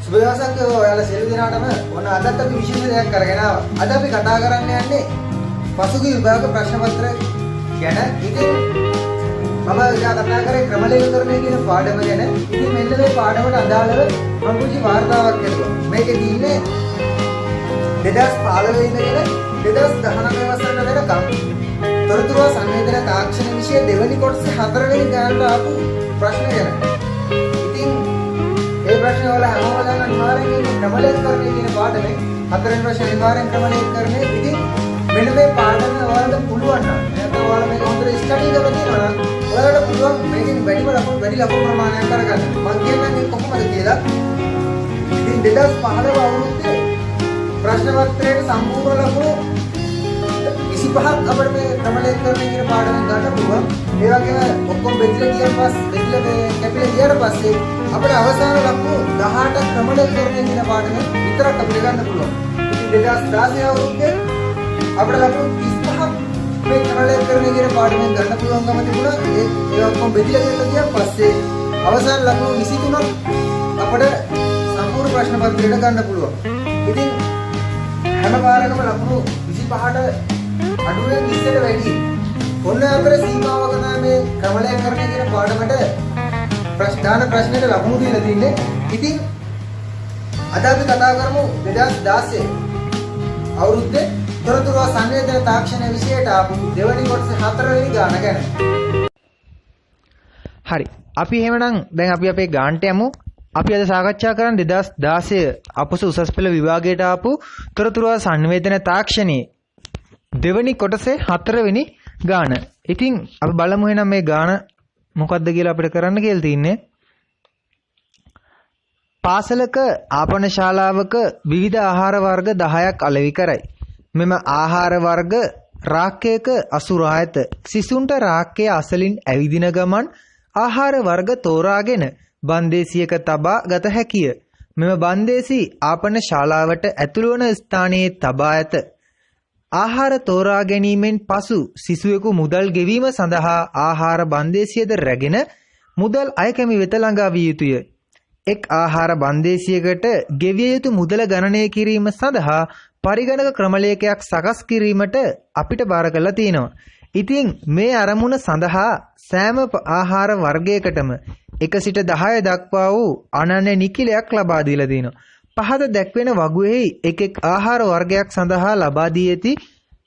සුබදවසක් ඔයාලා සියලු දෙනාටම ඔන්න අදත් අපි විශේෂ දෙයක් කරගෙන ආවා. අද අපි කතා කරන්න යන්නේ පසුගිය විභාග ප්‍රශ්න පත්‍ර ගැන. ඉතින් මම කතා කරේ ක්‍රමලේඛකරණය කියන පාඩම ගැන. ඉතින් මෙන්න මේ පාඩමට අදාළව මම පුංචි වාර්තාවක් කළා. මේකේ තියෙන්නේ 2015 ඉඳගෙන 2019 වසරට වෙනකම් තොරතුරු සංවේදන තාක්ෂණ විෂය දෙවැනි කොටසේ 4 වෙනි ගානට ආපු ප්‍රශ්න ගැන. ඉතින් ඒ ප්‍රශ්න වල හැමෝම දන්න අනිවාර්යෙන් ක්‍රමලේඛකරණය කියන පාඩමේ 4 වෙනි ප්‍රශ්න අනිවාර්යෙන් ක්‍රමලේඛකරණය. ඉතින් මෙන්න මේ පාඩම ඔයාලට පුළුවන් නම් නැත්නම් ඔයාලා මේක හොඳට ස්ටඩි කරලා තියෙනවා නම් ඔයාලට පුළුවන් මේකෙන් වැඩි ලකුණු ප්‍රමාණයක් කරගන්න. මම කියන්නේ මේ කොහොමද කියලා. ඉතින් 2015 අවුරුද්දේ ප්‍රශ්න පත්‍රයේ සම්පූර්ණ ලකුණු 25ක් අපිට මේ ක්‍රමලේඛකරණය කියන පාඩමෙන් ගන්න පුළුවන්. ඒ වගේම ඔක්කොම බෙදලා කැපිලා ගියාට පස්සේ අපිට අවසාන ලකුණු 18ක් ක්‍රමලේඛකරණය කියන පාඩමෙන් විතරක් අපිට ගන්න පුළුවන්. ඉතින් 2016 අවුරුද්දේ අපිට ලකුණු 35ක් මේ ක්‍රමලේඛකරණය කියන පාඩමෙන් ගන්න පුළුවන්කම තිබුණා. ඒ ඔක්කොම බෙදලා ගියාට පස්සේ අවසාන ලකුණු 23ක් අපිට සම්පූර්ණ ප්‍රශ්න පත්‍රයට ගන්න පුළුවන්. ඉතින් හැම පාරකම ලකුණු 25ට අඩුවෙන් 20ට වැඩි. ඔන්න අපේ සීමාවක තමයි මේ ක්‍රමලේඛකරණය කියන පාඩමට ප්‍රශ්නෙට ලකුණු දීලා තින්නේ. ඉතින් අද අපි කතා කරමු 2016 අවුරුද්දේ තොරතුරු සංවේදන තාක්ෂණ විෂයට ආපු දෙවැනි කොටසේ 4 වෙනි ගාන ගැන. හරි. අපි එහෙමනම් දැන් අපි අපේ ගානට යමු. අපි අද සාකච්ඡා කරන්නේ 2016 අපොස උසස් පෙළ විභාගයට ආපු තොරතුරු සංවේදන තාක්ෂණයේ දෙවැනි කොටසේ 4 වෙනි ගාන. ඉතින් අපි බලමු එහෙනම් මේ ගාන මොකක්ද කියලා අපිට කරන්න කියලා තින්නේ. පාසලක ආපන ශාලාවක විවිධ ආහාර වර්ග 10ක් අලෙවි කරයි. මෙම ආහාර වර්ග රාක්කයක අසුරා ඇත. සිසුන්ට රාක්කය අසලින් ඇවිදින ගමන් ආහාර වර්ග තෝරාගෙන බන්දේසියක තබා ගත හැකිය. මෙම බන්දේසි ආපන ශාලාවට ඇතුළු වන ස්ථානයේ තබා ඇත. ආහාර තෝරා ගැනීමෙන් පසු සිසුවෙකු මුදල් ගෙවීම සඳහා ආහාර බන්දේසියද රැගෙන මුදල් අයකැමි වෙත ළඟා විය යුතුය. එක් ආහාර බන්දේසියකට ගෙවිය යුතු මුදල ගණනය කිරීම සඳහා පරිගණක ක්‍රමලේඛයක් සකස් කිරීමට අපිට බාර කරලා තියෙනවා. ඉතින් මේ අරමුණ සඳහා සෑම ආහාර වර්ගයකටම 1 සිට 10 දක්වා වූ අනන්‍ය නිකිලයක් ලබා දීලා තියෙනවා. පහත දැක්වෙන වගුවේහි එක් ආහාර වර්ගයක් සඳහා ලබා දී ඇති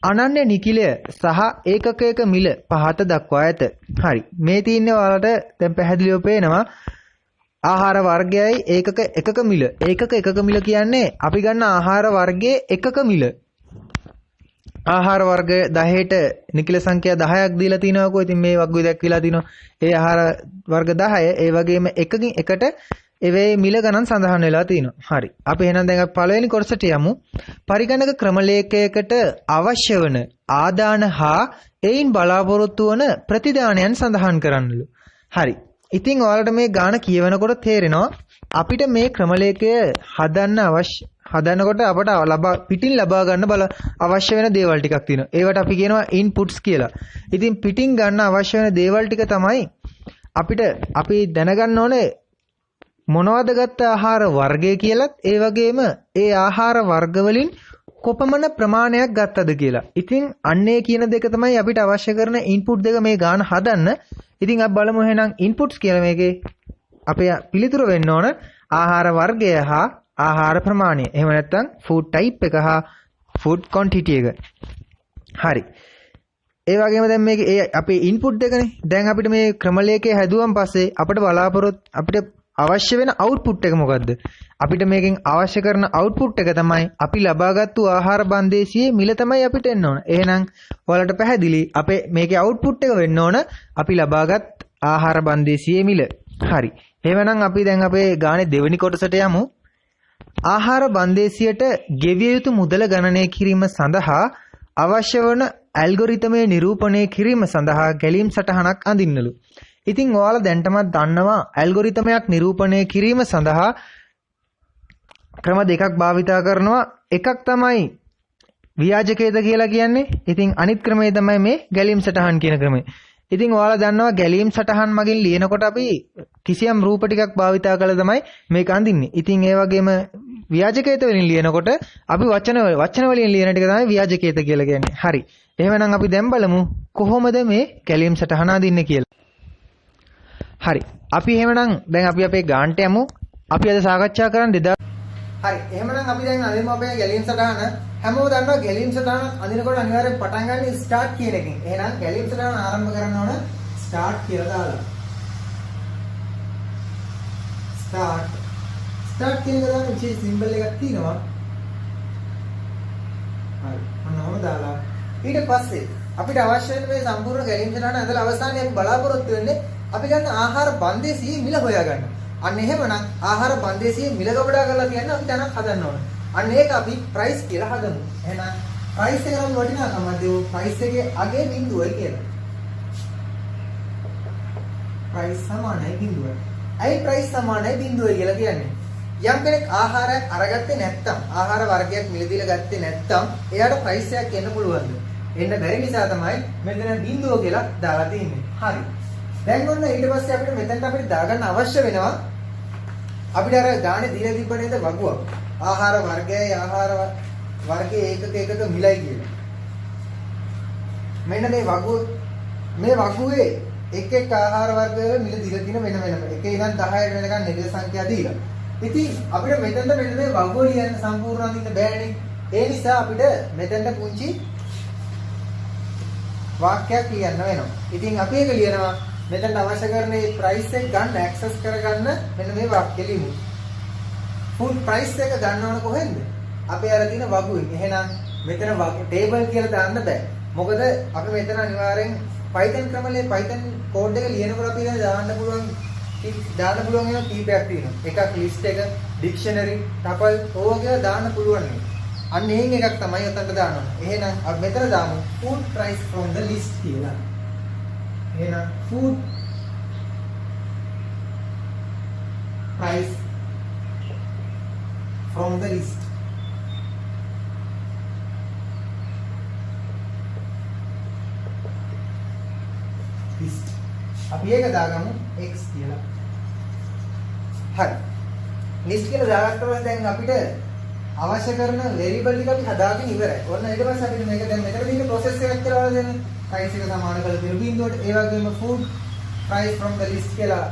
අනන්‍ය නිකිලය සහ ඒකකයක මිල පහත දක්වා ඇත. හරි. මේ තියෙන්නේ ඔයාලට දැන් පැහැදිලිව පේනවා. ආහාර වර්ගයයි එකක මිල. එකක මිල කියන්නේ අපි ගන්න ආහාර වර්ගයේ එකක මිල. ආහාර වර්ග 10ට නිකිල සංඛ්‍යා 10ක් දීලා තිනවකෝ. ඉතින් මේ වගුවේ දැක්විලා තිනවා. ඒ ආහාර වර්ග 10 ඒ වගේම එකකින් එකට එවේ මිල ගණන් සඳහන් වෙලා තිනවා. හරි. අපි එහෙනම් දැන් අපි පළවෙනි කොටසට යමු. පරිගණක ක්‍රමලේඛයකට අවශ්‍ය වන ආදාන හා එයින් බලාපොරොත්තු වන ප්‍රතිදානයන් සඳහන් කරන්නලු. හරි. ඉතින් ඔයාලට මේ ගාන කියවනකොට තේරෙනවා අපිට මේ ක්‍රමලේඛය හදන්නකොට අපට පිටින් ලබා ගන්න අවශ්‍ය වෙන දේවල් ටිකක් තියෙනවා. ඒවට අපි කියනවා ඉන්පුට්ස් කියලා. ඉතින් පිටින් ගන්න අවශ්‍ය වෙන දේවල් ටික තමයි අපි දැනගන්න ඕනේ මොනවද ගත්ත ආහාර වර්ගය කියලත් ඒ වගේම ඒ ආහාර වර්ග වලින් කොපමණ ප්‍රමාණයක් ගත්තද කියලා. ඉතින් අන්නේ කියන දෙක තමයි අපිට අවශ්‍ය කරන ඉන්පුට් දෙක මේ ගාන හදන්න. ඉතින් අපි බලමු එහෙනම් ඉන්පුට්ස් කියලා මේකේ අපේ පිළිතුර වෙන්න ඕන ආහාර වර්ගය හා ආහාර ප්‍රමාණය. එහෙම නැත්නම් ෆුඩ් ටයිප් එක හා ෆුඩ් ක්වොන්ටිටි එක. හරි. ඒ වගේම දැන් මේකේ අපේ ඉන්පුට් දෙකනේ. දැන් අපිට මේ ක්‍රමලේඛය හැදුවන් පස්සේ අපිට අවශ්‍ය වෙන අවුට්පුට් එක මොකද්ද? අපිට මේකෙන් අවශ්‍ය කරන අවුට්පුට් එක තමයි අපි ලබාගත්තු ආහාර බන්දේසියේ මිල තමයි අපිට එන්න ඕන. එහෙනම් ඔයාලට පැහැදිලි අපේ මේකේ අවුට්පුට් එක වෙන්න ඕන අපි ලබාගත් ආහාර බන්දේසියේ මිල. හරි. එහෙනම් අපි දැන් අපේ ගානේ දෙවෙනි කොටසට යමු. ආහාර බන්දේසියට ගෙවිය යුතු මුදල ගණනය කිරීම සඳහා අවශ්‍ය වන ඇල්ගොරිතමය නිරූපණය කිරීම සඳහා ගැලීම් සටහනක් අඳින්නලු. ඉතින් ඔයාලා දැන්ටමත් දන්නවා ඇල්ගොරිතමයක් නිරූපණය කිරීම සඳහා ක්‍රම දෙකක් භාවිතා කරනවා. එකක් තමයි ව්‍යාජකේද කියලා කියන්නේ. ඉතින් අනිත් ක්‍රමය තමයි මේ ගැලීම් සටහන් කියන ක්‍රමය. ඉතින් ඔයාලා දන්නවා ගැලීම් සටහන් මගින් ලියනකොට අපි කිසියම් රූප ටිකක් භාවිතා කළා තමයි මේක අඳින්නේ. ඉතින් ඒ වගේම ව්‍යාජකේත වලින් ලියනකොට අපි වචන වලින් ලියන ටික තමයි ව්‍යාජකේත කියලා කියන්නේ. හරි. එහෙමනම් අපි දැන් බලමු කොහොමද මේ ගැලීම් සටහන අඳින්නේ කියලා. හරි. අපි එහෙමනම් දැන් අපි අපේ ගානට යමු. අපි අද සාකච්ඡා කරන්නේ හරි. එහෙමනම් අපි දැන් අඳිමු අපේ ගැලීම් සටහන. හැමෝම දන්නවා ගැලීම් සටහන අඳිනකොට අනිවාර්යෙන් පටන් ගන්න ස්ටාර්ට් කියන එකෙන්. එහෙනම් ගැලීම් සටහන ආරම්භ කරන්න ඕන ස්ටාර්ට් කියලා දාලා. ස්ටාර්ට් කියන එක දාන්න විශේෂ සිම්බල් එකක් තියෙනවා. හරි. මොනවද දාලා. ඊට පස්සේ අපිට අවශ්‍ය වෙන මේ සම්පූර්ණ ගැලීම් සටහන ඇඳලා අවසානයේ අපි බලාපොරොත්තු වෙන්නේ අපි ගන්න ආහාර බන්දේසියේ මිල හොයාගන්න. අන්න එහෙමනම් ආහාර බන්දේසියේ මිල ගබඩා කරලා තියන්න අපි දැනක් හදන්න ඕන. අන්න ඒක අපි ප්‍රයිස් කියලා හදමු. එහෙනම් ප්‍රයිස් එක නම් වටිනාකම දෙමු. ප්‍රයිස් එකේ අගේ බිඳුවයි කියලා. ප්‍රයිස් සමානයි බිඳුවයි. ඇයි ප්‍රයිස් සමානයි බිඳුවයි කියලා කියන්නේ? යම් කෙනෙක් ආහාරයක් අරගත්තේ නැත්නම් ආහාර වර්ගයක් මිලදීලා ගත්තේ නැත්නම් එයාට ප්‍රයිස් එකක් එන්න පුළුවන්ද? එන්න බැරි නිසා තමයි මෙතන බිඳුව කියලා දාලා තියෙන්නේ. හරි. දැන් ඔන්න ඊට පස්සේ අපිට මෙතනට අපිට දාගන්න අවශ්‍ය වෙනවා අපිට අර ගානේ දීලා තිබ්බ නේද වගුවක්. ආහාර වර්ගයයි ආහාර වර්ගයේ ඒකක මිලයි කියලා. මෙන්න මේ වගුවේ එක් එක් ආහාර වර්ගවල මිල දීලා තියෙන වෙන වෙනම. එකේ ඉඳන් 10ට වෙනකන් නිර්දේශ සංඛ්‍යා දීලා. ඉතින් අපිට මෙතනට මෙන්න මේ වගුව ලියන්න සම්පූර්ණ අඳින්න බෑනේ. ඒ නිසා අපිට මෙතනට පුංචි වාක්‍යයක් ලියන්න වෙනවා. ඉතින් අපි ඒක ලියනවා මෙතනට අවශ්‍ය කරන මේ ප්‍රයිස් එක ගන්න ඇක්සස් කරගන්න මෙන්න මේ වාක්‍ය ලියමු. ෆුඩ් ප්‍රයිස් එක ගන්න ඕන කොහෙන්ද? අපේ අර තියෙන වගුවෙන්. එහෙනම් මෙතන ටේබල් කියලා දාන්න බෑ. මොකද අපි මෙතන අනිවාර්යෙන් Python ක්‍රමලේ Python කෝඩ් එක ලියනකොට අපි දාන්න පුළුවන් ඒවා කීපයක් තියෙනවා. එකක් ලිස්ට් එක, ඩික්ෂනරි, ටපල් ඕවා කියලා දාන්න පුළුවන් නේ. අන්න ඒන් එකක් තමයි උතන්ට දාන්න ඕන. එහෙනම් අපි මෙතන දාමු food price from the list කියලා. එහෙනම් food price from the list. අපි ඒක දාගමු x කියලා. හරි. list කියලා දාගත්තා නම් දැන් අපිට අවශ්‍ය කරන variable ටික අපි හදාගෙන ඉවරයි. ඔන්න ඊට පස්සේ අපිට මේක දැන් මෙතන තියෙන process එකක් කියලා වල දෙන්න. price එක සමාන කරලා දෙන බිඳුවට ඒ වගේම food price from the list කියලා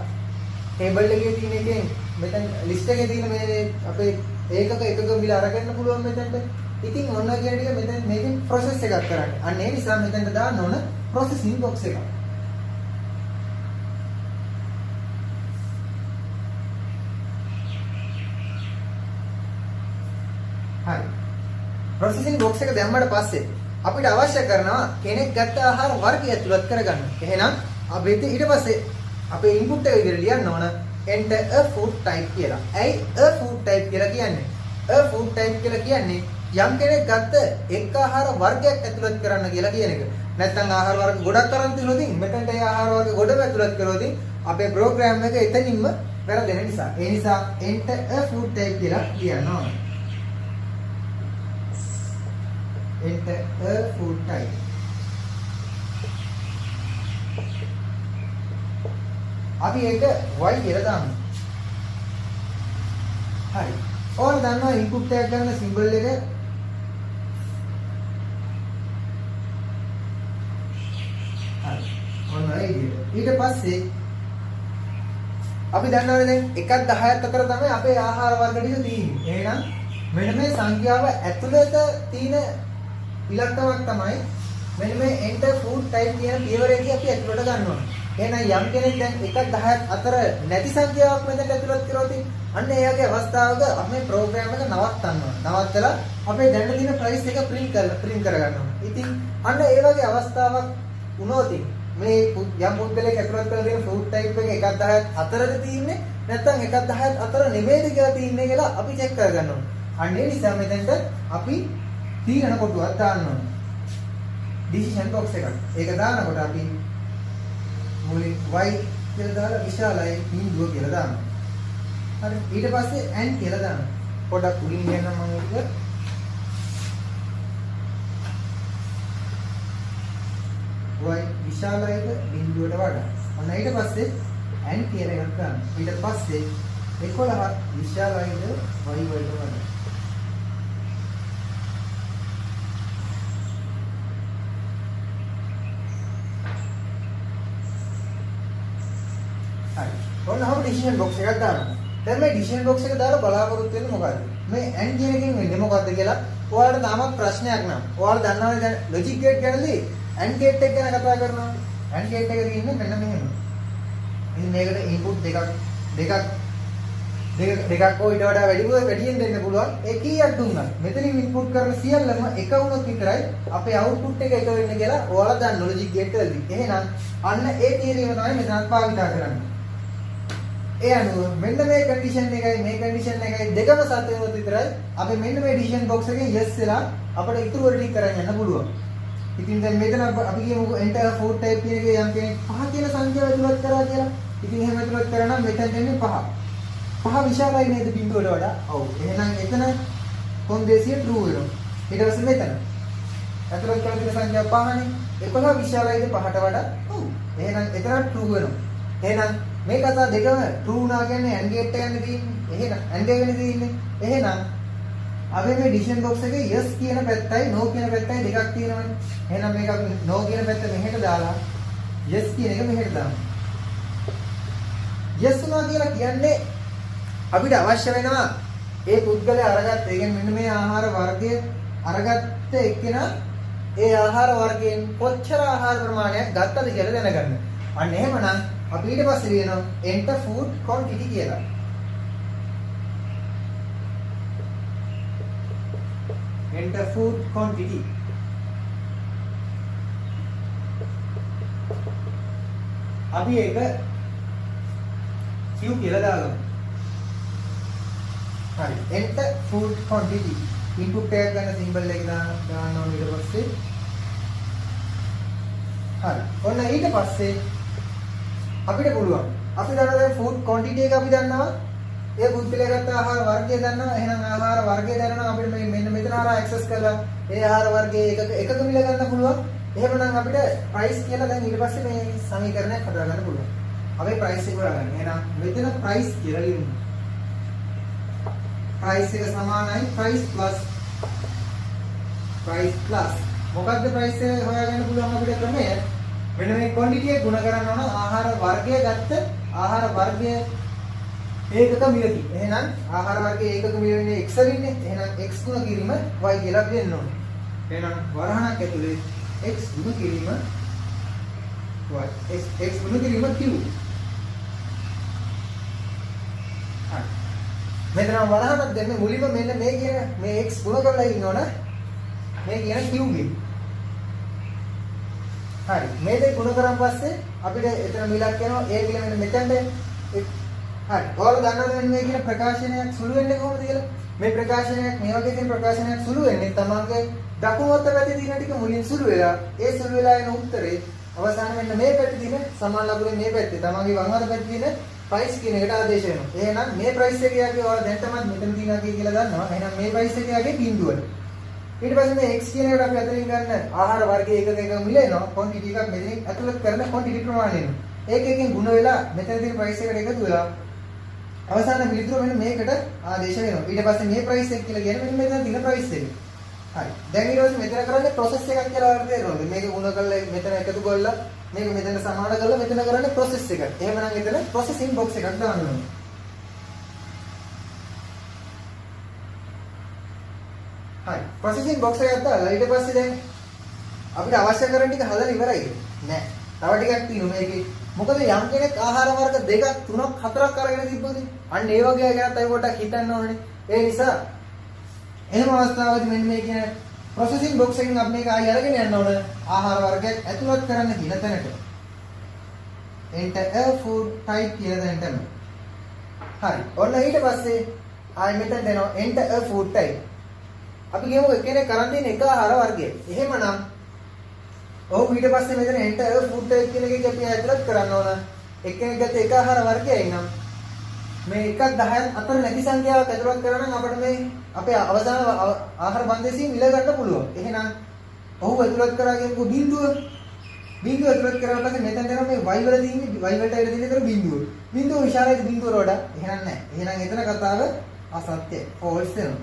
table එකේ තියෙන එකෙන් මෙතන list එකේ තියෙන මේ අපේ ඒකක මිල අරගන්න පුළුවන් මෙතනට. ඉතින් ඔන්න කියන ටික මෙතන මේකෙන් process එකක් කරන්නේ. අන්න ඒ නිසා මෙතනට දාන්න ඕන processing box එකක්. හරි. processing box එක දැම්මට පස්සේ අපිට අවශ්‍ය කරනවා කෙනෙක් ගත්ත ආහාර වර්ගය ඇතුළත් කරගන්න. එහෙනම් අපි ඊට පස්සේ අපේ input එක විදිහට ලියන්න ඕන enter a food type කියලා. ඇයි a food type කියලා කියන්නේ? a food type කියලා කියන්නේ යම් කෙනෙක් ගත්ත එක් ආහාර වර්ගයක් ඇතුළත් කරන්න කියලා කියන එක. නැත්නම් ආහාර වර්ග ගොඩක් කරන් තියනොත් මෙතනට ඒ ආහාර වර්ග ගොඩම ඇතුළත් කරොත් අපේ ප්‍රෝග්‍රෑම් එක එතනින්ම වැරදෙන නිසා. ඒ නිසා enter a food type කියලා ලියන්න ඕන. enter a food type. අපි ඒක y කියලා දාමු. හරි. ඕන දන්නවා input එකක් ගන්න symbol එක. හරි. ඔන්න ඒ විදිහට. ඊට පස්සේ අපි දන්නවනේ දැන් 1ක් 10ක් අතර තමයි අපේ ආහාර වර්ග ටික තියෙන්නේ. එහෙනම් මෙන්න මේ සංඛ්‍යාව ඇතුළත තියෙන ඉලක්කමක් තමයි මෙන්න මේ enter food type කියන පියවරේදී අපි ඇතුළට ගන්න ඕනේ. එහෙනම් යම් කෙනෙක් දැන් 1ක් 10ක් අතර නැති සංඛ්‍යාවක් මෙතනට ඇතුළත් කරොත් අන්න ඒ වගේ අවස්ථාවක අපි මේ ප්‍රෝග්‍රෑම් එක නවත්තන්න ඕනේ. නවත්තලා අපේ දැන් තියෙන ප්‍රයිස් එක print කරගන්න ඕනේ. ඉතින් අන්න ඒ වගේ අවස්ථාවක් වුණොත් මේ යම් පුද්ගලයෙක් ඇතුළත් කරලා තියෙන food type එක 1ක් 10ක් අතරද තියෙන්නේ නැත්නම් 1ක් 10ක් අතර නෙමෙයිද කියලා තියෙන්නේ කියලා අපි check කරගන්න ඕනේ. අන්න ඒ නිසා මෙතනට අපි තීරණ කොටුවක් දාන්න ඕනේ. decision box එකක්. ඒක දානකොට අපි මුලින් y කියලා දාලා විශාලයි බිඳුව කියලා දානවා. හරි. ඊට පස්සේ n කියලා දානවා. පොඩක් උඩින් යන්න මම ඒක y විශාලයිද බිඳුවට වඩා. ඔන්න ඊට පස්සේ n කියන එකක් ගන්න. ඊට පස්සේ 11 විශාලයිද y වලට වඩා. හරි. ඔන්න අපිට ඩිසිෂන් බොක්ස් එකක් දානවා. දැන් මේ ඩිසිෂන් බොක්ස් එක දාලා බලාපොරොත්තු වෙන්නේ මොකද්ද? මේ n කියන එකෙන් වෙන්නේ මොකද්ද කියලා ඔයාලට තාමත් ප්‍රශ්නයක් නම්. ඔයාලා දන්නවනේ දැන් ලොජික් ගේට් ගැනදී AND ගේට් එක ගැන කතා කරනවා. AND ගේට් එක තියෙන්නේ මෙන්න මෙහෙම. ඉතින් මේකට ඉන්පුට් දෙකක් හෝ ඊට වඩා වැඩියෙන් දෙන්න පුළුවන්. ඒ කීයක් දුන්නත් මෙතනින් ඉන්පුට් කරන සියල්ලම එක වුණොත් විතරයි අපේ අවුට්පුට් එක එක වෙන්නේ කියලා ඔයාලා දන්න ලොජික් ගේට් වලදී. එහෙනම් අන්න ඒ තියරීම තමයි මෙතනත් භාවිත කරන්නේ. ඒ අනුව මෙන්න මේ කන්ඩිෂන් එකයි මේ කන්ඩිෂන් එකයි දෙකම සත්‍ය වුණොත් විතරයි අපි මෙන්න මේ ඩිසිෂන් බොක්ස් එකෙන් yes වෙලා අපිට ඉතුරු වල ටික කරන් යන්න පුළුවන්. ඉතින් දැන් මෙතන අපි කියමුකෝ enter food type කියන එකේ යම් කෙනෙක් 5 කියන සංඛ්‍යාව ඇතුළත් කරා කියලා. ඉතින් එහෙම ඇතුළත් කරා නම් මෙතන දෙන්නේ 5. 5 විශාලයි නේද බිඳුවට වඩා? ඔව්. එහෙනම් එතන කොන්දේසිය true වෙනවා. ඊට පස්සේ මෙතන ඇතුළත් කරලා තියෙන සංඛ්‍යාව 5නේ. 11 විශාලයිද 5ට වඩා? ඔව්. එහෙනම් එතන true වෙනවා. එහෙනම් මේ කතා දෙකම true නා කියන්නේ AND gate එකනේ තියෙන්නේ. එහෙනම් AND එකනේ තියෙන්නේ. එහෙනම් අපි මේ ඩිසිෂන් බොක්ස් එකේ yes කියන පැත්තයි no කියන පැත්තයි දෙකක් තියෙනවනේ. එහෙනම් මේක අපි no කියන පැත්ත මෙහෙට දාලා yes කියන එක මෙහෙට දාමු. yes උනා කියලා කියන්නේ අපිට අවශ්‍ය වෙනවා ඒ පුද්ගලයා අරගත්ත ඒ කියන්නේ මෙන්න මේ ආහාර වර්ගය අරගත්ත එක්කෙනා ඒ ආහාර වර්ගයෙන් කොච්චර ආහාර ප්‍රමාණයක් ගත්තද කියලා දැනගන්න. අන්න එහෙමනම් අපි ඊට පස්සේ ලියනවා enter food quantity කියලා. enter food quantity. අපි ඒක Q කියලා දාගමු. හරි. enter food quantity. input එකක් ගන්න symbol එක දාන්න ඕනේ ඊට පස්සේ. හරි. ඔන්න ඊට පස්සේ අපිට පුළුවන්. අපි දන්නවා දැන් food quantity එක අපි දන්නවා. ඒ පුද්ගලයා ගත්ත ආහාර වර්ගය දන්නවා. එහෙනම් ආහාර වර්ගය දන්නවා අපිට මෙන්න මෙතන ආහාර ඇක්සස් කරලා ඒ ආහාර වර්ගයේ එකක මිල ගන්න පුළුවන්. එහෙමනම් අපිට price කියලා දැන් ඊට පස්සේ මේ සමීකරණයක් හදා ගන්න පුළුවන්. අපි price එක හොයාගන්න. එහෙනම් මෙතන price කියලා ලියමු. price එක සමානයි price plus මොකක්ද price එක හොයාගන්න පුළුවන් අපිට ක්‍රමය? මෙන්න මේ quantity එක ගුණ කරන්න ඕන ආහාර වර්ගය ගත්ත ආහාර වර්ගය ඒකක මිලකි. එහෙනම් ආහාර වර්ගයේ ඒකක මිල වෙන්නේ x වෙන්නේ. එහෙනම් x ගුණ කිරීම y කියලා දෙන්න ඕනේ. එහෙනම් වරහණක් ඇතුලේ x ගුණ කිරීම y x ගුණ කිරීම q. හරි. මෙතන වරහණක් දෙන්නේ මුලින්ම මෙන්න මේ කියන මේ x ගුණ කරලා ඉන්නවන මේ කියන q ගේ. හරි. මේ දෙක ගුණ කරන් පස්සේ අපිට එතන මිලක් යනවා. ඒ මිල මෙන්න මෙතනට හරි. ඔයාලා දන්නවද මේ කියන ප්‍රකාශනයක් සුළු වෙන්නේ කොහොමද කියලා? මේ ප්‍රකාශනයක් මේ වගේ තියෙන ප්‍රකාශනයක් සුළු වෙන්නේ තමන්ගේ දකුණු අත පැත්තේ තියෙන ටික මුලින් සුළු වෙලා ඒ සුළු වෙලා එන උත්තරේ අවසාන වෙන්න මේ පැත්තේ තියෙන සමාන ලකුණේ මේ පැත්තේ තමන්ගේ වම් අත පැත්තේ තියෙන price කියන එකට ආදේශ වෙනවා. එහෙනම් මේ price එක යගේ ඔයාලා දැන් තමයි මෙතන තියෙනවා කියලා දන්නවා. එහෙනම් මේ price එක යගේ බිඳුවට. ඊට පස්සේ මේ x කියන එකට අපි අතරින් ගන්න ආහාර වර්ගයේ එකක මිල එනවා. quantity එකක් මෙතනින් ඇතුළත් කරන quantity ප්‍රමාණය එනවා. ඒකකින් ගුණ වෙලා මෙතන තියෙන price එකට එකතු වෙලා අවසාන පිළිතුර මෙන්න මේකට ආදේශ වෙනවා. ඊට පස්සේ මේ price එක කියලා කියන්නේ මෙන්න මෙතන තියෙන price එක. හරි. දැන් ඊට පස්සේ මෙතන කරන්නේ process එකක් කියලා වර්ග දෙනවා. මේක ගුණ කරලා මෙතන එකතු කරලා මේක මෙතන සමාන කරලා මෙතන කරන්නේ process එකක්. එහෙමනම් එතන processing box එකක් දාන්න ඕනේ. හරි. processing box එකක් දාලා ඊට පස්සේ දැන් අපිට අවශ්‍ය කරන ටික හදලා ඉවරයි. නෑ. තව ටිකක් තියෙනවා මේකේ. මොකද යම් කෙනෙක් ආහාර වර්ග දෙකක් තුනක් හතරක් අරගෙන තිබ්බොත් අන්න ඒ වගේ ගැනත් අය පොඩ්ඩක් හිතන්න ඕනේ. ඒ නිසා එහෙම අවස්ථාවකදී මෙන්න මේ කියන processing box එකෙන් අපි මේක ආයෙ අරගෙන යන්න ඕන ආහාර වර්ගයක් ඇතුළත් කරන්න කියන තැනට. enter a food type කියන තැනට. හරි. ඔන්න ඊට පස්සේ ආයෙ මෙතන දෙනවා enter a food type. අපි කියමු කෙනෙක් කරන් තියෙන එක ආහාර වර්ගයක්. එහෙමනම් ඔහු ඊට පස්සේ මෙතන enter a food type කියන එකේ අපි ඇතුළත් කරන්න ඕන. එක්කෙනෙක් ගත්ත එක ආහාර වර්ගයයි නම් මේ 1ක් 10ක් අතර නැති සංඛ්‍යාවක් ඇතුළත් කරා නම් අපිට මේ අපේ අවසාන ආහාර බන්දේසියෙන් මිල ගන්න පුළුවන්. එහෙනම් ඔහු ඇතුළත් කරා කියමු බිඳුව ඇතුළත් කරලා පස්සේ මෙතන දෙනවා මේ y වල තියෙන්නේ y වලට ඇවිල්ලා තියෙන විතර බිඳුව. බිඳුව විශාලයි බිඳුවට වඩා. එහෙනම් නැහැ. එහෙනම් එතන කතාව අසත්‍ය. false වෙනවා.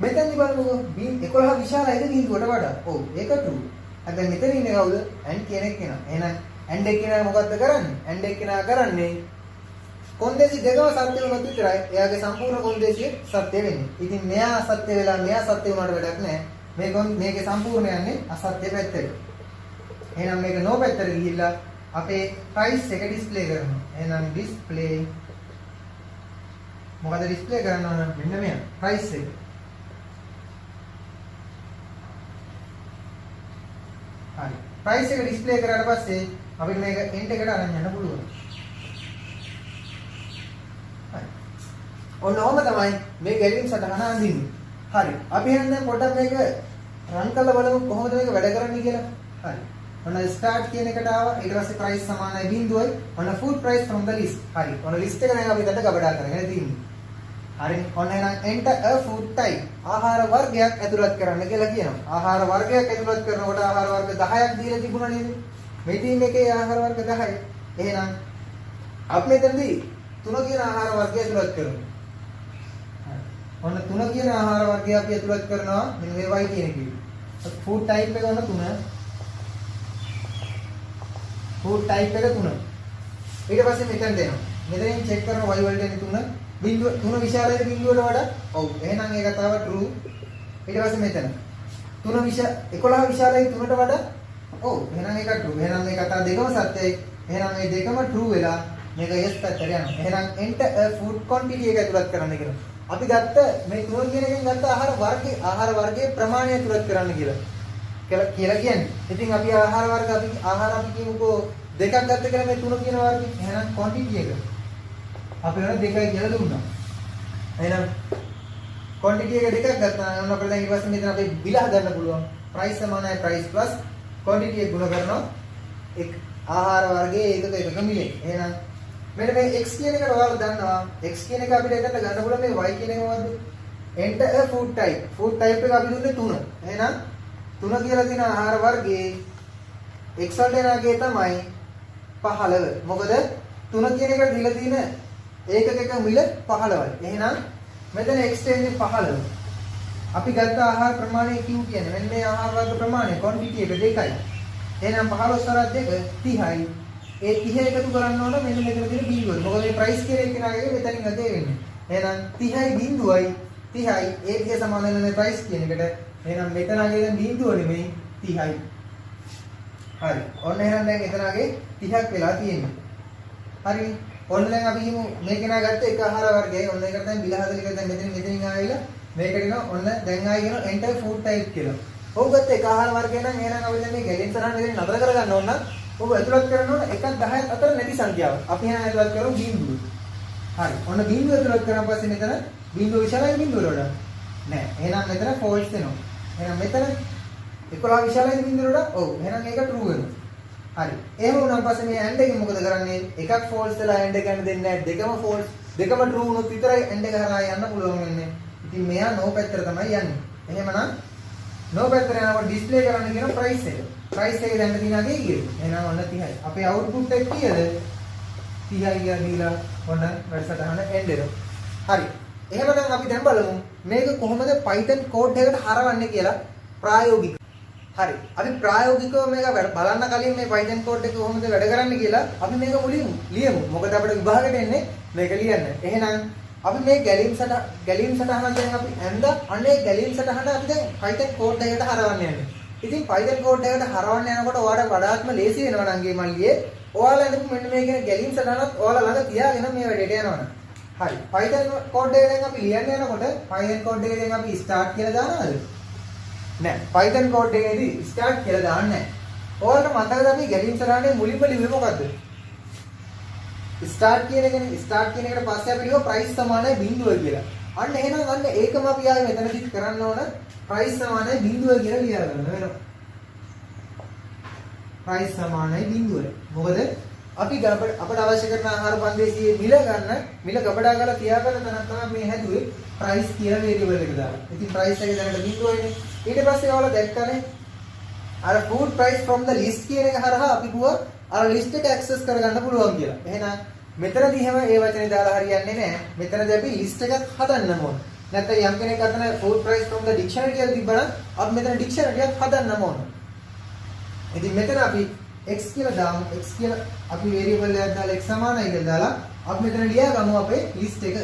මෙතනදි බලමුකෝ 11 විශාලයිද බිඳුවට වඩා. ඔව් ඒක true. හැබැයි මෙතන ඉන්නේ කවුද? and කෙනෙක් එනවා. එහෙනම් and එක්කෙනා මොකද්ද කරන්නේ? and එක්කෙනා කරන්නේ කොන්දේසි දෙකම සත්‍ය වුණොත් විතරයි එයාගේ සම්පූර්ණ කොන්දේසිය සත්‍ය වෙන්නේ. ඉතින් මෙයා අසත්‍ය වෙලා මෙයා සත්‍ය වුණාට වැඩක් නැහැ. මේකේ සම්පූර්ණ යන්නේ අසත්‍ය පැත්තට. එහෙනම් මේක නෝ පැත්තට ගිහිල්ලා අපේ ප්‍රයිස් එක ඩිස්ප්ලේ කරනවා. එහෙනම් ඩිස්ප්ලේ මොකද ඩිස්ප්ලේ කරන්න ඕන? මෙන්න මෙයා ප්‍රයිස් එක. හරි. ප්‍රයිස් එක ඩිස්ප්ලේ කරාට පස්සේ අපිට මේක එන්ට් එකට අරන් යන්න පුළුවන්. හරි. ඔන්න ඔහම තමයි මේ ගැලීම් සටහන අඳින්නේ. හරි. අපි එහෙනම් දැන් පොඩ්ඩක් මේක රන් කරලා බලමු කොහොමද මේක වැඩ කරන්නේ කියලා. හරි. ඔන්න ස්ටාර්ට් කියන එකට ආවා. ඊට පස්සේ ප්‍රයිස් සමානයි බිඳුවයි. ඔන්න food price from the list. හරි. ඔන්න ලිස්ට් එක දැන් අපි දැන් ගබඩා කරගෙන තියෙන්නේ. හරි. ඔන්න එහෙනම් enter a food type. ආහාර වර්ගයක් ඇතුළත් කරන්න කියලා කියනවා. ආහාර වර්ගයක් ඇතුළත් කරනකොට ආහාර වර්ග 10ක් දීලා තිබුණා නේද? මේ ටීම් එකේ ආහාර වර්ග 10යි. එහෙනම් අපි මෙතනදී 3 කියන ආහාර වර්ගය ඇතුළත් කරනවා. හරි. ඔන්න 3 කියන ආහාර වර්ගය අපි ඇතුළත් කරනවා. මෙන්න මේ y කියන එකේ. food type එක ඔන්න 3. food type එක 3. ඊට පස්සේ මෙතන දෙනවා. මෙතනින් check කරනවා y වලට එන්නේ 3. බිඳුව 3 විශාලයිද බිඳුවට වඩා? ඔව්. එහෙනම් ඒ කතාව true. ඊට පස්සේ මෙතන 11 විශාලයි 3ට වඩා? ඔව්. එහෙනම් ඒක true. එහෙනම් මේ කතාව දෙකම සත්‍යයි. එහෙනම් මේ දෙකම true වෙලා මේක yes පැත්තට යනවා. එහෙනම් enter a food quantity එක ඇතුළත් කරන්න කියලා. අපි ගත්ත මේ 3 කියන එකෙන් ගත්ත ආහාර වර්ගයේ ප්‍රමාණය ඇතුළත් කරන්න කියලා කියන්නේ. ඉතින් අපි ආහාර අපි කියමුකෝ දෙකක් ගත්ත කියලා මේ 3 කියන වර්ගය. එහෙනම් quantity එක අපි වෙන දෙකයි කියලා දුන්නා. එහෙනම් quantity එක දෙකක් ගත්තා නම් අපිට දැන් ඊට පස්සේ මෙතන අපි බිල හදන්න පුළුවන්. price සමානයි price plus quantity එක ගුණ කරනවා ආහාර වර්ගයේ එකක මිලේ. එහෙනම් මෙන්න මේ x කියන එකට ඔයාලා දන්නවා. x කියන එක අපිට එතන ගන්න පුළුවන් මේ y කියන එක මොකද්ද? enter a food type. food type එක අපි දුන්නේ 3. එහෙනම් 3 කියලා තියෙන ආහාර වර්ගයේ x වලට එනගේ තමයි 15. මොකද 3 කියන එකට දීලා තියෙන ඒකක මිල 15යි. එහෙනම් මෙතන x දෙන්නේ 15. අපි ගත්ත ආහාර ප්‍රමාණය Q කියන්නේ මෙන්න මේ ආහාර වර්ග ප්‍රමාණය quantity එක 2යි. එහෙනම් 15 සරත් 2 30යි. ඒ 30 එකතු කරන්න ඕන මෙන්න මෙතන තියෙන බිඳුව. මොකද මේ ප්‍රයිස් කියන එක නාගේ මෙතනින් අතේ වෙන්නේ. එහෙනම් 30යි බිඳුවයි 30යි ඒ 30 සමාන වෙන මේ ප්‍රයිස් කියන එකට. එහෙනම් මෙතන ආගේ දැන් බිඳුව නෙමෙයි 30යි. හරි. ඔන්න එහෙනම් දැන් එතනගේ 30ක් වෙලා තියෙන්නේ. හරි. ඔන්න දැන් අපි හිමු මේක නා ගත්ත එක ආහාර වර්ගයයි. ඔන්න ඒකට දැන් බිල හදලා ඉතින් දැන් මෙතනින් ආවිලා මේකට එනවා. ඔන්න දැන් ආයි කියන enter food type කියලා. ඔව් ගත්ත එක ආහාර වර්ගය නම් එහෙනම් අපි දැන් මේ ගැලෙන් තරම් මෙතන නතර කරගන්න ඕන නම් ඔබ ඇතුළත් කරන්න ඕන 1ක් 10ක් අතර නැති සංඛ්‍යාව. අපි එහෙනම් ඇතුළත් කරමු බිඳුව. හරි. ඔන්න බිඳුව ඇතුළත් කරාන් පස්සේ මෙතන බිඳුව විශාලයි බිඳුවට වඩා නෑ. එහෙනම් මෙතන false වෙනවා. එහෙනම් මෙතන 11 විශාලයි බිඳුවට වඩා ඔව්. එහෙනම් ඒක true වෙනවා. හරි. එහෙම වුණාන් පස්සේ මේ and එකෙන් මොකද කරන්නේ? එකක් false වෙලා and එක යන්න දෙන්නේ නැහැ. දෙකම false. දෙකම true වුණොත් විතරයි and එක හරහා යන්න පුළුවන් වෙන්නේ. ඉතින් මෙයා no පැත්තට තමයි යන්නේ. එහෙමනම් no පැත්තට යනකොට display කරන්න කියන price එක. price එක දැන් තියෙනවාගේ කීයද? එහෙනම් ඔන්න 30යි. අපේ output එක කීයද? 30යි කියලා දීලා ඔන්න වැඩසටහන end වෙනවා. හරි. එහෙනම් අපි දැන් බලමු මේක කොහොමද Python code එකකට හරවන්නේ කියලා ප්‍රායෝගික. හරි. අපි ප්‍රායෝගිකව මේක බලන්න කලින් මේ Python code එක කොහොමද වැඩ කරන්නේ කියලා අපි මේක මුලින්ම ලියමු. මොකද අපිට විභාගෙට එන්නේ මේක ලියන්න. එහෙනම් අපි මේ ගැලීම් සටහන දැන් අපි ඇඳ අනේ ගැලීම් සටහන අපි දැන් Python code එකකට හරවන්න යන්නේ. ඉතින් Python code එකකට හරවන්න යනකොට ඔයාලට වඩාත්ම ලේසි වෙනවා නම් ගේ මල්ලියේ ඔයාලා අඳපු මෙන්න මේ කියන ගැලීම් සටහනත් ඔයාලා ළඟ තියාගෙන මේ වැඩේට යනවනේ. හරි. Python code එක දැන් අපි ලියන්න යනකොට Python code එකේ දැන් අපි start කියලා දානවද? නෑ. Python code එකේදී start කියලා දාන්නේ නෑ. ඔයාලට මතකද අපි ගැලීම් සටහනේ මුලින්ම ලිව්වේ මොකද්ද? start කියන එකනේ. start කියන එකට පස්සේ අපි ලියුවා price සමානයි බිඳුව කියලා. අන්න එහෙනම් අන්න ඒකම අපි ආයේ මෙතනදිත් කරන්න ඕන price සමානයි බිඳුව කියලා ලියා ගන්න වෙනවා. price සමානයි බිඳුව. මොකද අපි අපට අවශ්‍ය කරන ආහාර පන්දේසියේ මිල ගබඩා කරලා තියාගන්න තැනක් තමයි මේ හැදුවේ price කියලා variable එක දාලා. ඉතින් price එක දැනට බිඳුවයිනේ. ඊට පස්සේ ඔයාලා දැක්කනේ අර food price from the list කියන එක හරහා අපි ගුවා අර list එක access කරගන්න පුළුවන් කියලා. එහෙනම් මෙතනදී හැම ඒ වචනේ දාලා හරියන්නේ නැහැ. මෙතනදී අපි list එකක් හදන්න ඕන. නැත්නම් යම් කෙනෙක් අතන food price from the dictionary කියලා තිබ්බනම් අපි මෙතන dictionary එකක් හදන්න ඕන. ඉතින් මෙතන අපි x කියලා දාමු. x කියලා අපි variable එකක් දාලා x සමානයි කියලා දාලා අපි මෙතන ලියා ගමු අපේ list එක.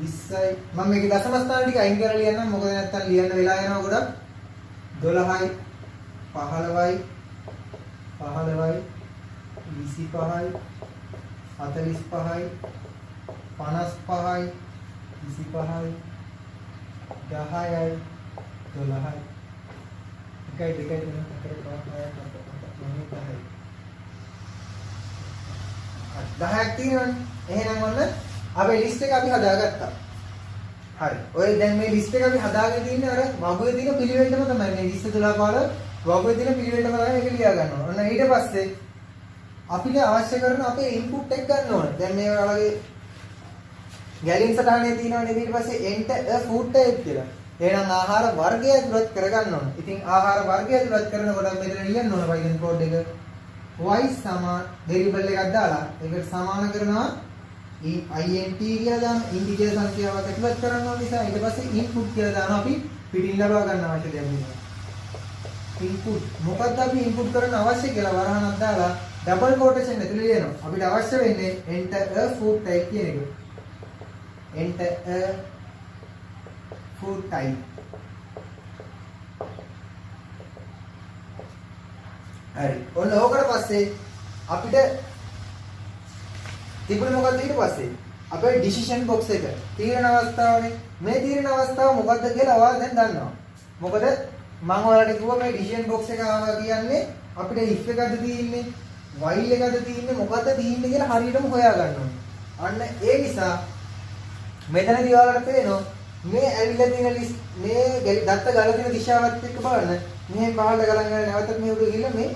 20යි මම මේකේ දශම ස්ථාන ටික අයින් කරලා ලියන්නම් මොකද නැත්තම් ලියන්න වෙලා යනවා ගොඩක් 12යි 15යි 25යි 25යි 45යි 55යි 25යි 10යි 12යි 1යි 2යි 3යි 4යි 10ක් තියෙනවනේ එහෙනම් ඔන්න අපේ ලිස්ට් එක අපි හදාගත්තා. හරි. ඔය දැන් මේ ලිස්ට් එක අපි හදාගෙන ඉන්නේ අර වගුවේ තියෙන පිළිවෙලටම තමයි. මේ 20 12 15 වගුවේ තියෙන පිළිවෙලටම තමයි මේක ලියා ගන්න ඕන. ඔන්න ඊට පස්සේ අපිට අවශ්‍ය කරන අපේ ඉන්පුට් එක ගන්න ඕන. දැන් මේ වගේ ගැලින් සටහනේ තියෙනවනේ ඊට පස්සේ enter a food type කියලා. එහෙනම් ආහාර වර්ගය ඇතුළත් කරගන්න ඕන. ඉතින් ආහාර වර්ගය ඇතුළත් කරනකොට මෙතන ලියන්න ඕන Python code එක. y සමාන variable එකක් දාලා ඒකට සමාන කරනවා int කියලා දාන ඉන්ටිජර් සංඛ්‍යාවක් ඇතුළත් කරනවා නිසා ඊට පස්සේ input කියලා දානවා අපි පිටින් ලබා ගන්න අවශ්‍ය දේ වෙනවා. input මොකක්ද අපි input කරන්න අවශ්‍ය කියලා වරහණක් දාලා ඩබල් කොටේෂන් ඇතුළේ ලියනවා. අපිට අවශ්‍ය වෙන්නේ enter a food type කියන එක. enter a food type. හරි. ඔන්න ඕකට පස්සේ අපිට තිබුණේ මොකක්ද ඊට පස්සේ? අපේ decision box එක. තීරණ අවස්ථාවනේ. මේ තීරණ අවස්ථාව මොකක්ද කියලා ඔයාලා දැන් දන්නවා. මොකද මම ඔයාලට කිව්වා මේ decision box එක ආවා කියන්නේ අපිට if එකද තියෙන්නේ, while එකද තියෙන්නේ, මොකද්ද තියෙන්නේ කියලා හරියටම හොයා ගන්න ඕනේ. අන්න ඒ නිසා මෙතනදී ඔයාලට පේනවා මේ ඇවිල්ලා තියෙන ලිස්ට් මේ දත්ත ගල තියෙන දිශාවත් එක්ක බලන්න. මෙහෙන් පහළට ගලන් ගන්න නැවතත් මේ උඩ ගිහිල්ලා මේ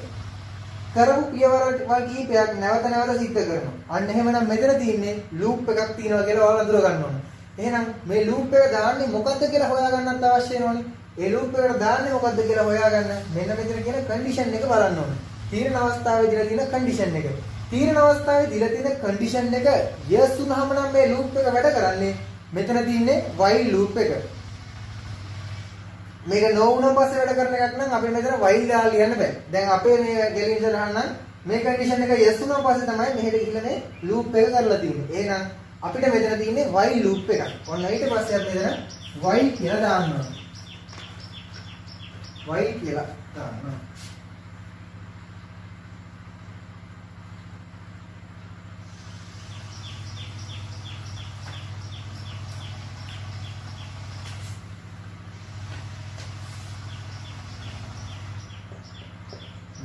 කරපු පියවර වල කීපයක් නැවත නැවත සිද්ධ කරනවා. අන්න එහෙමනම් මෙතන තියෙන්නේ ලූප් එකක් තියෙනවා කියලා ඔයාලා අඳුර ගන්න ඕනේ. එහෙනම් මේ ලූප් එක දාන්නේ මොකද්ද කියලා හොයාගන්නත් අවශ්‍ය වෙනවනේ. ඒ ලූප් එකට දාන්නේ මොකද්ද කියලා හොයාගන්න මෙන්න මෙතන කියන කන්ඩිෂන් එක බලන්න ඕනේ. තීරණ අවස්ථාවේ දීලා තියෙන කන්ඩිෂන් එක. තීරණ අවස්ථාවේ දීලා තියෙන කන්ඩිෂන් එක yes වුනහම නම් මේ ලූප් එක වැඩ කරන්නේ. මෙතන තියෙන්නේ while loop එක. මේක no වුණාන් පස්සේ වැඩ කරන එකක් නම් අපි මෙතන while දාලා ලියන්න බෑ. දැන් අපේ මේ ගැලීම් සටහන නම් මේ කන්ඩිෂන් එක yes වුණාන් පස්සේ තමයි මෙහෙට ගිහලා මේ loop එක කරලා තියෙන්නේ. එහෙනම් අපිට මෙතන තියෙන්නේ while loop එකක්. ඔන්න ඊට පස්සේ අපි මෙතන while කියලා දාන්න ඕනේ. while කියලා දාන්න ඕනේ.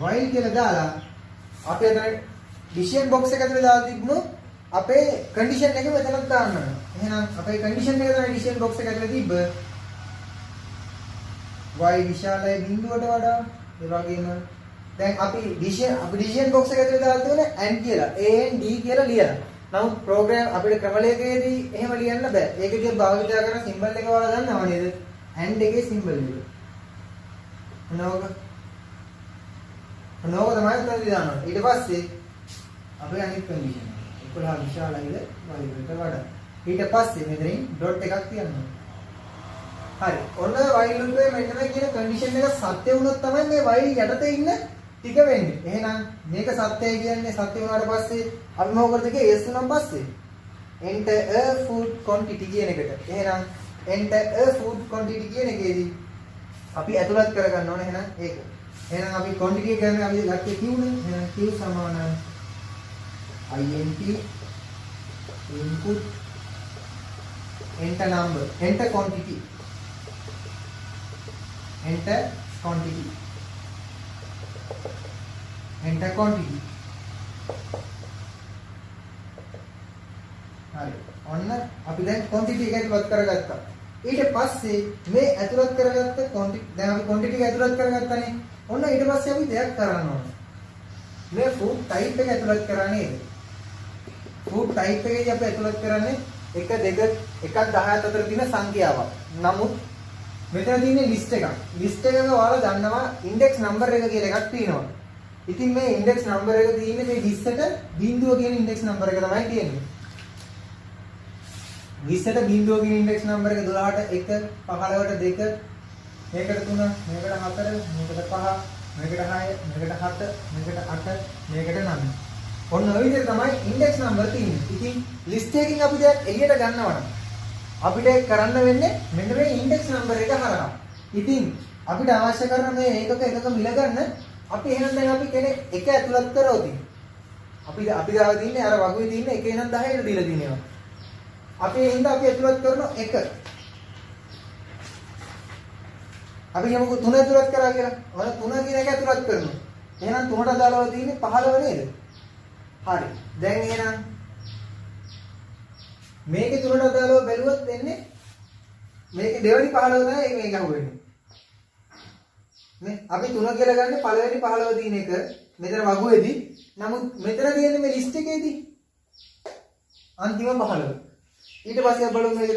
while කියලා දාලා අපි අතන decision box එක ඇතුලේ දාලා තිබුණු අපේ condition එක මෙතනත් දාන්න ඕන. එහෙනම් අපේ condition එක තමයි decision box එක ඇතුලේ තිබ්බ y විශාලයි බිඳුවට වඩා ඒ වගේම දැන් අපි decision box එක ඇතුලේ දාලා තියෙන and කියලා and කියලා ලියලා. නමුත් program අපේ ක්‍රමලේඛයේදී එහෙම ලියන්න බෑ. ඒකදී භාවිත කරන symbol එක ඔයාලා දන්නව නේද? and එකේ symbol එක. නෝක නෝක තමයි උත්තර දානවා. ඊට පස්සේ අපේ අනිත් කන්ඩිෂන් 11 විශාලයිද වයිලට වඩා. ඊට පස්සේ මෙතනින් ඩොට් එකක් තියනවා. හරි. ඔන්න while loop එකේ මෙන්න මේ කියන කන්ඩිෂන් එක සත්‍ය වුණොත් තමයි මේ while යටතේ ඉන්න ටික වෙන්නේ. එහෙනම් මේක සත්‍යයි කියන්නේ සත්‍ය වුණාට පස්සේ අපි මොකද කරන්නේ? yes වුණාන් පස්සේ enter a food quantity කියන එකට. එහෙනම් enter a food quantity කියන එකේදී අපි ඇතුළත් කරගන්න ඕනේ එහෙනම් ඒක. එහෙනම් අපි quantity එක ගන්න අපි ගත්තේ q නේ. එහෙනම් q සමාන int input enter number enter quantity enter quantity enter quantity. හරි. ඔන්න අපි දැන් quantity එක ඇතුළත් කරගත්තා. ඊට පස්සේ මේ ඇතුළත් කරගත්ත quantity දැන් අපි quantity එක ඇතුළත් කරගත්තානේ. ඔන්න ඊට පස්සේ අපි දෙයක් කරන්න ඕනේ. මේ food type එක ඇතුළත් කරා නේද? food type එකේදී අපි ඇතුළත් කරන්නේ 1 2 1 10 අතර තියෙන සංඛ්‍යාවක්. නමුත් මෙතන තියෙන්නේ ලිස්ට් එකක්. ලිස්ට් එකක ඔයාලා දන්නවා ඉන්ඩෙක්ස් නම්බර් එක කියලා එකක් තියෙනවා. ඉතින් මේ ඉන්ඩෙක්ස් නම්බර් එක තියෙන්නේ මේ 20ට බිංදුව කියන ඉන්ඩෙක්ස් නම්බර් එක තමයි තියෙන්නේ. 20ට බිංදුව කියන ඉන්ඩෙක්ස් නම්බර් එක 12ට 1 15ට 2 මේකට 3 මේකට 4 මේකට 5 මේකට 6 මේකට 7 මේකට 8 මේකට 9. ඔන්න ඔය විදිහට තමයි ඉන්ඩෙක්ස් නම්බර් තියෙන්නේ. ඉතින් ලිස්ට් එකකින් අපි දැන් එළියට ගන්නවා නම් අපිට කරන්න වෙන්නේ මෙන්න මේ ඉන්ඩෙක්ස් නම්බර් එක හරහා. ඉතින් අපිට අවශ්‍ය කරන මේ එකක මිල ගන්න අපි එහෙනම් දැන් අපි කෙනෙක් එක ඇතුළත් කරවති. අපි ගාව තියෙන්නේ අර වගුවේ තියෙන්නේ 1 ඉඳන් 10ට දීලා තියෙනවා. අපි එහෙනම් අපි ඇතුළත් කරන 1. අපි යමුකෝ 3 ඇතුළත් කරා කියලා. ඔන්න 3 කියන එක ඇතුළත් කරනවා. එහෙනම් 3ට අදාළව තියෙන්නේ 15 නේද? හරි. දැන් එහෙනම් මේකේ 3ට අදාළව බැලුවොත් එන්නේ මේකේ දෙවෙනි 15 තමයි මේක අහුවෙන්නේ. නේ අපි 3 කියලා ගන්න පළවෙනි 15 තියෙන එක මෙතන වගුවේදී. නමුත් මෙතන තියෙන්නේ මේ ලිස්ට් එකේදී අන්තිම 15. ඊට පස්සේ අපි බලමු මේක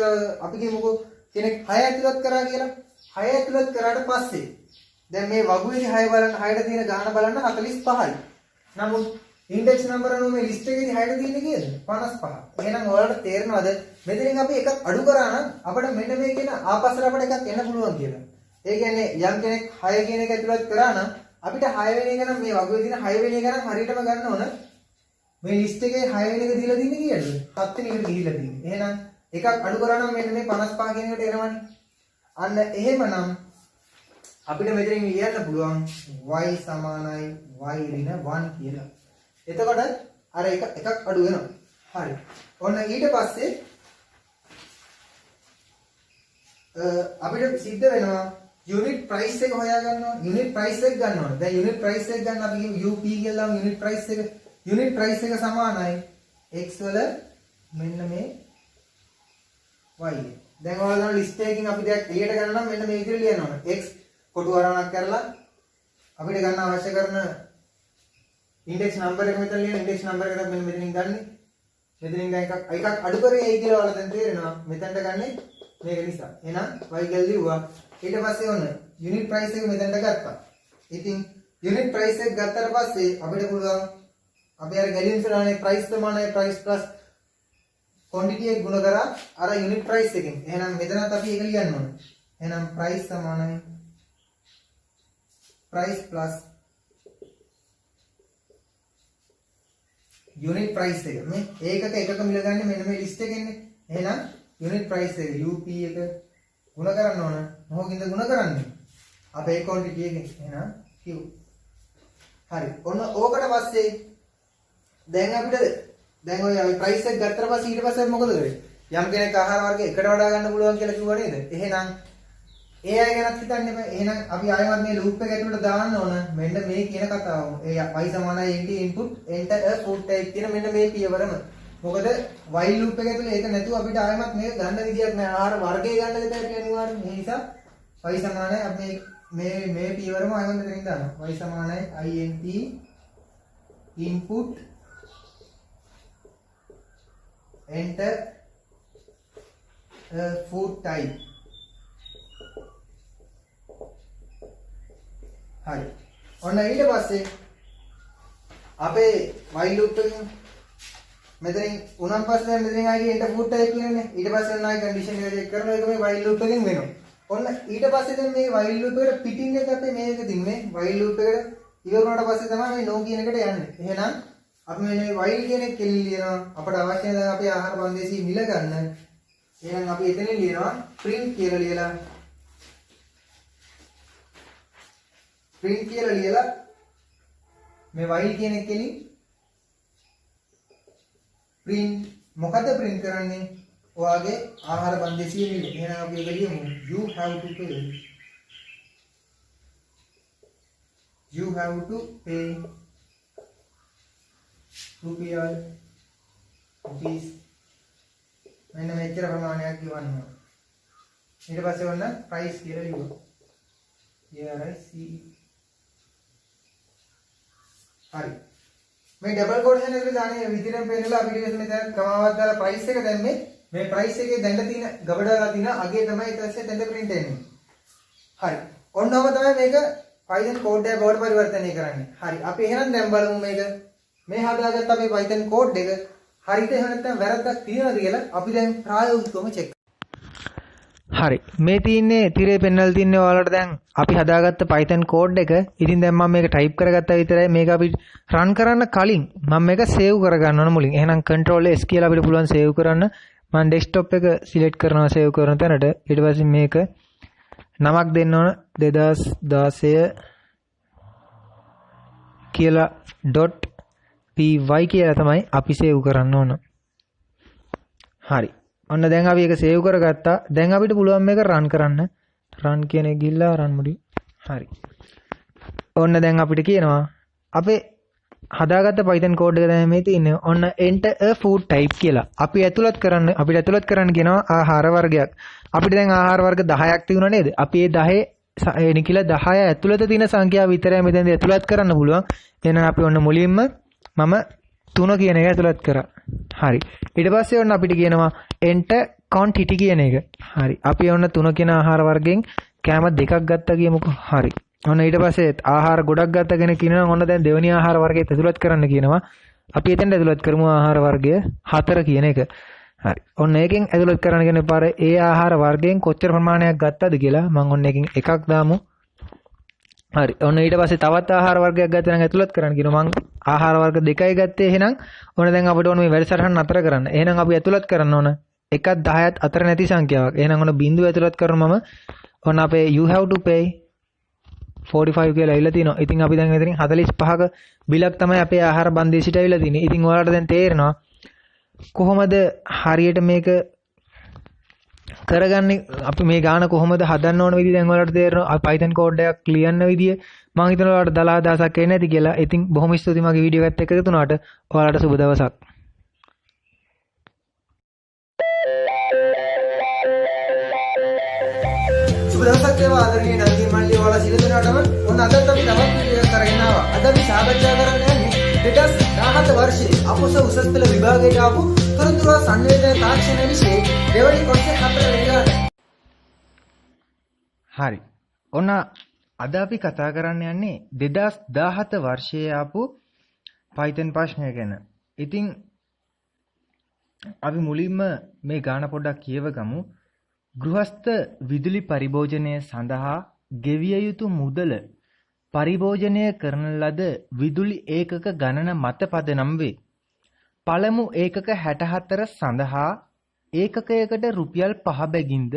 අපි කියමුකෝ කෙනෙක් 6 ඇතුළත් කරා කියලා. 6 ඇතුළත් කරාට පස්සේ දැන් මේ වගුවේදී 6 බලන්න 6ට තියෙන ගාණ බලන්න 45යි. නමුත් ඉන්ඩෙක්ස් නම්බර අනුව මේ ලිස්ට් එකේදී 6ට තියෙන්නේ කීයද? 55. එහෙනම් ඔයාලට තේරෙනවද මෙතනින් අපි එකක් අඩු කරා නම් අපිට මෙන්න මේ කියන ආපස්සට අපිට එකක් එන්න පුළුවන් කියලා. ඒ කියන්නේ යම් කෙනෙක් 6 කියන එක ඇතුළත් කරා නම් අපිට 6 වෙනි එක නම් මේ වගුවේ තියෙන 6 වෙනි එක නම් හරියටම ගන්න ඕන. මේ ලිස්ට් එකේ 6 වෙනි එක දීලා තියෙන්නේ කීයද? 7 වෙනි එකට ගිහිල්ලා තියෙන්නේ. එහෙනම් එකක් අඩු කරා නම් මෙන්න මේ 55 කියන එකට එනවනේ. අන්න එහෙමනම් අපිට මෙතනින් ලියන්න පුළුවන් y සමානයි y ඍණ 1 කියලා. එතකොට අර එකක් අඩු වෙනවා. හරි. ඔන්න ඊට පස්සේ අපිට සිද්ධ වෙනවා යුනිට් ප්‍රයිස් එක හොයාගන්න ඕන. යුනිට් ප්‍රයිස් එක ගන්න ඕන. දැන් යුනිට් ප්‍රයිස් එක ගන්න අපි කියමු UP කියලා යුනිට් ප්‍රයිස් එක. යුනිට් ප්‍රයිස් එක සමානයි x වල මෙන්න මේ y. දැන් ඔයාලා ගන්න ලිස්ට් එකකින් අපි දැන් එළියට ගන්න නම් මෙන්න මේ විදිහට ලියන්න ඕන. x කොටු වරණක් කරලා අපිට ගන්න අවශ්‍ය කරන ඉන්ඩෙක්ස් නම්බර් එක මෙතන ලියන ඉන්ඩෙක්ස් නම්බර් එක තමයි මෙතනින් ගන්නෙ. මෙතනින් දැන් එකක් අඩු කරේ ඇයි කියලා ඔයාලා දැන් තේරෙනවා. මෙතනට ගන්නෙ මේක නිසා. එහෙනම් y කියලා ලිව්වා. ඊට පස්සේ ඔන්න යුනිට් ප්‍රයිස් එක මෙතනට ගත්තා. ඉතින් යුනිට් ප්‍රයිස් එක ගත්තාට පස්සේ අපිට පුළුවන් අපි අර ගැලීම් සරණේ ප්‍රයිස් ප්‍රමාණය ප්‍රයිස් ප්ලස් ක්වොන්ටිටි එක ගුණ කරා අර යුනිට් ප්‍රයිස් එකෙන්. එහෙනම් මෙතනත් අපි ඒක ලියන්න ඕනේ. එහෙනම් ප්‍රයිස් සමානයි ප්‍රයිස් ප්ලස් යුනිට් ප්‍රයිස් එක. මේ එකක මිල ගන්න මෙන්න මේ ලිස්ට් එකෙන්නේ. එහෙනම් යුනිට් ප්‍රයිස් එක UP එක ගුණ කරන්න ඕන. මොකකින්ද ගුණ කරන්නේ? අපේ ක්වොන්ටිටි එකෙන්. එහෙනම් Q. හරි. ඔන්න ඕකට පස්සේ දැන් අපිට දැන් ඔය ප්‍රයිස් එක ගත්තට පස්සේ ඊට පස්සේ මොකද කරේ? යම් කෙනෙක් ආහාර වර්ග එකට වඩා ගන්න පුළුවන් කියලා කිව්වා නේද? එහෙනම් ඒ අය ගැනත් හිතන්න එපා. එහෙනම් අපි ආයෙමත් මේ ලූප් එක ඇතුළට දාන්න ඕන. මෙන්න මේ කියන කතාව. ඒ y සමානයි nt input enter a food type කියන මෙන්න මේ පියවරම. මොකද while loop එක ඇතුළේ ඒක නැතුව අපිට ආයෙමත් මේක ගන්න විදියක් නැහැ. ආහාර වර්ගය ගන්න දෙයක් අනිවාර්යයෙන්. ඒ නිසා y සමානයි අපි මේ පියවරම ආයෙමත් මෙතනින් දානවා. y සමානයි int input enter a food type. හරි. ඔන්න ඊට පස්සේ අපේ while loop එකෙන් මෙතනින් උනන් පස්සේ දැන් මෙතනින් ආයේ enter food type කියනනේ. ඊට පස්සේ ඔන්න ආයේ condition එක check කරනවා. ඒක මේ while loop එකෙන් වෙනවා. ඔන්න ඊට පස්සේ දැන් මේ while loop එකට පිටින් එක අපේ මේක තින්නේ. while loop එකට ඉවර වුණාට පස්සේ තමයි මේ no කියන එකට යන්නේ. එහෙනම් අපි මේ while කියන එක කෙලින් ලියනවා. අපට අවශ්‍ය දැන් අපේ ආහාර බන්දේසි මිල ගන්න. එහෙනම් අපි එතනින් ලියනවා print කියලා ලියලා print කියලා ලියලා මේ while කියන එක කෙලින් print මොකද print කරන්නේ? ඔයාගේ ආහාර බන්දේසිය මිල. එහෙනම් අපි ඒක ලියමු you have to pay rupees මෙන්න මෙච්චර ප්‍රමාණයක් ගෙවන්න ඕන. ඊට පස්සේ ඔන්න price කියලා ලියුවා. price. හරි. මේ ඩබල් කොටේෂන් එකේ දාන්නේ විදිහටම පේනලා අපිට මෙතන ක්‍රමවත් දාලා price එක දැම්මේ මේ price එකේ දැන්න තියෙන ගබඩාලා තියෙන අගේ තමයි ඊට පස්සේ දැන්න print එන්නේ. හරි. ඔන්නෝම තමයි මේක Python code එක බවට පරිවර්තනය කරන්නේ. හරි. අපි එහෙනම් දැන් බලමු මේක. මේ හදාගත්ත අපි Python code එක හරිද එහෙම නැත්නම් වැරද්දක් තියෙනවද කියලා අපි දැන් ප්‍රායෝගිකවම check. හරි. මේ තියෙන්නේ තිරේ පෙන්වලා තින්නේ ඔයාලට දැන් අපි හදාගත්ත Python code එක. ඉතින් දැන් මම මේක type කරගත්තා විතරයි. මේක අපි run කරන්න කලින් මම මේක save කරගන්න ඕන මුලින්. එහෙනම් control S කියලා අපිට පුළුවන් save කරන්න. මම desktop එක select කරනවා save කරන තැනට. ඊට පස්සේ මේක නමක් දෙන්න ඕන 2016 කියලා .py කියලා තමයි අපි save කරන්න ඕන. හරි. ඔන්න දැන් අපි ඒක save කරගත්තා. දැන් අපිට පුළුවන් මේක run කරන්න. run කියන එක ගිහිල්ලා run මොඩි. හරි. ඔන්න දැන් අපිට කියනවා අපේ හදාගත්ත Python code එක දැන් මේ තියෙන්නේ. ඔන්න enter a food type කියලා. අපිට ඇතුළත් කරන්න කියනවා ආහාර වර්ගයක්. අපිට දැන් ආහාර වර්ග 10ක් තිබුණා නේද? අපි මේ 10 නිකිල 10 ඇතුළත තියෙන සංඛ්‍යාව විතරයි මෙතෙන්ද ඇතුළත් කරන්න පුළුවන්. එහෙනම් අපි ඔන්න මුලින්ම මම 3 කියන එක ඇතුළත් කරා. හරි. ඊට පස්සේ ඔන්න අපිට කියනවා enter quantity කියන එක. හරි. අපි ඔන්න 3 කියන ආහාර වර්ගයෙන් කෑම දෙකක් ගත්තා කියමුකෝ. හරි. ඔන්න ඊට පස්සේ ආහාර ගොඩක් ගත්ත කෙනෙක් ඉන්නවා. ඔන්න දැන් දෙවෙනි ආහාර වර්ගයට ඇතුළත් කරන්න කියනවා. අපි එතෙන්ට ඇතුළත් කරමු ආහාර වර්ගය 4 කියන එක. හරි. ඔන්න ඒකෙන් ඇතුළත් කරන්න කියන පාර ඒ ආහාර වර්ගයෙන් කොච්චර ප්‍රමාණයක් ගත්තද කියලා මම ඔන්න එකකින් එකක් දාමු. හරි. ඔන්න ඊට පස්සේ තවත් ආහාර වර්ගයක් ගත්තා නම් ඇතුළත් කරන්න කියනවා. මම ආහාර වර්ග දෙකයි ගත්තේ. එහෙනම් ඔන්න දැන් අපිට ඕන මේ වැඩසටහන නතර කරන්න. එහෙනම් අපි ඇතුළත් කරන්න ඕන 1ත් 10ත් අතර නැති සංඛ්‍යාවක්. එහෙනම් ඔන්න බිංදුව ඇතුළත් කරනවා මම. ඔන්න අපේ you have to pay 45 කියලා ඇවිල්ලා තිනවා. ඉතින් අපි දැන් මෙතනින් 45ක බිලක් තමයි අපේ ආහාර බන්දේසිට ඇවිල්ලා තින්නේ. ඉතින් ඔයාලට දැන් තේරෙනවා කොහොමද හරියට මේක කරගන්නේ අපි මේ ගාන කොහොමද හදන්න ඕන විදිහ දැන් ඔයාලට තේරෙනවා. Python code එකක් ලියන්න විදිය මම හිතනවා ඔයාලට දලා දහසක් එන්නේ නැති කියලා. ඉතින් බොහොම ස්තුතියි මගේ වීඩියෝ එකත් එක්ක එකතු වුණාට. ඔයාලට සුබ දවසක්. සුබ දවසක් වේවා ආදරණීය නන්දි මල්ලි ඔයාලා සියලු දෙනාටම ඔන්න අදත් අපි තවත් වීඩියෝ එකක් කරගෙන ආවා. අද අපි සාකච්ඡා කරන්න යන්නේ 2017 වර්ෂයේ අපොස උසස් පෙළ විභාගයට ආපු තොරතුරු සංවේදන තාක්ෂණ විෂයේ දෙවනි කොටසේ 4 වෙනි ගාන. හරි. ඔන්න අද අපි කතා කරන්න යන්නේ 2017 වර්ෂයේ ආපු Python ප්‍රශ්නය ගැන. ඉතින් අපි මුලින්ම මේ ගාන පොඩ්ඩක් කියවගමු. ගෘහස්ත විදුලි පරිභෝජනය සඳහා ගෙවිය යුතු මුදල පරිභෝජනය කරන ලද විදුලි ඒකක ගණන මත පදනම් වේ. පළමු ඒකක 64 සඳහා ඒකකයකට රුපියල් 5 බැගින්ද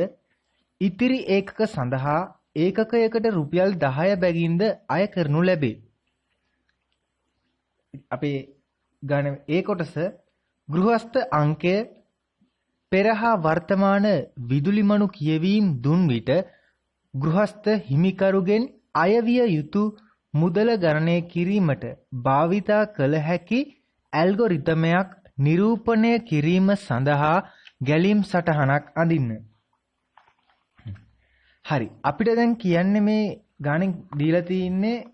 ඉතිරි ඒකක සඳහා ඒකකයකට රුපියල් 10 බැගින්ද අය කරනු ලැබේ. අපේ ගාන ඒ කොටස ගෘහස්ත අංකය පෙරහා වර්තමාන විදුලිමනු කියවීම් දුන් විට ගෘහස්ත හිමිකරුගෙන් අයවිය යුතු මුදල ගණනය කිරීමට භාවිතා කළ හැකි ඇල්ගොරිතමයක් නිරූපණය කිරීම සඳහා ගැලීම් සටහනක් අඳින්න. හරි. අපිට දැන් කියන්නේ මේ ගානෙන් දීලා තින්නේ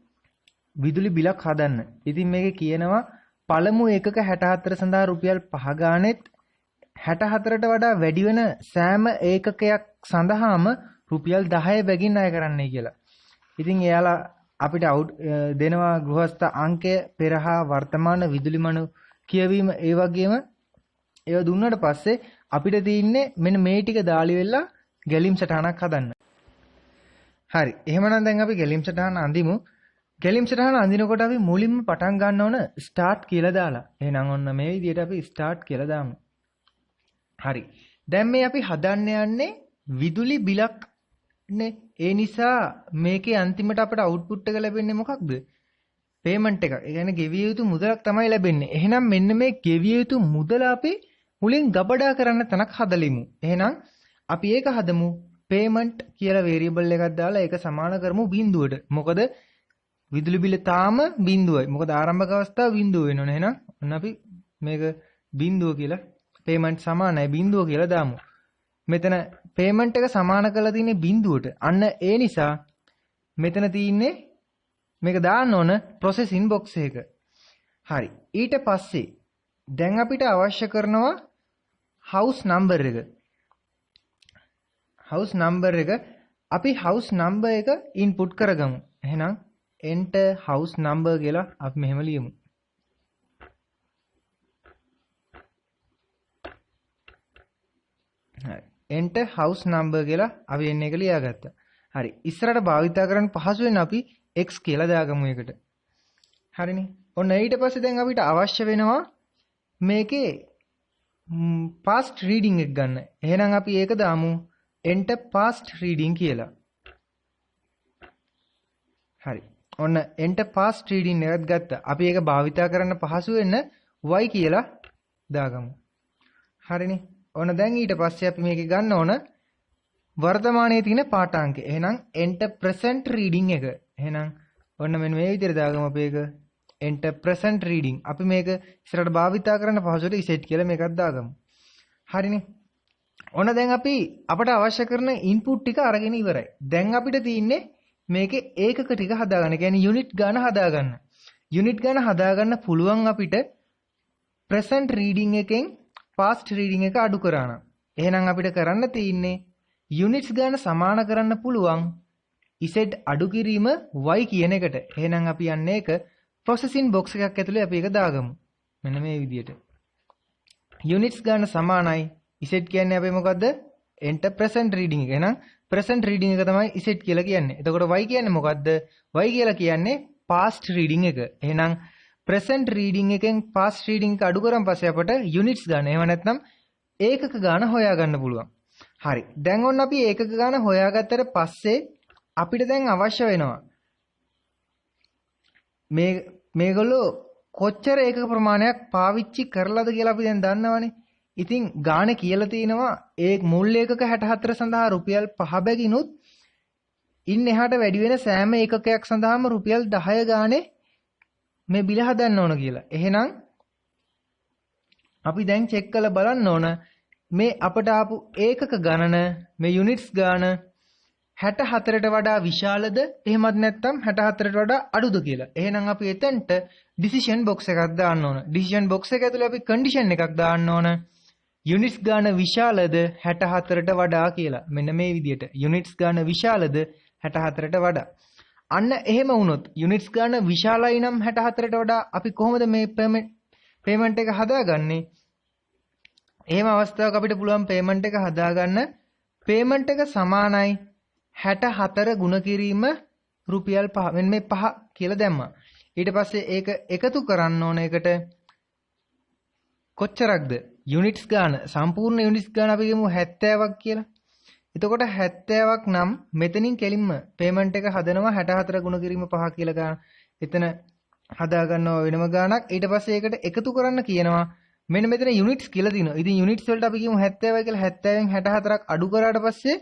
විදුලි බිලක් හදන්න. ඉතින් මේකේ කියනවා පළමු ඒකක 64 සඳහා රුපියල් 5 ගානෙත් 64ට වඩා වැඩි වෙන සෑම ඒකකයක් සඳහාම රුපියල් 10 බැගින් අය කරන්නයි කියලා. ඉතින් එයාලා අපිට දෙනවා ගෘහස්ත අංකය පෙරහා වර්තමාන විදුලිමනු කියවීම ඒ වගේම ඒව දුන්නාට පස්සේ අපිට තියෙන්නේ මෙන්න මේ ටික දාලි වෙලා ගැලීම් සටහනක් හදන්න. හරි. එහෙමනම් දැන් අපි ගැලීම් සටහන අඳිමු. ගැලීම් සටහන අඳිනකොට අපි මුලින්ම පටන් ගන්න ඕන ස්ටාර්ට් කියලා දාලා. එහෙනම් ඔන්න මේ විදිහට අපි ස්ටාර්ට් කියලා දාමු. හරි. දැන් මේ අපි හදන්න යන්නේ විදුලි බිලක් නේ. ඒ නිසා මේකේ අන්තිමට අපට අවුට්පුට් එක ලැබෙන්නේ මොකක්ද? පේමන්ට් එකක්. ඒ කියන්නේ ගෙවිය යුතු මුදලක් තමයි ලැබෙන්නේ. එහෙනම් මෙන්න මේ ගෙවිය යුතු මුදල අපි මුලින් ගබඩා කරන්න තැනක් හදලිමු. එහෙනම් අපි ඒක හදමු. පේමන්ට් කියලා වේරියබල් එකක් දාලා ඒක සමාන කරමු බිඳුවට. මොකද විදුලි බිල තාම බිඳුවයි. මොකද ආරම්භක අවස්ථාව බිඳුව වෙනවනේ. එහෙනම් ඔන්න අපි මේක බිඳුව කියලා පේමන්ට් සමානයි බිඳුව කියලා දාමු. මෙතන පේමන්ට් එක සමාන කරලා තියෙන්නේ බිඳුවට. අන්න ඒ නිසා මෙතන තියෙන්නේ මේක දාන්න ඕන processing box එක. හරි. ඊට පස්සේ දැන් අපිට අවශ්‍ය කරනවා house number එක. house number එක අපි house number එක input කරගමු. එහෙනම් enter house number කියලා අපි මෙහෙම ලියමු. හරි. enter house number කියලා අපි එන්නේ එක ලියාගත්තා. හරි. ඉස්සරහට භාවිතා කරන්න පහසු වෙන අපි x කියලා දාගමු එකට. හරිනේ. ඔන්න ඊට පස්සේ දැන් අපිට අවශ්‍ය වෙනවා මේකේ past reading එක ගන්න. එහෙනම් අපි ඒක දාමු enter past reading කියලා. හරි. ඔන්න enter past reading එකත් ගත්තා. අපි ඒක භාවිතා කරන්න පහසු වෙන්න y කියලා දාගමු. හරිනේ. ඔන්න දැන් ඊට පස්සේ අපි මේක ගන්න ඕන වර්තමානයේ තියෙන පාඨාංකය. එහෙනම් enter present reading එක. එහෙනම් ඔන්න මෙන්න මේ විදිහට දාගමු අපි ඒක enter present reading. අපි මේක ඉස්සරහට භාවිතා කරන්න පහසුවට set කියලා මේකක් දාගමු. හරිනේ. ඔන්න දැන් අපි අපට අවශ්‍ය කරන input ටික අරගෙන ඉවරයි. දැන් අපිට තියෙන්නේ මේකේ ඒකක ටික හදාගන්න. ඒ කියන්නේ unit ගාන හදාගන්න. unit ගාන හදාගන්න පුළුවන් අපිට present reading එකෙන් past reading එක අඩු කරා නම්. එහෙනම් අපිට කරන්න තියෙන්නේ units ගාන සමාන කරන්න පුළුවන් z අඩු කිරීම y කියන එකට. එහෙනම් අපි යන්නේ ඒක processing box එකක් ඇතුලේ අපි ඒක දාගමු. මෙන්න මේ විදිහට. units ගාන සමානයි z කියන්නේ අපි මොකද්ද? enter present reading එක. එහෙනම් present reading එක තමයි z කියලා කියන්නේ. එතකොට y කියන්නේ මොකද්ද? y කියලා කියන්නේ past reading එක. එහෙනම් present reading එකෙන් past reading එක අඩු කරන් පස්සේ අපට units ගන්න. එහෙම නැත්නම් ඒකක ගාන හොයාගන්න පුළුවන්. හරි. දැන් ඔන්න අපි ඒකක ගාන හොයාගත්තට පස්සේ අපිට දැන් අවශ්‍ය වෙනවා මේගොල්ලෝ කොච්චර ඒකක ප්‍රමාණයක් පාවිච්චි කරලාද කියලා අපි දැන් දන්නවනේ. ඉතින් ගානේ කියලා තිනවා ඒ මුල් ඒකක 64 සඳහා රුපියල් 5 බැගිනුත් ඉන් එහාට වැඩි වෙන සෑම ඒකකයක් සඳහාම රුපියල් 10 ගානේ මේ බිල හදන්න ඕන කියලා. එහෙනම් අපි දැන් චෙක් කරලා බලන්න ඕන මේ අපට ආපු ඒකක ගණන මේ යුනිට්ස් ගාන 64ට වඩා විශාලද එහෙමත් නැත්නම් 64ට වඩා අඩුද කියලා. එහෙනම් අපි එතනට ඩිසිෂන් බොක්ස් එකක් දාන්න ඕන. ඩිසිෂන් බොක්ස් එක ඇතුලේ අපි කන්ඩිෂන් එකක් දාන්න ඕන. යුනිට්ස් ගාන විශාලද 64ට වඩා කියලා. මෙන්න මේ විදිහට. යුනිට්ස් ගාන විශාලද 64ට වඩා. අන්න එහෙම වුණොත් යුනිට්ස් ගාන විශාලයි නම් 64ට වඩා අපි කොහොමද මේ පේමන්ට් එක හදාගන්නේ? එහෙම අවස්ථාවක අපිට පුළුවන් පේමන්ට් එක හදාගන්න පේමන්ට් එක සමානයි 64 ගුණ කිරීම රුපියල් 5. මෙන්න මේ 5 කියලා දැම්මා. ඊට පස්සේ ඒක එකතු කරන්න ඕන එකට කොච්චරක්ද? යුනිට්ස් ගාන සම්පූර්ණ යුනිට්ස් ගාන අපි ගමු 70ක් කියලා. එතකොට 70ක් නම් මෙතනින් කෙලින්ම පේමන්ට් එක හදනවා 64 ගුණ කිරීම 5 කියලා ගන්න. එතන හදා ගන්නවා වෙනම ගාණක්. ඊට පස්සේ ඒකට එකතු කරන්න කියනවා. මෙන්න මෙතන යුනිට්ස් කියලා දිනවා. ඉතින් යුනිට්ස් වලට අපි කියමු 70යි කියලා. 70න් 64ක් අඩු කරාට පස්සේ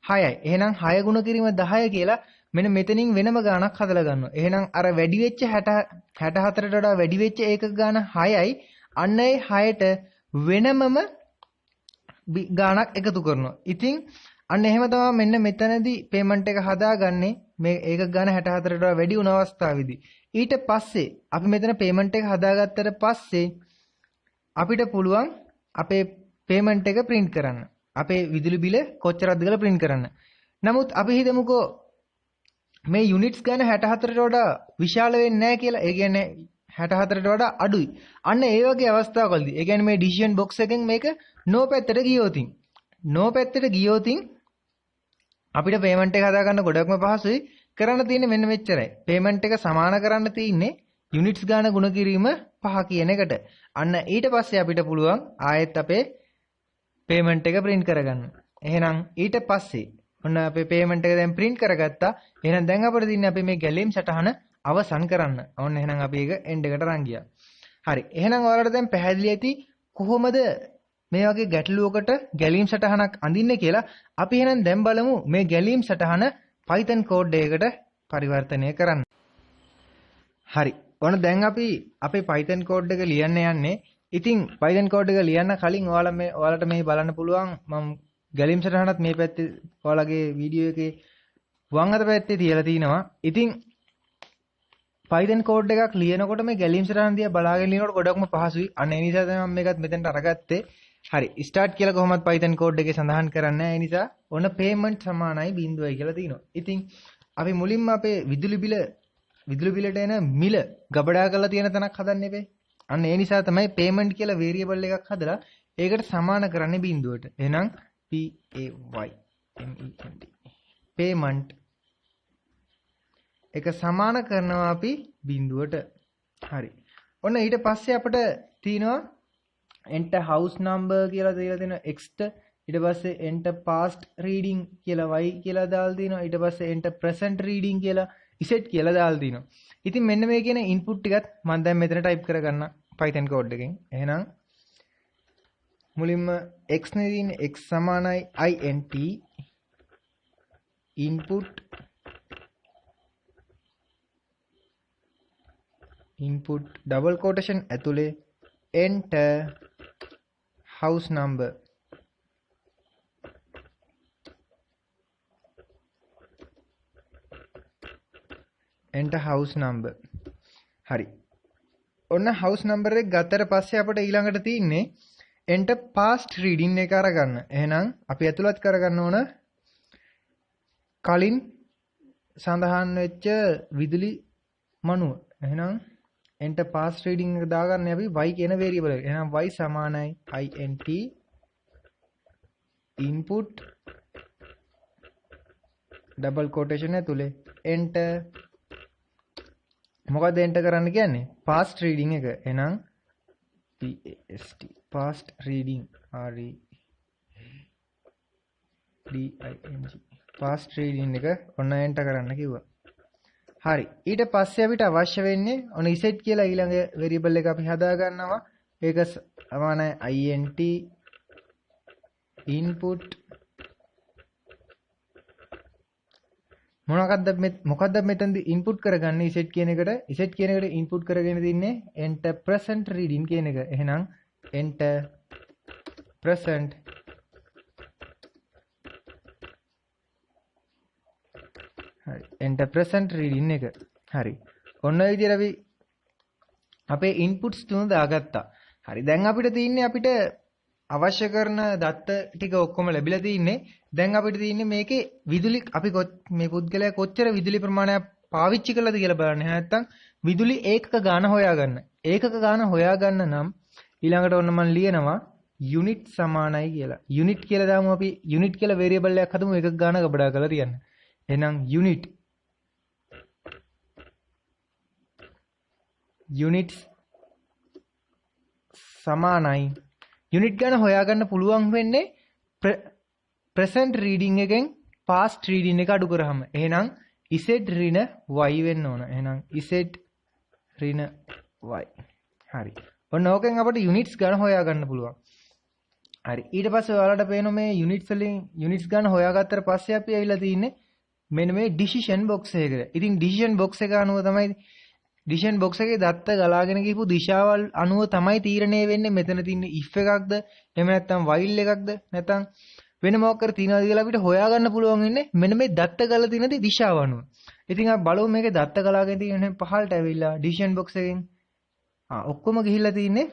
6යි. එහෙනම් 6 ගුණ කිරීම 10 කියලා මෙන්න මෙතනින් වෙනම ගාණක් හදලා ගන්නවා. එහෙනම් අර වැඩි වෙච්ච 64ට වඩා වැඩි වෙච්ච ඒකක ගාණ 6යි. අන්න ඒ 6ට වෙනමම ගාණක් එකතු කරනවා. ඉතින් අන්න එහෙම තමයි මෙන්න මෙතනදී පේමන්ට් එක හදාගන්නේ මේ ඒකක ගාණ 64ට වඩා වැඩි වුණ අවස්ථාවේදී. ඊට පස්සේ අපි මෙතන පේමන්ට් එක හදාගත්තට පස්සේ අපිට පුළුවන් අපේ පේමන්ට් එක print කරන්න. අපේ විදුලි බිල කොච්චරද කියලා print කරන්න. නමුත් අපි හිතමුකෝ මේ යුනිට්ස් ගාන 64ට වඩා විශාල වෙන්නේ නැහැ කියලා. ඒ කියන්නේ 64ට වඩා අඩුයි. අන්න ඒ වගේ අවස්ථාවකදී ඒ කියන්නේ මේ ඩිසිෂන් බොක්ස් එකෙන් මේක no පැත්තට ගියොතින් අපිට පේමන්ට් එක හදාගන්න ගොඩක්ම පහසුයි. කරන්න තියෙන්නේ මෙන්න මෙච්චරයි. පේමන්ට් එක සමාන කරන්න තියෙන්නේ යුනිට්ස් ගාන ගුණ කිරීම 5 කියන එකට. අන්න ඊට පස්සේ අපිට පුළුවන් ආයෙත් අපේ පේමන්ට් එක print කරගන්න. එහෙනම් ඊට පස්සේ ඔන්න අපේ පේමන්ට් එක දැන් print කරගත්තා. එහෙනම් දැන් අපිට තියෙන්නේ අපේ මේ ගැලීම් සටහන අවසන් කරන්න. ඔන්න එහෙනම් අපි ඒක end එකට අරන් ගියා. හරි. එහෙනම් ඔයාලට දැන් පැහැදිලි ඇති කොහොමද මේ වගේ ගැටලුවකට ගැලීම් සටහනක් අඳින්නේ කියලා. අපි එහෙනම් දැන් බලමු මේ ගැලීම් සටහන Python code එකකට පරිවර්තනය කරන්න. හරි. ඔන්න දැන් අපි අපේ Python code එක ලියන්න යන්නේ. ඉතින් Python code එක ලියන්න කලින් ඔයාලට මේ බලන්න පුළුවන් මම ගැලීම් සටහනත් මේ පැත්තේ ඔයාලගේ වීඩියෝ එකේ වම් අත පැත්තේ තියලා තිනවා. ඉතින් Python code එකක් ලියනකොට මේ ගැලීම් සටහන දිහා බලාගෙන ලියනකොට ගොඩක්ම පහසුයි. අන්න ඒ නිසා තමයි මම මේකත් මෙතෙන්ට අරගත්තේ. හරි ස්ටාර්ට් කියලා කොහොමත් Python කෝඩ් එකේ සඳහන් කරන්නේ නැහැ. ඒ නිසා ඔන්න payment සමානයි 0යි කියලා තියෙනවා. ඉතින් අපි මුලින්ම අපේ විදුලි බිලට එන මිල ගබඩා කරලා තියෙන තැනක් හදන්න එපේ. අන්න ඒ නිසා තමයි payment කියලා variable එකක් හදලා ඒකට සමාන කරන්නේ බිඳුවට. එහෙනම් PAYMENT payment එක සමාන කරනවා අපි බිඳුවට. හරි. ඔන්න ඊට පස්සේ අපිට තියෙනවා enter house number කියලා දීලා තියෙනවා x ට. ඊට පස්සේ enter past reading කියලා y කියලා දාලා තිනවා. ඊට පස්සේ enter present reading කියලා z කියලා දාලා තිනවා. ඉතින් මෙන්න මේ කියන input ටිකත් මම දැන් මෙතන type කරගන්න Python code එකෙන්. එහෙනම් මුලින්ම x නේ තියෙන්නේ x සමානයි int input double quotation ඇතුලේ enter house number enter house number. හරි. ඔන්න house number එක ගත්තට පස්සේ අපිට ඊළඟට තියෙන්නේ enter past reading එක අරගන්න. එහෙනම් අපි ඇතුළත් කරගන්න ඕන කලින් සඳහන් වෙච්ච විදුලි මනුව. එහෙනම් enter past reading එක දාගන්න අපි y කියන variable එක. එහෙනම් y සමානයි int input double quotation ඇතුලේ enter මොකද enter කරන්න කියන්නේ past reading එක. එහෙනම් past reading past reading එක ඔන්න enter කරන්න කිව්වා. හරි. ඊට පස්සේ අපිට අවශ්‍ය වෙන්නේ ඔන්න z කියලා ඊළඟ variable එක අපි හදා ගන්නවා. ඒක සමානයි int input මොකක්ද මෙතනදී input කරගන්නේ z කියන එකට. z කියන එකට input කරගෙන තින්නේ enter present reading කියන එක. එහෙනම් enter present හරි enter present reading එක. හරි. ඔන්න ඔය විදිහට අපි අපේ inputs තුන දාගත්තා. හරි. දැන් අපිට තියෙන්නේ අපිට අවශ්‍ය කරන දත්ත ටික ඔක්කොම ලැබිලා තින්නේ. දැන් අපිට තියෙන්නේ මේකේ විදුලි අපි මේ පුද්ගලයා කොච්චර විදුලි ප්‍රමාණයක් පාවිච්චි කළාද කියලා බලන්න. නැත්නම් විදුලි ඒකක ගාන හොයාගන්න. ඒකක ගාන හොයාගන්න නම් ඊළඟට ඔන්න මම ලියනවා unit සමානයි කියලා. unit කියලා දාමු අපි unit කියලා variable එකක් හදමු ඒකක ගාන ගබඩා කරලා තියන්න. එහෙනම් units සමානයි unit ගාන හොයාගන්න පුළුවන් වෙන්නේ present reading එකෙන් past reading එක අඩු කරාම. එහෙනම් z ඍණ y වෙන්න ඕන. එහෙනම් z ඍණ y. හරි. ඔන්න ඕකෙන් අපිට units ගාන හොයාගන්න පුළුවන්. හරි. ඊට පස්සේ ඔයාලට පේන මේ units ගාන හොයාගත්තට පස්සේ අපි ඇවිල්ලා තින්නේ මෙන්න මේ decision box එකට. ඉතින් decision box එක අනුව තමයි decision box එකේ දත්ත ගලාගෙන ගිහපු දිශාවල් අනුව තමයි තීරණය වෙන්නේ මෙතන තියෙන if එකක්ද එහෙම නැත්නම් while එකක්ද නැත්නම් වෙන මොකක් කර තියනවාද කියලා අපිට හොයාගන්න පුළුවන් වෙන්නේ මෙන්න මේ දත්ත ගල තියෙන දිශාව අනුව. ඉතින් අපි බලමු මේකේ දත්ත ගලාගෙන තියෙන පහළට ඇවිල්ලා decision box එකෙන් ඔක්කොම ගිහිල්ලා තින්නේ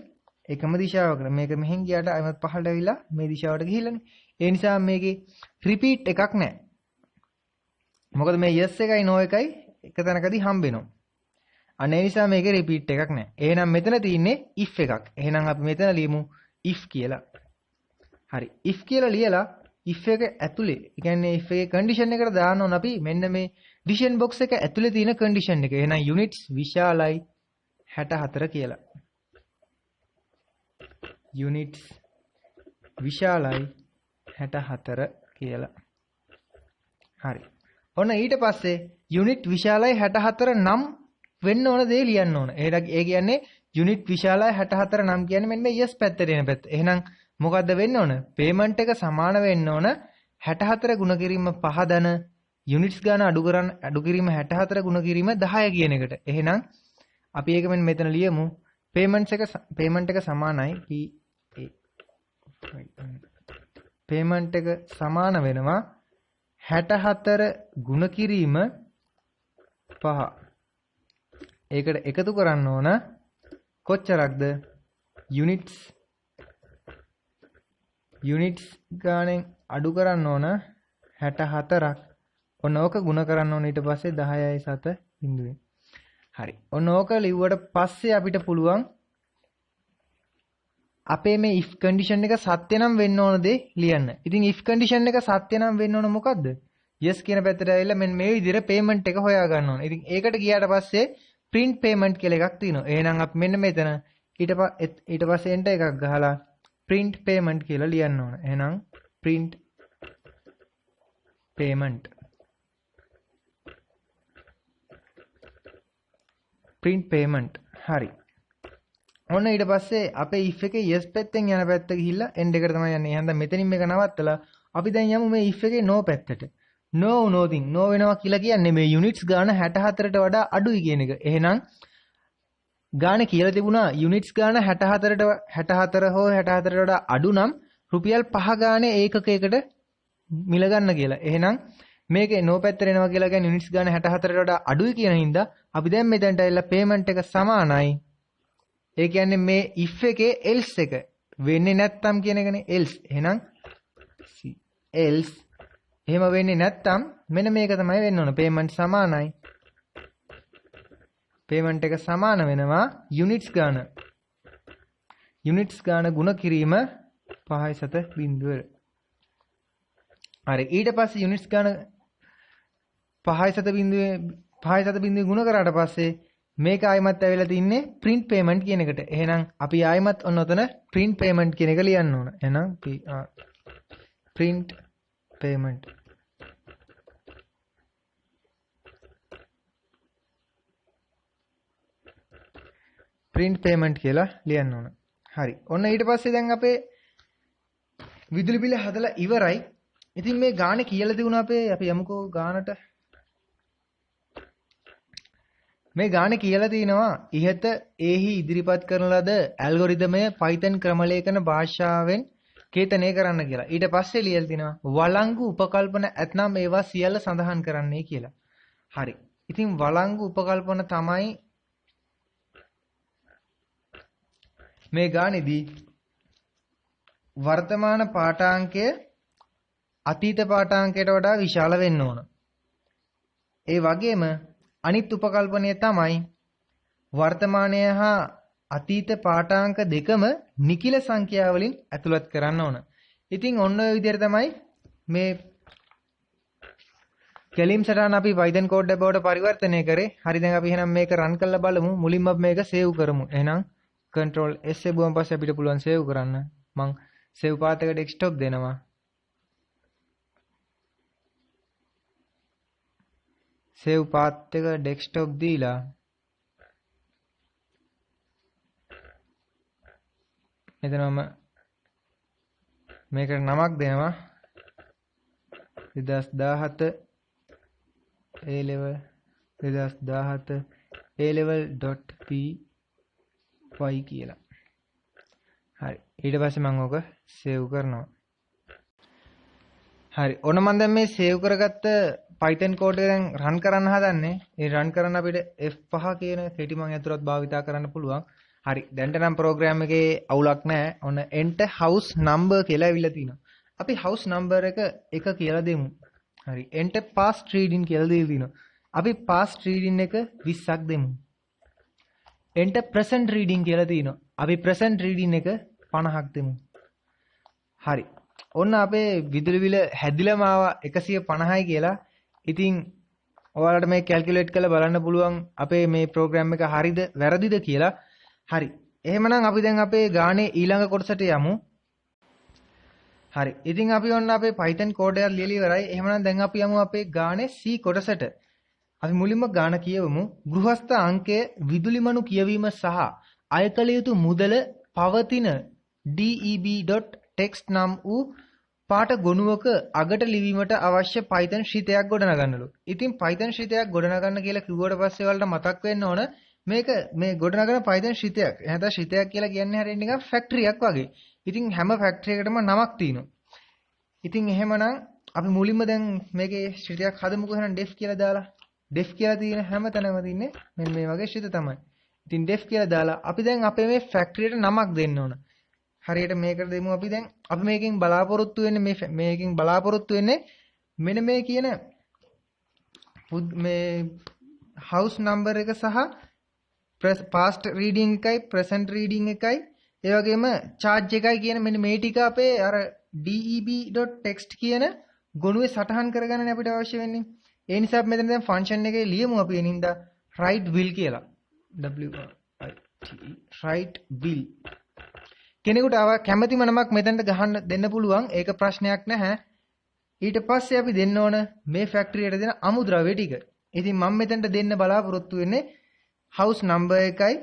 එකම දිශාවකට. මේක මෙහෙන් ගියාට අයමත් පහළට ඇවිල්ලා මේ දිශාවට ගිහිල්ලානේ. ඒ නිසා මේකේ repeat එකක් නැහැ. මොකද මේ yes එකයි no එකයි එක තැනකදී හම්බ වෙනවා. අනේ නිසා මේකේ repeat එකක් නැහැ. එහෙනම් මෙතන තියෙන්නේ if එකක්. එහෙනම් අපි මෙතන ලියමු if කියලා. හරි. if කියලා ලියලා if එක ඇතුලේ, ඒ කියන්නේ if එකේ condition එකට දාන්න ඕන අපි මෙන්න මේ decision box එක ඇතුලේ තියෙන condition එක. එහෙනම් units විශාලයි 64 කියලා. units විශාලයි 64 කියලා. හරි. ඔන්න ඊට පස්සේ unit විශාලයි 64 නම් වෙන්න ඕන දේ ලියන්න ඕන. ඒ කියන්නේ unit විශාලයි 64 නම් කියන්නේ මෙන්න මේ yes පැත්තට එන පැත්ත. එහෙනම් මොකද්ද වෙන්න ඕන? payment එක සමාන වෙන්න ඕන 64 ගුණ කිරීම 5 ධන units ගාන අඩු කිරීම 64 ගුණ කිරීම 10 කියන එකට. එහෙනම් අපි ඒක මෙතන ලියමු. payment එක සමානයි payment එක සමාන වෙනවා 64 ගුණ කිරීම 5. ඒකට එකතු කරන්න ඕන කොච්චරක්ද units යුනිට්ස් ගානෙන් අඩු කරන්න ඕන 64ක්. ඔන්න ඕක ಗುಣ කරන්න ඕන ඊට පස්සේ 10යි 7 බිඳුවෙන්. හරි. ඔන්න ඕක ලිව්වට පස්සේ අපිට පුළුවන් අපේ මේ if condition එක සත්‍ය නම් වෙන්න ඕන දේ ලියන්න. ඉතින් if condition එක සත්‍ය නම් වෙන්න ඕන මොකද්ද? yes කියන පැත්තට ඇවිල්ලා මෙන්න මේ විදිහට payment එක හොයා ගන්න ඕන. ඉතින් ඒකට ගියාට පස්සේ print payment කියලා එකක් තියෙනවා. එහෙනම් අපි මෙන්න මෙතන ඊට පස්සේ enter එකක් ගහලා print payment කියලා ලියන්න ඕන. එහෙනම් print payment print payment හරි. ඔන්න ඊට පස්සේ අපේ if එකේ yes පැත්තෙන් යන පැත්ත ගිහිල්ලා end එකට තමයි යන්නේ. එහෙනම් මෙතනින් මේක නවත්තලා අපි දැන් යමු මේ if එකේ no පැත්තට. no nothing no වෙනවා කියලා කියන්නේ මේ units ගාන 64ට වඩා අඩුයි කියන එක. එහෙනම් ගාන කියලා තිබුණා units ගාන 64 හෝ 64ට වඩා අඩු නම් රුපියල් 5 ගානේ ඒකකයකට මිල ගන්න කියලා. එහෙනම් මේකේ no පැත්තට එනවා කියලා කියන්නේ units ගාන 64ට වඩා අඩුයි කියන හින්දා අපි දැන් මෙතනට ඇවිල්ලා payment එක සමානයි. ඒ කියන්නේ මේ if එකේ else එක වෙන්නේ නැත්තම් කියන එකනේ else. එහෙනම් else එහෙම වෙන්නේ නැත්තම් මෙන්න මේක තමයි වෙන්න ඕන. payment සමානයි. payment එක සමාන වෙනවා units ගාන. units ගාන ගුණ කිරීම 5.7 බිඳුව. හරි. ඊට පස්සේ units ගාන 5.7 බිඳුවේ ගුණ කරාට පස්සේ මේක ආයිමත් ඇවිල්ලා තින්නේ print payment කියන එකට. එහෙනම් අපි ආයිමත් ඔන්න ඔතන print payment කියන එක ලියන්න ඕන. එහෙනම් print payment print payment කියලා ලියන්න ඕන. හරි. ඔන්න ඊට පස්සේ දැන් අපේ විදුලි බිල හදලා ඉවරයි. ඉතින් මේ ගානේ කියලා තිබුණා අපි යමුකෝ ගානට. මේ ගානේ කියලා තිනවා ඉහත එහි ඉදිරිපත් කරන ලද ඇල්ගොරිතමය Python ක්‍රමලේඛන භාෂාවෙන් කේතනය කරන්න කියලා. ඊට පස්සේ ලියලා තිනවා වළංගු උපකල්පන ඇතනම් ඒවා සියල්ල සඳහන් කරන්නයි කියලා. හරි. ඉතින් වළංගු උපකල්පන තමයි මේ ගානේදී වර්තමාන පාඨාංකය අතීත පාඨාංකයට වඩා විශාල වෙන්න ඕන. ඒ වගේම අනිත් උපකල්පනය තමයි වර්තමානය හා අතීත පාඨාංක දෙකම නිකිල සංඛ්‍යා වලින් ඇතුළත් කරන්න ඕන. ඉතින් ඔන්න ඔය විදිහට තමයි මේ කැලීම් සටහන අපි Python code එක බවට පරිවර්තනය කරේ. හරි දැන් අපි එහෙනම් මේක run කරලා බලමු. මුලින්ම මේක save කරමු. එහෙනම් control S එබුවන් පස්සේ අපිට පුළුවන් save කරන්න. මම save path එක desktop දෙනවා. save path එක desktop දීලා මෙතන මම මේකට නමක් දෙනවා 2017 A level 2017 A level.py කියලා. හරි. ඊට පස්සේ මම ඕක save කරනවා. හරි. ඔන්න මම දැන් මේ save කරගත්ත Python code එක දැන් run කරන්න හදන්නේ. ඒ run කරන්න අපිට F5 කියන කෙටි මම අතුරත් භාවිතා කරන්න පුළුවන්. හරි. දැන්ට නම් program එකේ අවුලක් නැහැ. ඔන්න enter house number කියලා ඇවිල්ලා තිනවා. අපි house number එක කියලා දෙමු. හරි. enter past reading කියලා දීලා තිනවා. අපි past reading එක 20ක් දෙමු. enter present reading කියලා තිනවා. අපි present reading එක 50ක් දෙමු. හරි. ඔන්න අපේ විදුලි බිල හැදිලාම ආවා 150යි කියලා. ඉතින් ඔයාලට මේ කැල්කියුලේට් කරලා බලන්න පුළුවන් අපේ මේ ප්‍රෝග්‍රෑම් එක හරිද වැරදිද කියලා. හරි. එහෙමනම් අපි දැන් අපේ ගානේ ඊළඟ කොටසට යමු. හරි. ඉතින් අපි ඔන්න අපේ Python code එක ලියලා ඉවරයි. එහෙමනම් දැන් අපි යමු අපේ ගානේ C කොටසට. අපි මුලින්ම ගාන කියවමු. ගෘහස්ත අංකය විදුලිමනු කියවීම සහ අය කළ යුතු මුදල පවතින deb.text නම් වූ පාට ගොනුවක අගට ලිවීමට අවශ්‍ය Python ශිතයක් ගොඩනගන්නලු. ඉතින් Python ශිතයක් ගොඩනගන්න කියලා කිව්වට පස්සේ ඔයාලට මතක් වෙන්න ඕන මේක මේ ගොඩනගන Python ශිතයක්. එහෙනම් ශිතයක් කියලා කියන්නේ හරියට නිකන් ෆැක්ටරි එකක් වගේ. ඉතින් හැම ෆැක්ටරි එකකටම නමක් තියෙනවා. ඉතින් එහෙමනම් අපි මුලින්ම දැන් මේකේ ශිතයක් හදමුකෝ. එහෙනම් def කියලා දාලා def කියලා තියෙන හැම තැනම තින්නේ මෙන්න මේ වගේ ශිත තමයි. ඉතින් def කියලා දාලා අපි දැන් අපේ මේ ෆැක්ටරියට නමක් දෙන්න ඕන. හරියට මේකට දෙමු අපි දැන් අපි මේකෙන් බලාපොරොත්තු වෙන්නේ මේකෙන් බලාපොරොත්තු වෙන්නේ මෙන්න මේ කියන මේ house number එක සහ past reading එකයි present reading එකයි ඒ වගේම charge එකයි කියන මෙන්න මේ ටික අපේ අර deb.text කියන ගොනුවේ සටහන් කරගන්න අපිට අවශ්‍ය වෙන්නේ. ඒ නිසා අපි මෙතන දැන් ෆන්ක්ෂන් එකේ ලියමු අපි එනින්ද write will කියලා. w i t e write will. කෙනෙකුට කැමැතිම නමක් මෙතනට ගහන්න දෙන්න පුළුවන්. ඒක ප්‍රශ්නයක් නැහැ. ඊට පස්සේ අපි දෙන්න ඕන මේ ෆැක්ටරියට දෙන අමුද්‍රව්‍ය ටික. ඉතින් මම මෙතනට දෙන්න බලාපොරොත්තු වෙන්නේ house number එකයි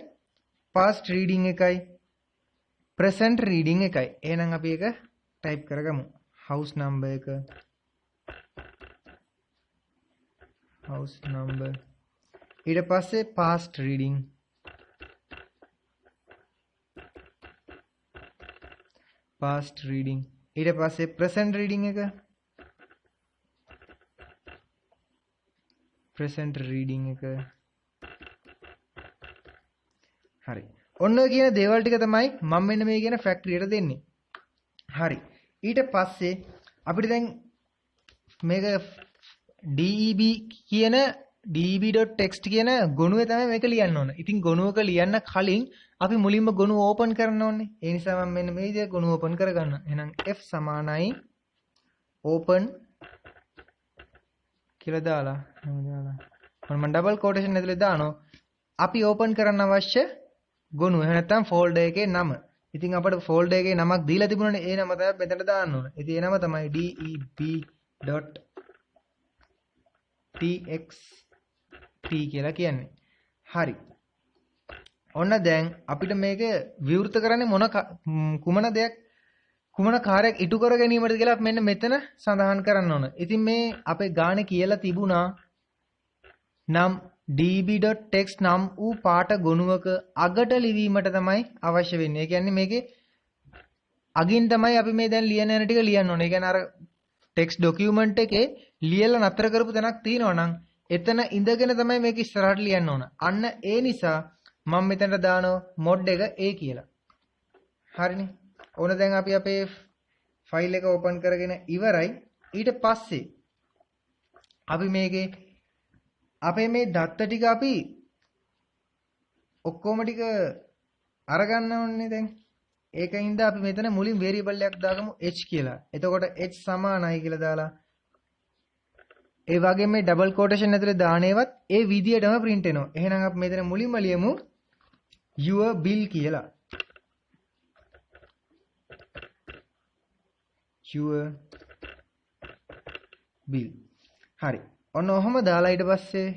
past reading එකයි present reading එකයි. එහෙනම් අපි ඒක ටයිප් කරගමු. house number එක house number ඊට පස්සේ past reading ඊට පස්සේ present reading එක හරි. ඔන්න ඔය කියන දේවල් ටික තමයි මම මෙන්න මේ කියන ෆැක්ටරියට දෙන්නේ. හරි. ඊට පස්සේ අපිට දැන් මේක deb කියන deb.text කියන ගොනුවේ තමයි මේක ලියන්න ඕන. ඉතින් ගොනුවක ලියන්න කලින් අපි මුලින්ම ගොනුව ඕපන් කරන්න ඕනේ. ඒ නිසා මම මෙන්න මේ විදිහට ගොනුව ඕපන් කරගන්න. එහෙනම් f සමානයි open කියලා දාලා මම ඩබල් කොටේෂන් ඇතුලේ දානවා. අපි ඕපන් කරන්න අවශ්‍ය ගොනුව. එහෙම නැත්නම් ෆෝල්ඩර් එකේ නම. ඉතින් අපිට ෆෝල්ඩර් එකේ නමක් දීලා තිබුණානේ. ඒ නම තමයි මෙතනට දාන්න ඕන. ඉතින් ඒ නම තමයි deb.txt කියලා කියන්නේ. හරි. ඔන්න දැන් අපිට මේක විවෘත කරන්නේ කුමන කාර්යයක් ඉටු කර ගැනීමද කියලා අපි මෙන්න මෙතන සඳහන් කරන්න ඕන. ඉතින් මේ අපේ ගානේ කියලා තිබුණා නම් db.text නම් වූ පාට ගොනුවක අගට ලිවීමට තමයි අවශ්‍ය වෙන්නේ. ඒ කියන්නේ මේකේ අගින් තමයි අපි මේ දැන් ලියන යන ටික ලියන්න ඕනේ. ඒ කියන්නේ අර ටෙක්ස්ට් ડોකියුමන්ට් එකේ ලියලා නතර කරපු තැනක් තියෙනවා නම් එතන ඉඳගෙන තමයි මේක ඉස්සරහට ලියන්න ඕන. අන්න ඒ නිසා මම මෙතනට දානවා mod එක A කියලා. හරිනේ. ඕන දැන් අපි අපේ ෆයිල් එක ඕපන් කරගෙන ඉවරයි. ඊට පස්සේ අපි මේකේ අපේ මේ දත්ත ටික අපි ඔක්කොම ටික අරගන්න ඕනේ දැන්. ඒකින්ද අපි මෙතන මුලින් variable එකක් දාගමු h කියලා. එතකොට h සමානයි කියලා දාලා ඒ වගේම මේ ඩබල් කොටේෂන් ඇතුලේ දානේවත් ඒ විදියටම print වෙනවා. එහෙනම් අපි මෙතන මුලින්ම ලියමු your bill කියලා. your bill. හරි. ඔන්න ඔහම දාලා ඊට පස්සේ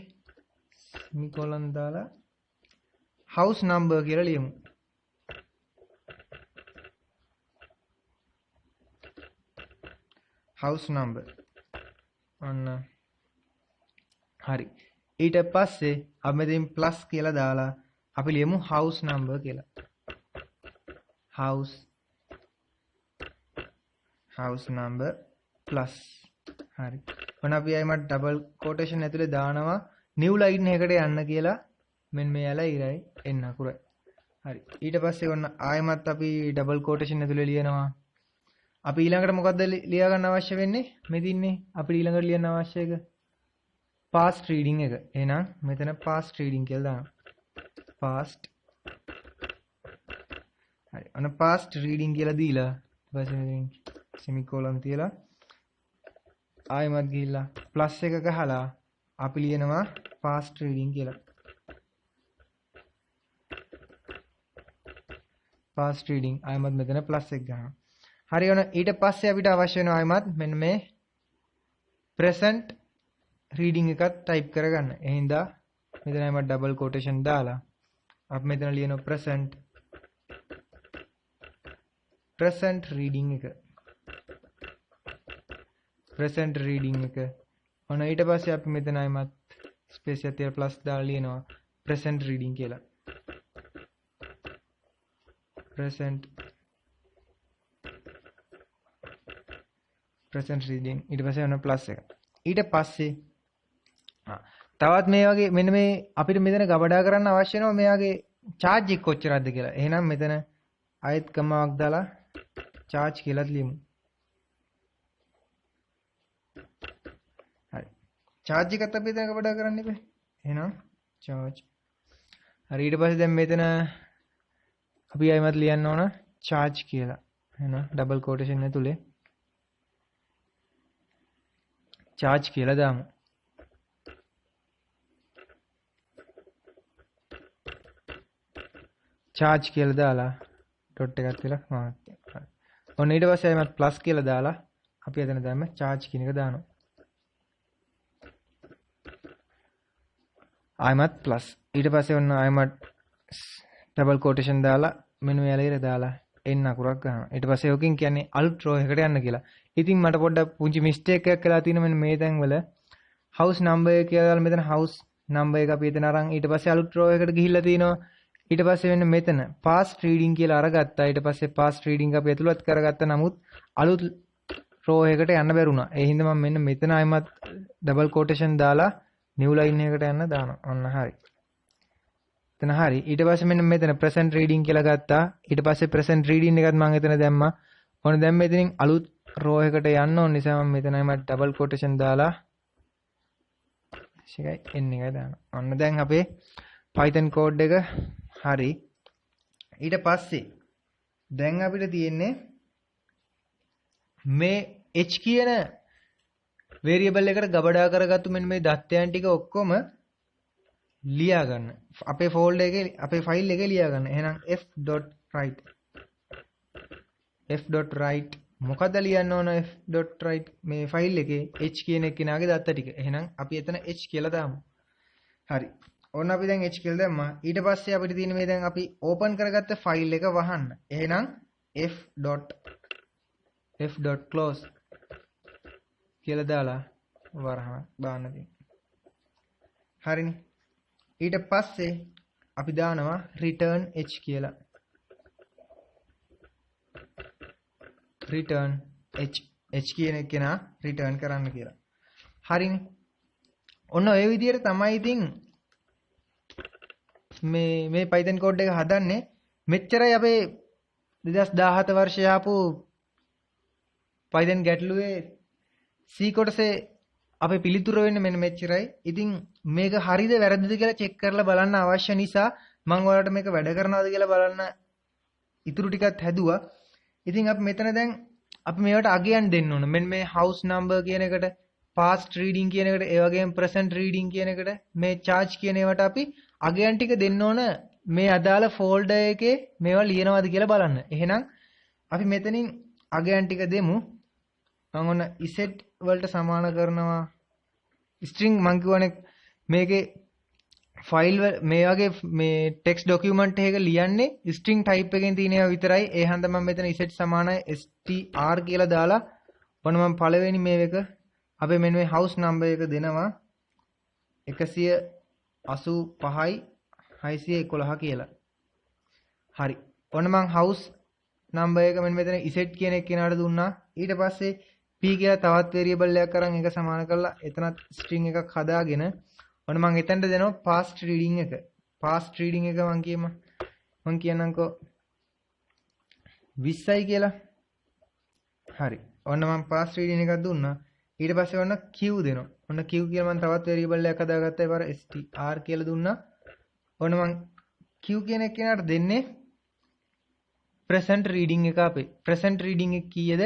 semicolon දාලා house number කියලා ලියමු. house number. ඔන්න හරි. ඊට පස්සේ අපි මෙතෙන් plus කියලා දාලා අපි ලියමු house number කියලා. house number plus. හරි. ඔන්න අපි ආයෙත් ඩබල් කොටේෂන් ඇතුලේ දානවා new line එකකට යන්න කියලා. මෙන්න මේ යලා ඉරයි එන්න අකුරයි. හරි. ඊට පස්සේ ඔන්න ආයෙත් අපි ඩබල් කොටේෂන් ඇතුලේ ලියනවා. අපි ඊළඟට මොකද්ද ලියා ගන්න අවශ්‍ය වෙන්නේ? මෙදින්නේ අපි ඊළඟට ලියන්න අවශ්‍ය එක past reading එක. එහෙනම් මෙතන past reading කියලා දානවා. past. හරි. අන්න past reading කියලා දීලා ඊට පස්සේ මෙතන semicolon තියලා ආයෙමත් ගිහිල්ලා plus එක ගහලා අපි ලියනවා past reading කියලා. past reading ආයෙමත් මෙතන plus එක ගහනවා. හරි ඔන්න ඊට පස්සේ අපිට අවශ්‍ය වෙනවා ආයෙමත් මෙන්න මේ present reading එකත් type කරගන්න. එහෙනම් මෙතන ආයෙමත් double quotation දාලා අපි මෙතන ලියනවා present reading එක. present reading එක. ඔන්න ඊට පස්සේ අපි මෙතන ආයෙමත් space එක තියලා plus දාලා ලියනවා present reading කියලා. present reading ඊට පස්සේ ඔන්න plus එක. ඊට පස්සේ තවත් මේ වගේ මෙන්න මේ අපිට මෙතන ගබඩා කරන්න අවශ්‍ය වෙනවා මෙයාගේ charge එක කොච්චරද කියලා. එහෙනම් මෙතන ආයෙත් කමාවක් දාලා charge කියලා ලියමු. හරි. charge එකත් අපි දැන් ගබඩා කරන්න ඉබේ. එහෙනම් charge. හරි ඊට පස්සේ දැන් මෙතන අපි ආයෙමත් ලියන්න ඕන charge කියලා. එහෙනම් double quotation ඇතුලේ charge කියලා දාමු. charge කියලා දාලා dot එකක් තියලා මාත්. හරි. ඔන්න ඊට පස්සේ ආයෙමත් plus කියලා දාලා අපි එතන දැම්ම charge කියන එක දානවා. ආයෙමත් plus. ඊට පස්සේ ඔන්න ආයෙමත් double quotation දාලා මෙන්න මෙයාලා ඉර දාලා n අකුරක් ගන්නවා. ඊට පස්සේ ඔකින් කියන්නේ අලුත් row එකකට යන්න කියලා. ඉතින් මට පොඩ්ඩක් පුංචි mistake එකක් වෙලා තියෙනවා මෙන්න මේ තැන්වල house number එක කියලා දාලා මෙතන house number එක අපි එතන අරන් ඊට පස්සේ අලුත් row එකකට ගිහිල්ලා තිනවා. ඊට පස්සේ වෙන්න මෙතන past reading කියලා අරගත්තා. ඊට පස්සේ past reading අපි ඇතුළත් කරගත්තා. නමුත් අලුත් row එකකට යන්න බැරුණා. ඒ හින්දා මම මෙන්න මෙතන ආයෙමත් double quotation දාලා new line එකකට යන්න දානවා. ඔන්න හරි. එතන හරි. ඊට පස්සේ මෙන්න මෙතන present reading කියලා ගත්තා. ඊට පස්සේ present reading එකත් මම එතන දැම්මා. ඔන්න දැන් මෙතනින් අලුත් row එකට යන්න ඕන නිසා මම මෙතනයිම double quotation දාලා එකයි n එකයි දානවා. ඔන්න දැන් අපේ Python code එක හරි. ඊට පස්සේ දැන් අපිට තියෙන්නේ මේ h කියන variable එකට ගබඩා කරගත්තු මෙන්න මේ දත්තයන් ටික ඔක්කොම ලියා ගන්න. අපේ folder එකේ අපේ file එකේ ලියා ගන්න. එහෙනම් f.write f.write මොකද ලියන්න ඕන f.write මේ file එකේ h කියන එක්කිනාගේ දත්ත ටික. එහෙනම් අපි එතන h කියලා දාමු. හරි. ඔන්න අපි දැන් h කියලා දැම්මා. ඊට පස්සේ අපිට තියෙන මේ දැන් අපි open කරගත්ත file එක වහන්න. එහෙනම් f.close කියලා දාලා වරහන දාන්න තියෙනවා. හරිනේ. ඊට පස්සේ අපි දානවා return h කියලා. return h කියන එක නා return කරන්න කියලා. හරිනේ. ඔන්න ඔය විදිහට තමයි ඉතින් මේ Python code එක හදන්නේ. මෙච්චරයි අපේ 2017 වර්ෂයේ ආපු Python ගැටලුවේ C කොටසේ අපේ පිළිතුර වෙන්නේ මෙන්න මෙච්චරයි. ඉතින් මේක හරිද වැරදිද කියලා චෙක් කරලා බලන්න අවශ්‍ය නිසා මම ඔයාලට මේක වැඩ කරනවද කියලා බලන්න ඉතුරු ටිකත් හැදුවා. ඉතින් අපි මෙතන දැන් අපි මේවට අගයන් දෙන්න ඕන. මෙන්න මේ house number කියන එකට past reading කියන එකට ඒ වගේම present reading කියන එකට මේ charge කියන ඒවාට අපි අගයන් ටික දෙන්න ඕන. මේ අදාළ folder එකේ මේවා ලියනවද කියලා බලන්න. එහෙනම් අපි මෙතනින් අගයන් ටික දෙමු. මම ඔන්න set වලට සමාන කරනවා string මං කියවනේ මේකේ file මේ වගේ මේ text document එකක ලියන්නේ string type එකෙන් තියෙන ඒවා විතරයි. ඒ හන්ද මම මෙතන set සමානයි str කියලා දාලා ඔන්න මම පළවෙනි මේක අපි මෙන්න මේ house number එක දෙනවා 185යි 611 කියලා. හරි. ඔන්න මම house number එක මෙන්න මෙතන set කියන එක කෙනාට දුන්නා. ඊට පස්සේ p කියලා තවත් variable එකක් අරන් ඒක සමාන කරලා එතනත් string එකක් හදාගෙන ඔන්න මම එතනට දෙනවා past reading එක. past reading එක මම කියන්නම්කෝ 20යි කියලා. හරි. ඔන්න මම past reading එකක් දුන්නා. ඊට පස්සේ ඔන්න q දෙනවා. ඔන්න q කියලා මම තවත් variable එකක් හදාගත්තා. ඒවර str කියලා දුන්නා. ඔන්න මම q කියන එක කෙනාට දෙන්නේ present reading එක අපේ. present reading එක කීයද?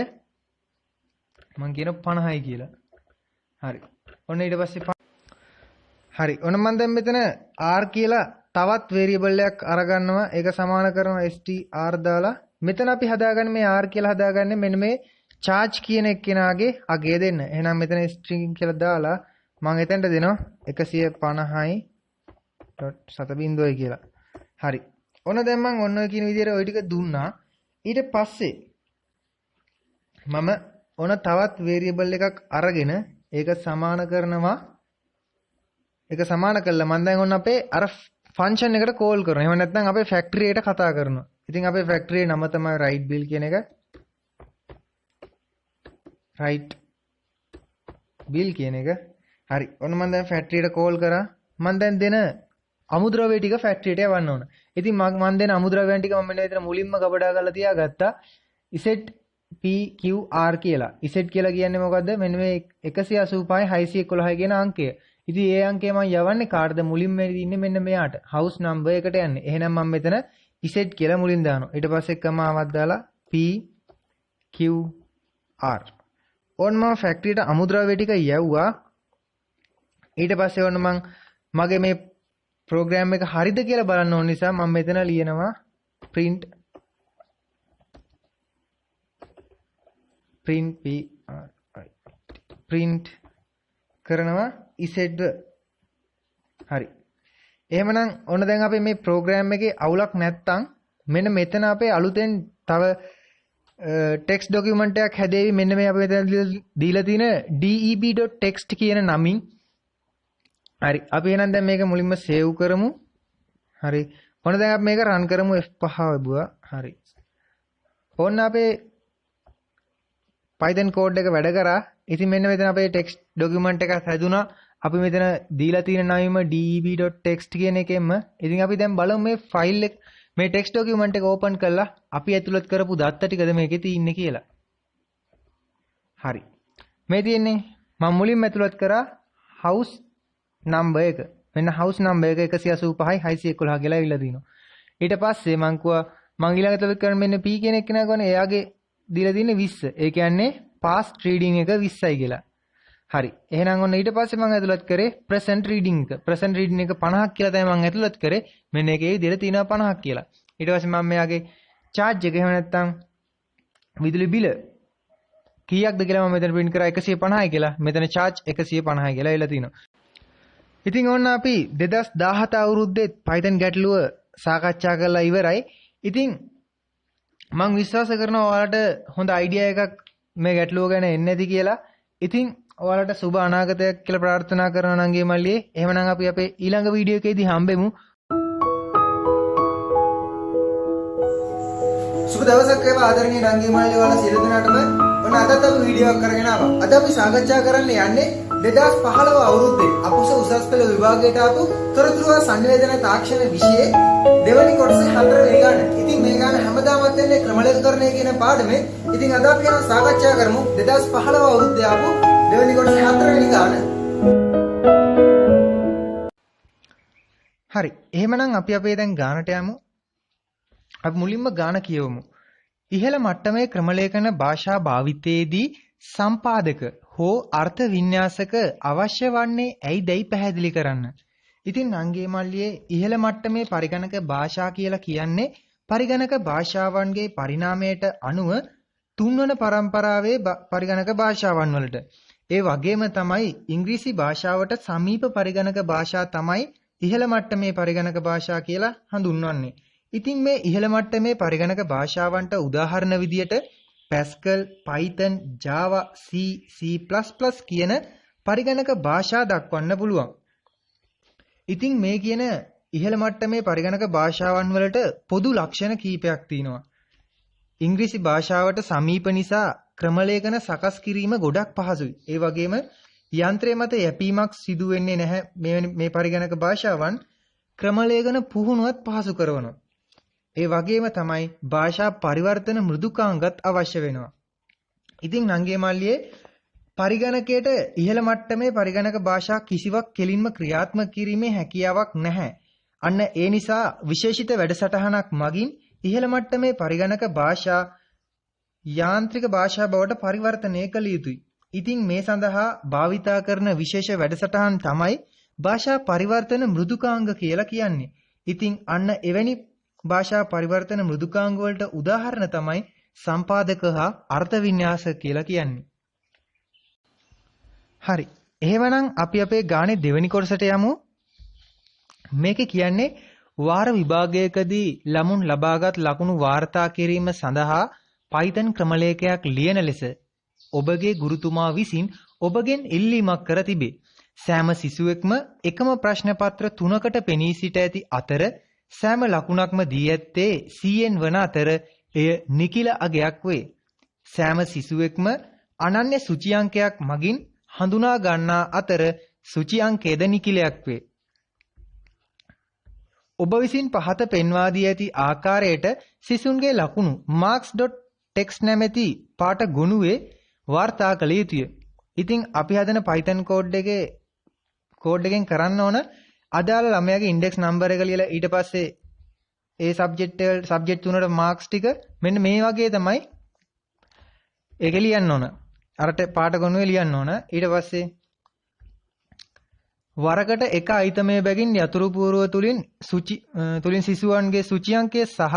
මම කියන 50යි කියලා. හරි. ඔන්න ඊට පස්සේ හරි. ඔන්න මම දැන් මෙතන r කියලා තවත් variable එකක් අරගන්නවා. ඒක සමාන කරනවා str දාලා. මෙතන අපි හදාගන්නේ මේ r කියලා හදාගන්නේ මෙන්න මේ charge කියන එක්කෙනාගේ අගය දෙන්න. එහෙනම් මෙතන string කියලා දාලා මම එතනට දෙනවා 150.7 කියලා. හරි. ඔන්න දැන් මම ඔන්න ඔය කියන විදිහට ওই ටික දුන්නා. ඊට පස්සේ මම ඔන්න තවත් variable එකක් අරගෙන ඒක සමාන කරනවා. ඒක සමාන කළා මම දැන් ඔන්න අපේ අර ෆන්ක්ෂන් එකට කෝල් කරනවා. එහෙම නැත්නම් අපේ ෆැක්ටරි එකට කතා කරනවා. ඉතින් අපේ ෆැක්ටරි නම තමයි write bill කියන එක. write bill කියන එක. හරි. ඔන්න මම දැන් ෆැක්ටරි එකට කෝල් කරා. මම දැන් දෙන අමුද්‍රව්‍ය ටික ෆැක්ටරියට යවන්න ඕන. ඉතින් මම දෙන අමුද්‍රව්‍යයන් ටික මම මෙන්න මෙතන මුලින්ම ගබඩා කරලා තියාගත්තා. set PQR කියලා. Z කියලා කියන්නේ මොකද්ද? මෙන්න මේ 185/611 කියන අංකය. ඉතින් ඒ අංකය මම යවන්නේ කාටද? මුලින්ම ඉන්නේ මෙන්න මෙයාට. house number එකට යන්නේ. එහෙනම් මම මෙතන Z කියලා මුලින් දානවා. ඊට පස්සේ කමාවක් දාලා PQR. ඕන්න මම ෆැක්ටරියට අමුද්‍රව්‍ය ටික යවුවා. ඊට පස්සේ ඕන්න මම මගේ මේ ප්‍රෝග්‍රෑම් එක හරිද කියලා බලන්න ඕන නිසා මම මෙතන ලියනවා print කරනවා Z. හරි. එහෙමනම් ඔන්න දැන් අපි මේ ප්‍රෝග්‍රෑම් එකේ අවුලක් නැත්තම් මෙන්න මෙතන අපේ අලුතෙන් තව ටෙක්ස්ට් ડોකියුමන්ට් එකක් හැදේවි. මෙන්න මේ අපි මෙතන දීලා තියෙන deb.text කියන නමින්. හරි. අපි එහෙනම් දැන් මේක මුලින්ම සේව් කරමු. හරි. ඔන්න දැන් අපි මේක රන් කරමු F5 වබුවා. හරි. ඔන්න අපේ Python code එක වැඩ කරා. ඉතින් මෙන්න මෙතන අපේ text document එකක් හැදුනා. අපි මෙතන දීලා තියෙන නමම deb.text කියන එකෙන්ම. ඉතින් අපි දැන් බලමු මේ file එක මේ text document එක open කරලා අපි ඇතුළත් කරපු දත්ත ටිකද මේකේ තියෙන්නේ කියලා. හරි. මේ තියෙන්නේ මම මුලින්ම ඇතුළත් කරා house number එක. මෙන්න house number එක 185/611 කියලා ඉල්ල දිනවා. ඊට පස්සේ මං කිව්වා මං ඊළඟ ඇතුළත් කරන මෙන්න P කියන එක නේකෝනේ එයාගේ දීලා තියෙන්නේ 20. ඒ කියන්නේ past reading එක 20යි කියලා. හරි. එහෙනම් ඔන්න ඊට පස්සේ මම ඇතුළත් කරේ present reading එක. present reading එක 50ක් කියලා තමයි මම ඇතුළත් කරේ. මෙන්න ඒකේ විදිහට තියෙනවා 50ක් කියලා. ඊට පස්සේ මම මෙයාගේ charge එක එහෙම නැත්නම් විදුලි බිල කීයක්ද කියලා මම මෙතන print කරා 150යි කියලා. මෙතන charge 150යි කියලා එලා තිනවා. ඉතින් ඔන්න අපි 2017 අවුරුද්දේ Python ගැටලුව සාකච්ඡා කරලා ඉවරයි. ඉතින් මම විශ්වාස කරනවා ඔයාලට හොඳ අයිඩියා එකක් මේ ගැටලුව ගැන එන්නේ නැති කියලා. ඉතින් ඔයාලට සුබ අනාගතයක් කියලා ප්‍රාර්ථනා කරනවා නම් ගේ මල්ලියේ. එහෙමනම් අපි අපේ ඊළඟ වීඩියෝ එකේදී හම්බෙමු. සුබ දවසක් වේවා ආදරණීය රංගී මල්ලිය ඔයාලා සියලු දෙනාටම. ඔන්න අදත් අපි වීඩියෝ එකක් කරගෙන ආවා. අද අපි සාකච්ඡා කරන්න යන්නේ 2015 අවුරුද්දේ අපුස උසස් පෙළ විභාගයට ආපු තොරතුරු සංවේදන තාක්ෂණ විෂයේ දෙවැනි කොටසේ 4 වෙනි ගාන. ඉතින් මේ ගාන හැමදාමත් වෙන්නේ ක්‍රමලේඛකරණය කියන පාඩමේ. ඉතින් අද අපි යන සාකච්ඡා කරමු 2015 අවුරුද්දේ ආපු දෙවැනි කොටසේ 4 වෙනි ගාන. හරි. එහෙමනම් අපි අපේ දැන් ගානට යමු. අපි මුලින්ම ගාන කියවමු. ඉහළ මට්ටමේ ක්‍රමලේඛන භාෂා භාවිතයේදී සම්පාදක හෝ අර්ථ වින්‍යාසක අවශ්‍ය වන්නේ ඇයිදයි පැහැදිලි කරන්න. ඉතින් නංගේ මල්ලියේ ඉහළ මට්ටමේ පරිගණක භාෂා කියලා කියන්නේ පරිගණක භාෂාවන්ගේ පරිණාමයට අනුව තුන්වන පරම්පරාවේ පරිගණක භාෂාවන් වලට. ඒ වගේම තමයි ඉංග්‍රීසි භාෂාවට සමීප පරිගණක භාෂා තමයි ඉහළ මට්ටමේ පරිගණක භාෂා කියලා හඳුන්වන්නේ. ඉතින් මේ ඉහළ මට්ටමේ පරිගණක භාෂාවන්ට උදාහරණ විදියට Pascal, Python, Java, C, C++ කියන පරිගණක භාෂා දක්වන්න පුළුවන්. ඉතින් මේ කියන ඉහළ මට්ටමේ පරිගණක භාෂාවන් වලට පොදු ලක්ෂණ කීපයක් තියෙනවා. ඉංග්‍රීසි භාෂාවට සමීප නිසා ක්‍රමලේඛන සකස් කිරීම ගොඩක් පහසුයි. ඒ වගේම යන්ත්‍රය මත යැපීමක් සිදු වෙන්නේ නැහැ. මේ පරිගණක භාෂාවන් ක්‍රමලේඛන පුහුණුවත් පහසු කරනවා. ඒ වගේම තමයි භාෂා පරිවර්තන මෘදුකාංගත් අවශ්‍ය වෙනවා. ඉතින් නංගේ මල්ලියේ පරිගණකයට ඉහළ මට්ටමේ පරිගණක භාෂා කිසිවක් කෙලින්ම ක්‍රියාත්මක කිරීමේ හැකියාවක් නැහැ. අන්න ඒ නිසා විශේෂිත වැඩසටහනක් මගින් ඉහළ මට්ටමේ පරිගණක භාෂා යාන්ත්‍රික භාෂා බවට පරිවර්තනය කළ යුතුයි. ඉතින් මේ සඳහා භාවිතා කරන විශේෂ වැඩසටහන් තමයි භාෂා පරිවර්තන මෘදුකාංග කියලා කියන්නේ. ඉතින් අන්න එවැනි භාෂා පරිවර්තන මෘදුකාංග වලට උදාහරණ තමයි සම්පාදක හා අර්ථ වින්‍යාස කියලා කියන්නේ. හරි. එහෙමනම් අපි අපේ ගානේ දෙවෙනි කොටසට යමු. මේකේ කියන්නේ වාර විභාගයකදී ළමුන් ලබාගත් ලකුණු වාර්තා කිරීම සඳහා Python ක්‍රමලේඛයක් ලියන ලෙස ඔබගේ ගුරුතුමා විසින් ඔබගෙන් ඉල්ලීමක් කර තිබේ. සෑම සිසුවෙක්ම එකම ප්‍රශ්න පත්‍ර 3කට පෙනී සිට ඇති අතර සෑම ලකුණක්ම දී ඇත්තේ 100න් වන අතර එය නිකිල අගයක් වේ. සෑම සිසුවෙක්ම අනන්‍ය සුචි අංකයක් මගින් හඳුනා ගන්නා අතර සුචි අංකයද නිකිලයක් වේ. ඔබ විසින් පහත පෙන්වා දී ඇති ආකාරයට සිසුන්ගේ ලකුණු text නැමැති පාට ගොනුවේ වාර්තා කළ යුතුය. ඉතින් අපි හදන Python කෝඩ් එකෙන් කරන්න ඕන අදාළ ළමයාගේ ඉන්ඩෙක්ස් නම්බර් එක ලියලා ඊට පස්සේ ඒ සබ්ජෙක්ට් තුනට මාක්ස් ටික මෙන්න මේ වගේ තමයි ඒක ලියන්න ඕන. අරට පාට ගොනුවේ ලියන්න ඕන. ඊට පස්සේ වරකට එක අයිතමයේ බැගින් යතුරු පුවරුව තුලින් සිසුවන්ගේ සුචි අංකය සහ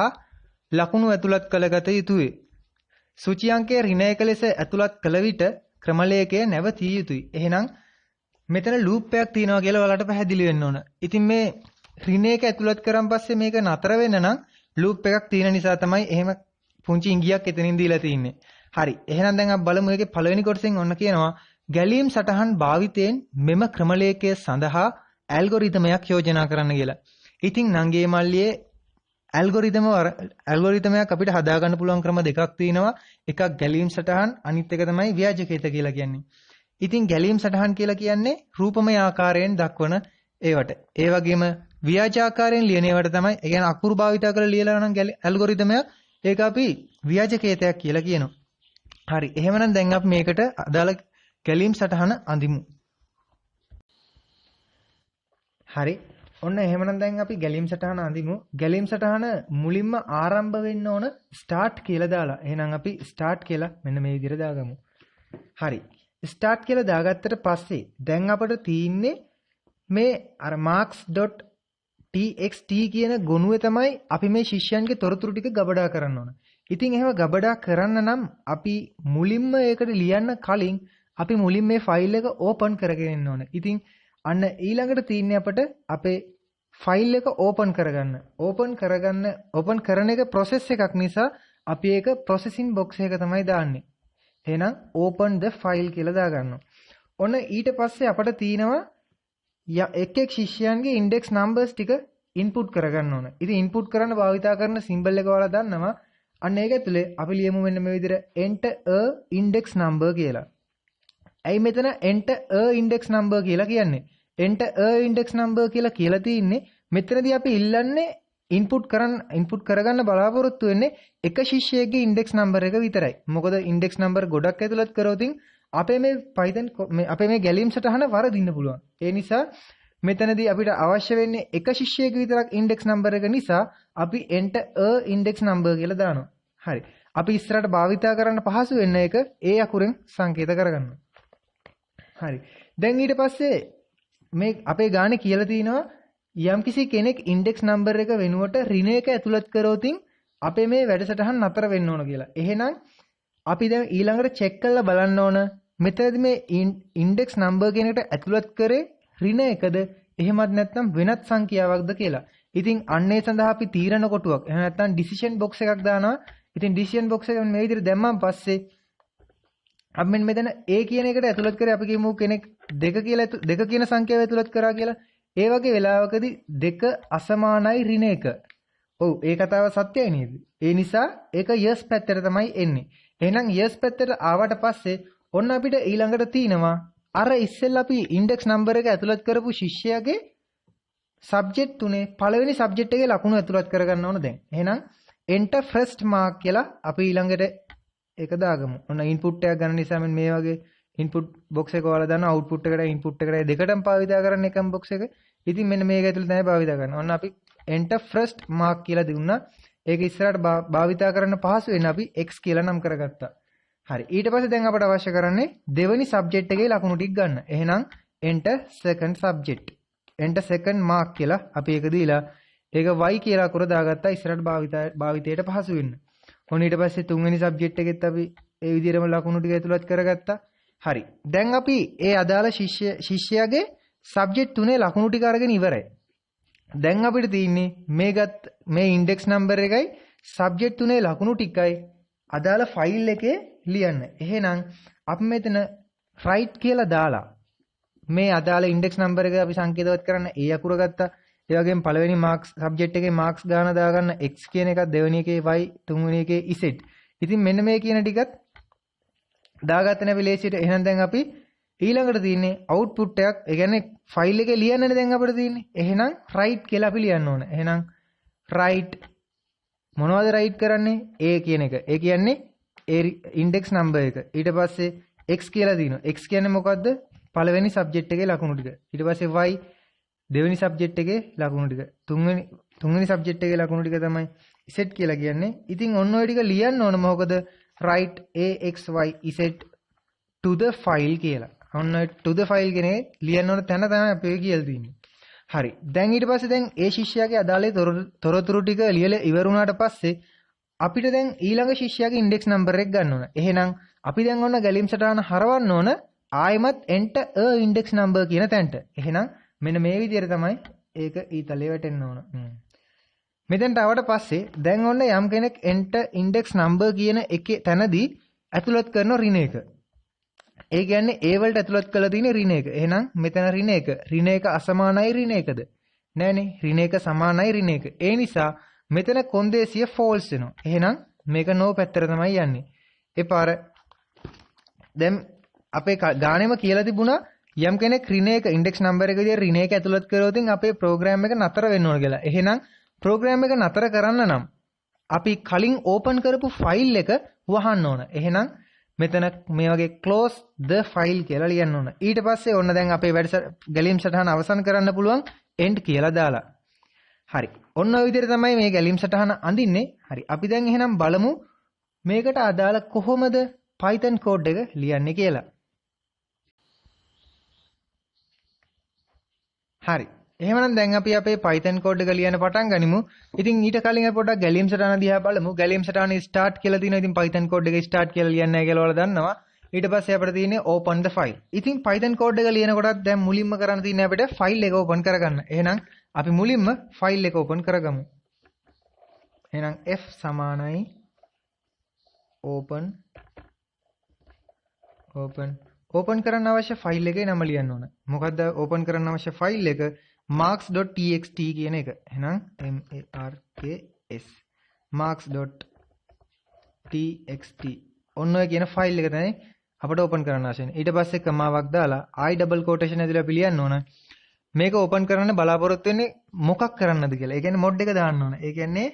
ලකුණු ඇතුළත් කළගත යුතුය. සුචි අංකය ඍණයක ලෙස ඇතුළත් කළ විට ක්‍රමලේඛය නැවතිය යුතුය. එහෙනම් මෙතන ලූප් එකක් තියෙනවා කියලා ඔයාලට පැහැදිලි වෙන්න ඕන. ඉතින් මේ ඍණයක ඇතුළත් කරන් පස්සේ මේක නතර වෙන්න නම් ලූප් එකක් තියෙන නිසා තමයි එහෙම පුංචි ඉඟියක් එතනින් දීලා තින්නේ. හරි. එහෙනම් දැන් අපි බලමු ඒකේ පළවෙනි කොටසෙන් ඔන්න කියනවා ගැලීම් සටහන් භාවිතයෙන් මෙම ක්‍රමලේඛය සඳහා ඇල්ගොරිතමයක් යෝජනා කරන්න කියලා. ඉතින් නංගේ මල්ලියේ ඇල්ගොරිතමයක් අපිට හදාගන්න පුළුවන් ක්‍රම දෙකක් තියෙනවා. එකක් ගැලීම් සටහන්, අනිත් එක තමයි ව්‍යාජකේත කියලා කියන්නේ. ඉතින් ගැලීම් සටහන් කියලා කියන්නේ රූපමය ආකාරයෙන් දක්වන ඒවට. ඒ වගේම ව්‍යාජාකාරයෙන් ලියන ඒවට තමයි, ඒ කියන්නේ අකුරු භාවිත කරලා ලියලා නම් ඇල්ගොරිතමයක්, ඒක අපි ව්‍යාජකේතයක් කියලා කියනවා. හරි. එහෙමනම් දැන් අපි මේකට අදාළ ගැලීම් සටහන අඳිමු. හරි. ඔන්න එහෙමනම් දැන් අපි ගැලීම් සටහන අඳිමු. ගැලීම් සටහන මුලින්ම ආරම්භ වෙන්න ඕන ස්ටාර්ට් කියලා දාලා. එහෙනම් අපි ස්ටාර්ට් කියලා මෙන්න මේ විදිහට දාගමු. හරි. ස්ටාර්ට් කියලා දාගත්තට පස්සේ දැන් අපිට තියෙන්නේ මේ අර marks.txt කියන ගොනුවේ තමයි අපි මේ ශිෂ්‍යයන්ගේ තොරතුරු ටික ගබඩා කරන්න ඕන. ඉතින් එහෙම ගබඩා කරන්න නම් අපි මුලින්ම ඒකට ලියන්න කලින් අපි මුලින් මේ ෆයිල් එක ඕපන් කරගෙන ඉන්න ඕන. ඉතින් අන්න ඊළඟට තියෙන්නේ අපිට අපේ ෆයිල් එක ඕපන් කරගන්න. ඕපන් කරන එක process එකක් නිසා අපි ඒක processing box එක තමයි දාන්නේ. එහෙනම් open the file කියලා දාගන්නවා. ඔන්න ඊට පස්සේ අපිට තියෙනවා එක් ශිෂ්‍යයන්ගේ index numbers ටික input කරගන්න ඕන. ඉතින් input කරන්න භාවිතා කරන symbol එක ඔයාලා දන්නවා. අන්න ඒක ඇතුලේ අපි ලියමු මෙන්න මේ විදිහට enter a index number කියලා. ඇයි මෙතන enter a index number කියලා කියන්නේ? enter a index number කියලා තියෙන්නේ මෙතනදී අපි ඉල්ලන්නේ input කරගන්න බලාපොරොත්තු වෙන්නේ එක ශිෂ්‍යයෙක්ගේ index number එක විතරයි. මොකද index number ගොඩක් ඇතුළත් කරොත් අපේ මේ Python අපේ මේ ගැලීම් සටහන වරදින්න පුළුවන්. ඒ නිසා මෙතනදී අපිට අවශ්‍ය වෙන්නේ එක ශිෂ්‍යයෙක් විතරක් index number එක නිසා අපි enter a index number කියලා දානවා. හරි. අපි ඉස්සරහට භාවිතා කරන්න පහසු වෙන්න එක ඒ අකුරෙන් සංකේත කරගන්නවා. හරි. දැන් ඊට පස්සේ මේ අපේ ගානේ කියලා තිනවා යම්කිසි කෙනෙක් ඉන්ඩෙක්ස් නම්බර් එක වෙනුවට ඍණයක ඇතුළත් කරොතින් අපේ මේ වැඩසටහන නතර වෙන්න ඕන කියලා. එහෙනම් අපි දැන් ඊළඟට චෙක් කරලා බලන්න ඕන මෙතනදී මේ ඉන්ඩෙක්ස් නම්බර් කියන එකට ඇතුළත් කරේ ඍණ එකද එහෙමත් නැත්නම් වෙනත් සංඛ්‍යාවක්ද කියලා. ඉතින් අන්නේ සඳහා අපි තීරණ කොටුවක් එහෙම නැත්නම් ඩිසිෂන් බොක්ස් එකක් දානවා. ඉතින් ඩිසිෂන් බොක්ස් එක මේ විදිහට දැම්මන් පස්සේ අපි මෙතන A කියන එකට ඇතුළත් කරේ අපි කියමු කෙනෙක් 2 කියන සංඛ්‍යාව ඇතුළත් කරා කියලා. ඒ වගේ වෙලාවකදී 2 අසමානයි ඍණ 1. ඔව් ඒ කතාව සත්‍යයි නේද? ඒ නිසා ඒක yes පැත්තට තමයි එන්නේ. එහෙනම් yes පැත්තට ආවට පස්සේ ඔන්න අපිට ඊළඟට තියෙනවා අර ඉස්සෙල්ලා අපි ඉන්ඩෙක්ස් නම්බර් එක ඇතුළත් කරපු ශිෂ්‍යයාගේ සබ්ජෙක්ට් තුනේ පළවෙනි සබ්ජෙක්ට් එකේ ලකුණු ඇතුළත් කරගන්න ඕන දැන්. එහෙනම් enter first mark කියලා අපි ඊළඟට ඒක දාගමු. ඔන්න ඉන්පුට් එකක් ගන්න නිසා මම මේ වගේ ඉන්පුට් බොක්ස් එක වල දාන අවුට්පුට් එකට ඉන්පුට් එකට දෙකටම භාවිතා කරන්න එකම බොක්ස් එක. ඉතින් මෙන්න මේක ඇතුළේ තමයි භාවිතා කරන්නේ. ඔන්න අපි enter first mark කියලා දුන්නා. ඒක ඉස්සරහට භාවිතා කරන්න පහසු වෙන අපි x කියලා නම් කරගත්තා. හරි. ඊට පස්සේ දැන් අපට අවශ්‍ය කරන්නේ දෙවෙනි සබ්ජෙක්ට් එකේ ලකුණු ටික ගන්න. එහෙනම් enter second subject. enter second mark කියලා අපි ඒක දීලා ඒක y කියලා අකුර දාගත්තා ඉස්සරහට භාවිතයට පහසු වෙන්න. ඔන්න ඊට පස්සේ තුන්වෙනි සබ්ජෙක්ට් එකෙත් අපි ඒ විදිහටම ලකුණු ටික ඇතුළත් කරගත්තා. හරි. දැන් අපි ඒ අදාළ ශිෂ්‍යයාගේ සබ්ජෙක්ට් තුනේ ලකුණු ටික අරගෙන ඉවරයි. දැන් අපිට තියෙන්නේ මේ ඉන්ඩෙක්ස් නම්බර් එකයි සබ්ජෙක්ට් තුනේ ලකුණු ටිකයි අදාළ ෆයිල් එකේ ලියන්න. එහෙනම් අපි මෙතන write කියලා දාලා මේ අදාළ ඉන්ඩෙක්ස් නම්බර් එක අපි සංකේතවත් කරන්න ඒ අකුර ගත්තා. ඒ වගේම පළවෙනි මාක්ස් සබ්ජෙක්ට් එකේ මාක්ස් ගාන දාගන්න x කියන එකත් දෙවෙනි එකේ y තුන්වෙනි එකේ z. ඉතින් මෙන්න මේ කියන ටිකත් දාගත්ත නැවි ලේසියට. එහෙනම් දැන් අපි ඊළඟට තියෙන්නේ අවුට්පුට් එකක්. ඒ කියන්නේ ෆයිල් එකේ ලියන්නනේ දැන් අපිට තියෙන්නේ. එහෙනම් write කියලා අපි ලියන්න ඕන. එහෙනම් write මොනවද write කරන්නේ? a කියන එක. ඒ කියන්නේ ඒ ඉන්ඩෙක්ස් නම්බර් එක. ඊට පස්සේ x කියලා දිනනවා. x කියන්නේ මොකද්ද? පළවෙනි සබ්ජෙක්ට් එකේ ලකුණු ටික. ඊට පස්සේ y දෙවෙනි සබ්ජෙක්ට් එකේ ලකුණු ටික. තුන්වෙනි සබ්ජෙක්ට් එකේ ලකුණු ටික තමයි z කියලා කියන්නේ. ඉතින් ඔන්න ඔය ටික ලියන්න ඕන මොකද? write a x y z to the file කියලා. ඔන්න ඔය to the file කෙනේ ලියන්න ඕන තැන තමයි අපි කියලා තියෙන්නේ. හරි. දැන් ඊට පස්සේ දැන් ඒ ශිෂ්‍යයාගේ අදාළේ තොරතුරු ටික ලියලා ඉවර වුණාට පස්සේ අපිට දැන් ඊළඟ ශිෂ්‍යයාගේ ඉන්ඩෙක්ස් නම්බර් එක ගන්න ඕන. එහෙනම් අපි දැන් ඔන්න ගැලීම් සටහන හරවන්න ඕන ආයෙමත් enter a index number කියන තැනට. එහෙනම් මෙන්න මේ විදිහට තමයි ඒක ඊතලේ වැටෙන්න ඕන. මෙතෙන්ට ආවට පස්සේ දැන් ඔන්න යම් කෙනෙක් enter index number කියන එකේ තැනදී ඇතුළත් කරන ඍණ එක. ඒ කියන්නේ A වලට ඇතුළත් කරලා තියෙන ඍණ එක. එහෙනම් මෙතන ඍණ එක. ඍණ එක අසමානයි ඍණ එකද? නෑනේ. ඍණ එක සමානයි ඍණ එක. ඒ නිසා මෙතන කොන්දේසිය false වෙනවා. එහෙනම් මේක no පැත්තට තමයි යන්නේ. ඒ පාර දැන් අපේ ගානෙම කියලා තිබුණා යම් කෙනෙක් ඍණ එක ඉන්ඩෙක්ස් නම්බර් එක විදිහට ඍණ එක ඇතුළත් කරොත් අපේ ප්‍රෝග්‍රෑම් එක නතර වෙන්න ඕන කියලා. එහෙනම් ප්‍රෝග්‍රෑම් එක නතර කරන්න නම් අපි කලින් ඕපන් කරපු ෆයිල් එක වහන්න ඕන. එහෙනම් මෙතන මේ වගේ close the file කියලා ලියන්න ඕන. ඊට පස්සේ ඔන්න දැන් අපේ ගැලීම් සටහන අවසන් කරන්න පුළුවන් end කියලා දාලා. හරි. ඔන්න ඔය විදිහට තමයි මේ ගැලීම් සටහන අඳින්නේ. හරි. අපි දැන් එහෙනම් බලමු මේකට අදාළ කොහොමද Python code එක ලියන්නේ කියලා. හරි. එහෙනම් දැන් අපි අපේ Python code එක ලියන්න පටන් ගනිමු. ඉතින් ඊට කලින් අපි පොඩ්ඩක් ගැලීම් සටහන දිහා බලමු. ගැලීම් සටහන start කියලා තියෙනවා. ඉතින් Python code එක start කියලා ලියන්නේ නැහැ කියලා ඔයාලා දන්නවා. ඊට පස්සේ අපිට තියෙන්නේ open the file. ඉතින් Python code එක ලියනකොටත් දැන් මුලින්ම කරන්න තියෙන්නේ අපිට file එක open කරගන්න. එහෙනම් අපි මුලින්ම file එක open කරගමු. එහෙනම් f සමානයි open කරන්න අවශ්‍ය ෆයිල් එකේ නම ලියන්න ඕන. මොකද්ද open කරන්න අවශ්‍ය ෆයිල් එක? marks.txt කියන එක. එහෙනම් marks marks.txt ඔන්න ඔය කියන ෆයිල් එක තමයි අපිට open කරන්න අවශ්‍ය වෙන්නේ. ඊට පස්සේ කමාවක් දාලා I double quotation ඇතුළේ අපි ලියන්න ඕන. මේක open කරන්න බලාපොරොත්තු වෙන්නේ මොකක් කරන්නද කියලා. ඒ කියන්නේ mod එක දාන්න ඕන. ඒ කියන්නේ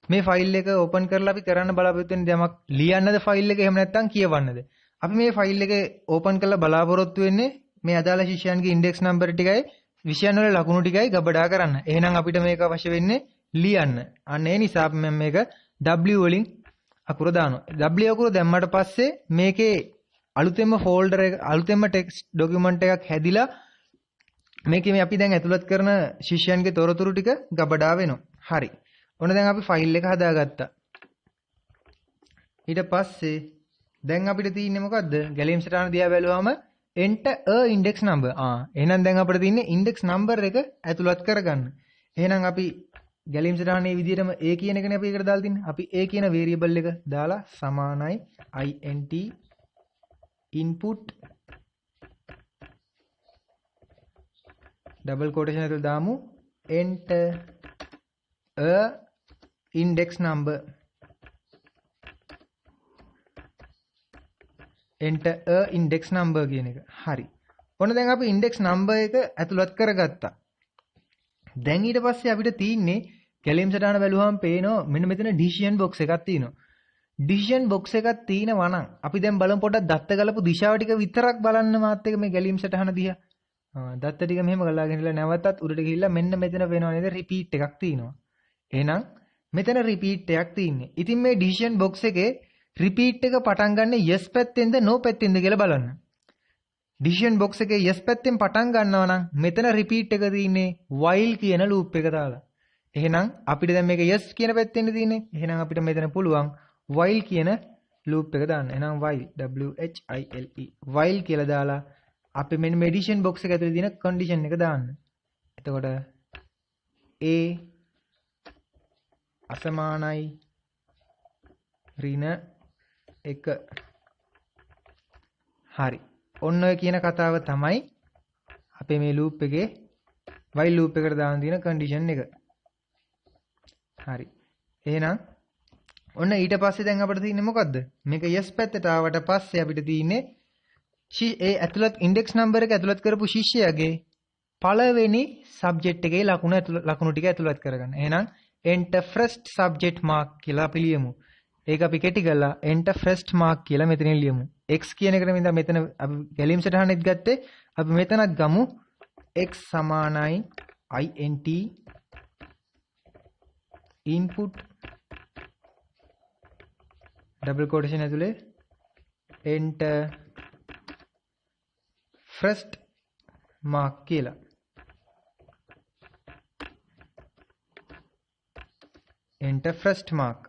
මේ ෆයිල් එක open කරලා අපි කරන්න බලාපොරොත්තු වෙන්නේ යමක් ලියන්නද ෆයිල් එක එහෙම නැත්නම් කියවන්නද? අපි මේ ෆයිල් එක open කරලා බලාපොරොත්තු වෙන්නේ මේ අදාළ ශිෂ්‍යයන්ගේ ඉන්ඩෙක්ස් නම්බර ටිකයි විෂයන් වල ලකුණු ටිකයි ගබඩා කරන්න. එහෙනම් අපිට මේක අවශ්‍ය වෙන්නේ ලියන්න. අන්න ඒ නිසා අපි මේක W වලින් අකුර දානවා. W අකුර දැම්මට පස්සේ මේකේ අලුතෙන්ම ෆෝල්ඩර් එක අලුතෙන්ම ටෙක්ස්ට් ඩොකියුමන්ට් එකක් හැදිලා මේකේ මේ අපි දැන් ඇතුළත් කරන ශිෂ්‍යයන්ගේ තොරතුරු ටික ගබඩා වෙනවා. හරි. ඔන්න දැන් අපි ෆයිල් එක හදාගත්තා. ඊට පස්සේ දැන් අපිට තියෙන්නේ මොකද්ද? ගැලීම් සටහන දිහා බැලුවාම enter a index number. එහෙනම් දැන් අපිට තියෙන්නේ index number එක ඇතුළත් කරගන්න. එහෙනම් අපි ගැලීම් සටහනේ විදිහටම a කියන එකනේ අපි ඒකට දාලා තින්නේ. අපි a කියන variable එක දාලා සමානයි int input double quotation ඇතුළේ දාමු enter a index number. enter a index number කියන එක. හරි. ඔන්න දැන් අපි index number එක ඇතුළත් කරගත්තා. දැන් ඊට පස්සේ අපිට තියෙන්නේ ගැලීම් සටහන බැලුවාම පේනවා මෙන්න මෙතන decision box එකක් තියෙනවා. decision box එකක් තියෙනවා නම් අපි දැන් බලමු පොඩ්ඩක් දත්ත ගලපු දිශාව ටික විතරක් බලන්න මාත් එක මේ ගැලීම් සටහන දිහා. දත්ත ටික මෙහෙම ගලාගෙන ඉලා නැවතත් උඩට ගිහිල්ලා මෙන්න මෙතන වෙනවා නේද repeat එකක් තියෙනවා. එහෙනම් මෙතන repeat එකක් තියෙන්නේ. ඉතින් මේ decision box එකේ repeat එක පටන් ගන්න yes පැත්තෙන්ද no පැත්තෙන්ද කියලා බලන්න. decision box එකේ yes පැත්තෙන් පටන් ගන්නවා නම් මෙතන repeat එක තියෙන්නේ while කියන loop එක දාලා. එහෙනම් අපිට දැන් මේක yes කියන පැත්තෙන්ද තියෙන්නේ. එහෙනම් අපිට මෙතන පුළුවන් while කියන loop එක දාන්න. එහෙනම් while while කියලා දාලා අපි මෙන්න decision box එක ඇතුලේ තියෙන condition එක දාන්න. එතකොට a අසමානයි ඍණ 1. හරි. ඔන්න ඔය කියන කතාව තමයි අපේ මේ loop එකේ while loop එකට දාන තියෙන condition එක. හරි. එහෙනම් ඔන්න ඊට පස්සේ දැන් අපිට තියෙන්නේ මොකද්ද? මේක yes පැත්තට ආවට පස්සේ අපිට තියෙන්නේ ඒ ඇතුළත් index number එක ඇතුළත් කරපු ශිෂ්‍යයාගේ පළවෙනි subject එකේ ලකුණු ටික ඇතුළත් කරගන්න. එහෙනම් enter first subject mark කියලා අපි ලියමු. ඒක අපි කෙටි කරලා enter first mark කියලා මෙතනින් ලියමු. x කියන එකට මින්දා මෙතන අපි ගැලීම් සටහනෙත් ගත්තේ. අපි මෙතනත් ගමු x සමානයි int input double quotation ඇතුලේ enter first mark කියලා. enter first mark.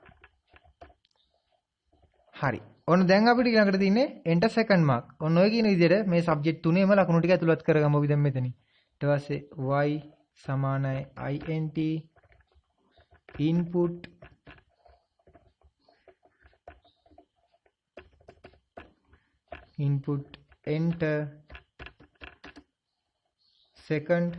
හරි. ඔන්න දැන් අපිට ඊළඟට තියෙන්නේ enter second mark. ඔන්න ඔය කියන විදිහට මේ subject තුනේම ලකුණු ටික ඇතුළත් කරගමු අපි දැන් මෙතනින්. ඊට පස්සේ y සමානයි int input enter second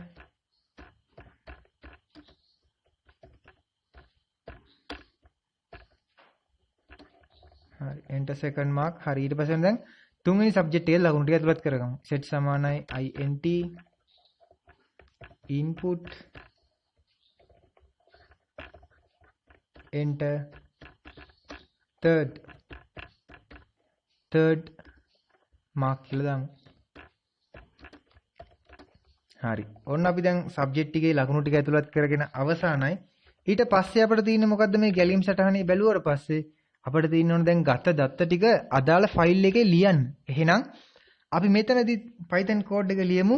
හරි enter second mark. හරි ඊට පස්සේ දැන් තුන්වෙනි subject එකේ ලකුණු ටික ඇතුළත් කරගමු. set සමානයි int input enter third mark කියලා දාමු. හරි. ඔන්න අපි දැන් subject එකේ ලකුණු ටික ඇතුළත් කරගෙන අවසానයි. ඊට පස්සේ අපිට තියෙන්නේ මොකද්ද මේ ගැලීම් සටහනේ බැලුවට පස්සේ අපිට තියෙන්න ඕන දැන් ගත දත්ත ටික අදාළ ෆයිල් එකේ ලියන්න. එහෙනම් අපි මෙතනදී Python code එක ලියමු.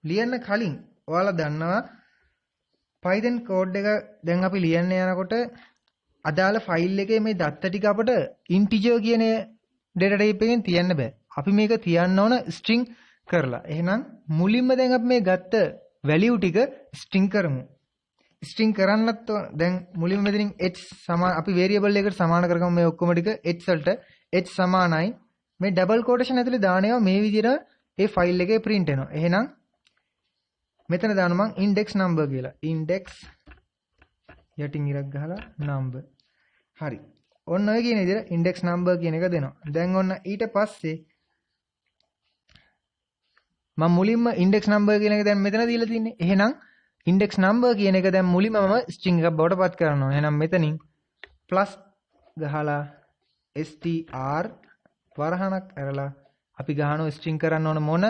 ලියන්න කලින් ඔයාලා දන්නවා Python code එක දැන් අපි ලියන්න යනකොට අදාළ ෆයිල් එකේ මේ දත්ත ටික අපිට integer කියන data type එකෙන් තියන්න බෑ. අපි මේක තියන්න ඕන string කරලා. එහෙනම් මුලින්ම දැන් අපි මේ ගත්ත value ටික string කරමු. string කරන්නත් දැන් මුලින්ම මෙතනින් h සමාන අපි variable එකකට සමාන කරගමු මේ ඔක්කොම ටික h වලට h සමානයි මේ double quotation ඇතුලේ දාන ඒවා මේ විදිහට ඒ ෆයිල් එකේ print වෙනවා. එහෙනම් මෙතන දානවා මම index number කියලා. index යටින් ඉරක් ගහලා number. හරි. ඔන්න ඔය කියන විදිහට index number කියන එක දෙනවා. දැන් ඔන්න ඊට පස්සේ මම මුලින්ම index number කියන එක දැන් මෙතන දීලා තින්නේ. එහෙනම් index number කියන එක දැන් මුලින්ම මම string එකක් බවට පත් කරනවා. එහෙනම් මෙතනින් plus ගහලා str වරහණක් ඇරලා අපි ගහනවා string කරන්න ඕන මොන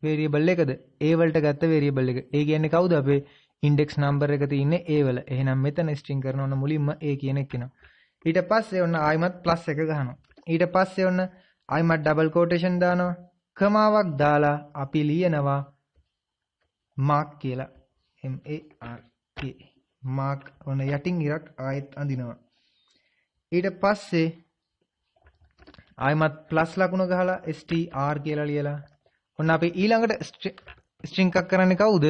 variable එකද? a වලට ගත්ත variable එක. ඒ කියන්නේ කවුද? අපේ index number එක තියෙන්නේ a වල. එහෙනම් මෙතන string කරන ඕන මුලින්ම a කියන එක එනවා. ඊට පස්සේ ඔන්න ආයිමත් plus එක ගහනවා. ඊට පස්සේ ඔන්න ආයිමත් double quotation දානවා. කමාවක් දාලා අපි ලියනවා mark කියලා. mark mark ඔන්න යටින් ඉරක් ආයෙත් අඳිනවා. ඊට පස්සේ ආයිමත් plus ලකුණ ගහලා str කියලා ලියලා ඔන්න අපි ඊළඟට string එකක් කරන්නේ කවුද?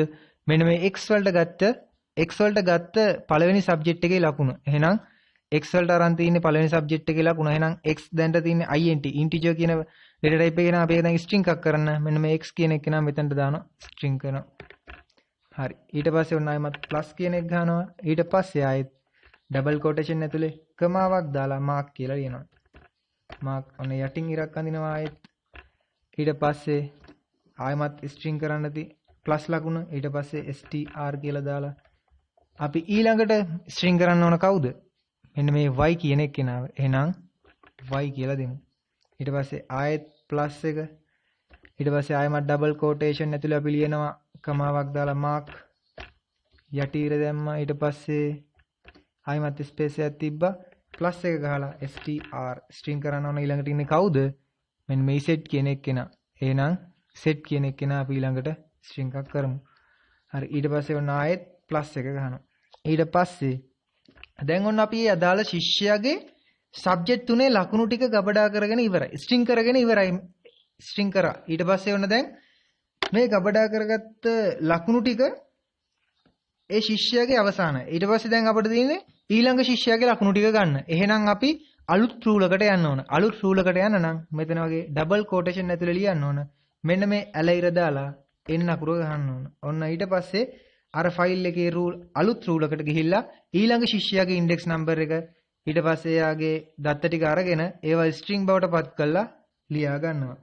මෙන්න මේ x වලට ගත්ත පළවෙනි subject එකේ ලකුණ. එහෙනම් x වලට අරන් තියෙන්නේ පළවෙනි subject එකේ ලකුණ. එහෙනම් x දැන්ට තියෙන්නේ int integer කියන data type එකේ නම් අපි දැන් string එකක් කරන්න. මෙන්න මේ x කියන එක නම් මෙතනට දානවා string කරනවා. හරි. ඊට පස්සේ ඔන්න ආයෙමත් plus කියන එක ගන්නවා. ඊට පස්සේ ආයෙත් double quotation ඇතුලේ කමාවක් දාලා mark කියලා ලියනවා. mark ඔන්න යටින් ඉරක් අඳිනවා ආයෙත්. ඊට පස්සේ ආයෙමත් string කරන්න plus ලකුණ. ඊට පස්සේ str කියලා දාලා අපි ඊළඟට string කරන්න ඕන කවුද? මෙන්න මේ y කියන එක කෙනාව. එහෙනම් y කියලා දෙමු. ඊට පස්සේ ආයෙත් plus එක. ඊට පස්සේ ආයෙමත් double quotation ඇතුලේ අපි ලියනවා කමාවක් දාලා mark යටිර දැම්මා. ඊට පස්සේ ආයෙමත් ස්පේස් එකක් තිබ්බා. plus එක ගහලා str string කරන්න ඕන ඊළඟට ඉන්නේ කවුද? මෙන්න මේ set කියන එක කෙනා. එහෙනම් set කියන එක කෙනා අපි ඊළඟට string එකක් කරමු. හරි. ඊට පස්සේ ඔන්න ආයෙත් plus එක ගහනවා. ඊට පස්සේ දැන් ඔන්න අපි මේ අදාළ ශිෂ්‍යයාගේ subject තුනේ ලකුණු ටික ගබඩා කරගෙන ඉවරයි. string කරගෙන ඉවරයි. string කරා. ඊට පස්සේ ඔන්න දැන් මේ ගබඩා කරගත්ත ලකුණු ටික ඒ ශිෂ්‍යයාගේ අවසානයි. ඊට පස්සේ දැන් අපිට තියෙන්නේ ඊළඟ ශිෂ්‍යයාගේ ලකුණු ටික ගන්න. එහෙනම් අපි අලුත් rule එකට යන්න ඕන. අලුත් rule එකට යන්න නම් මෙතන වගේ double quotation ඇතුලේ ලියන්න ඕන. මෙන්න මේ ඇල ඉර දාලා n අකුර ගහන්න ඕන. ඔන්න ඊට පස්සේ අර ෆයිල් එකේ rule අලුත් rule එකට ගිහිල්ලා ඊළඟ ශිෂ්‍යයාගේ index number එක ඊට පස්සේ එයාගේ දත්ත ටික අරගෙන ඒවා string බවට පත් කරලා ලියා ගන්නවා.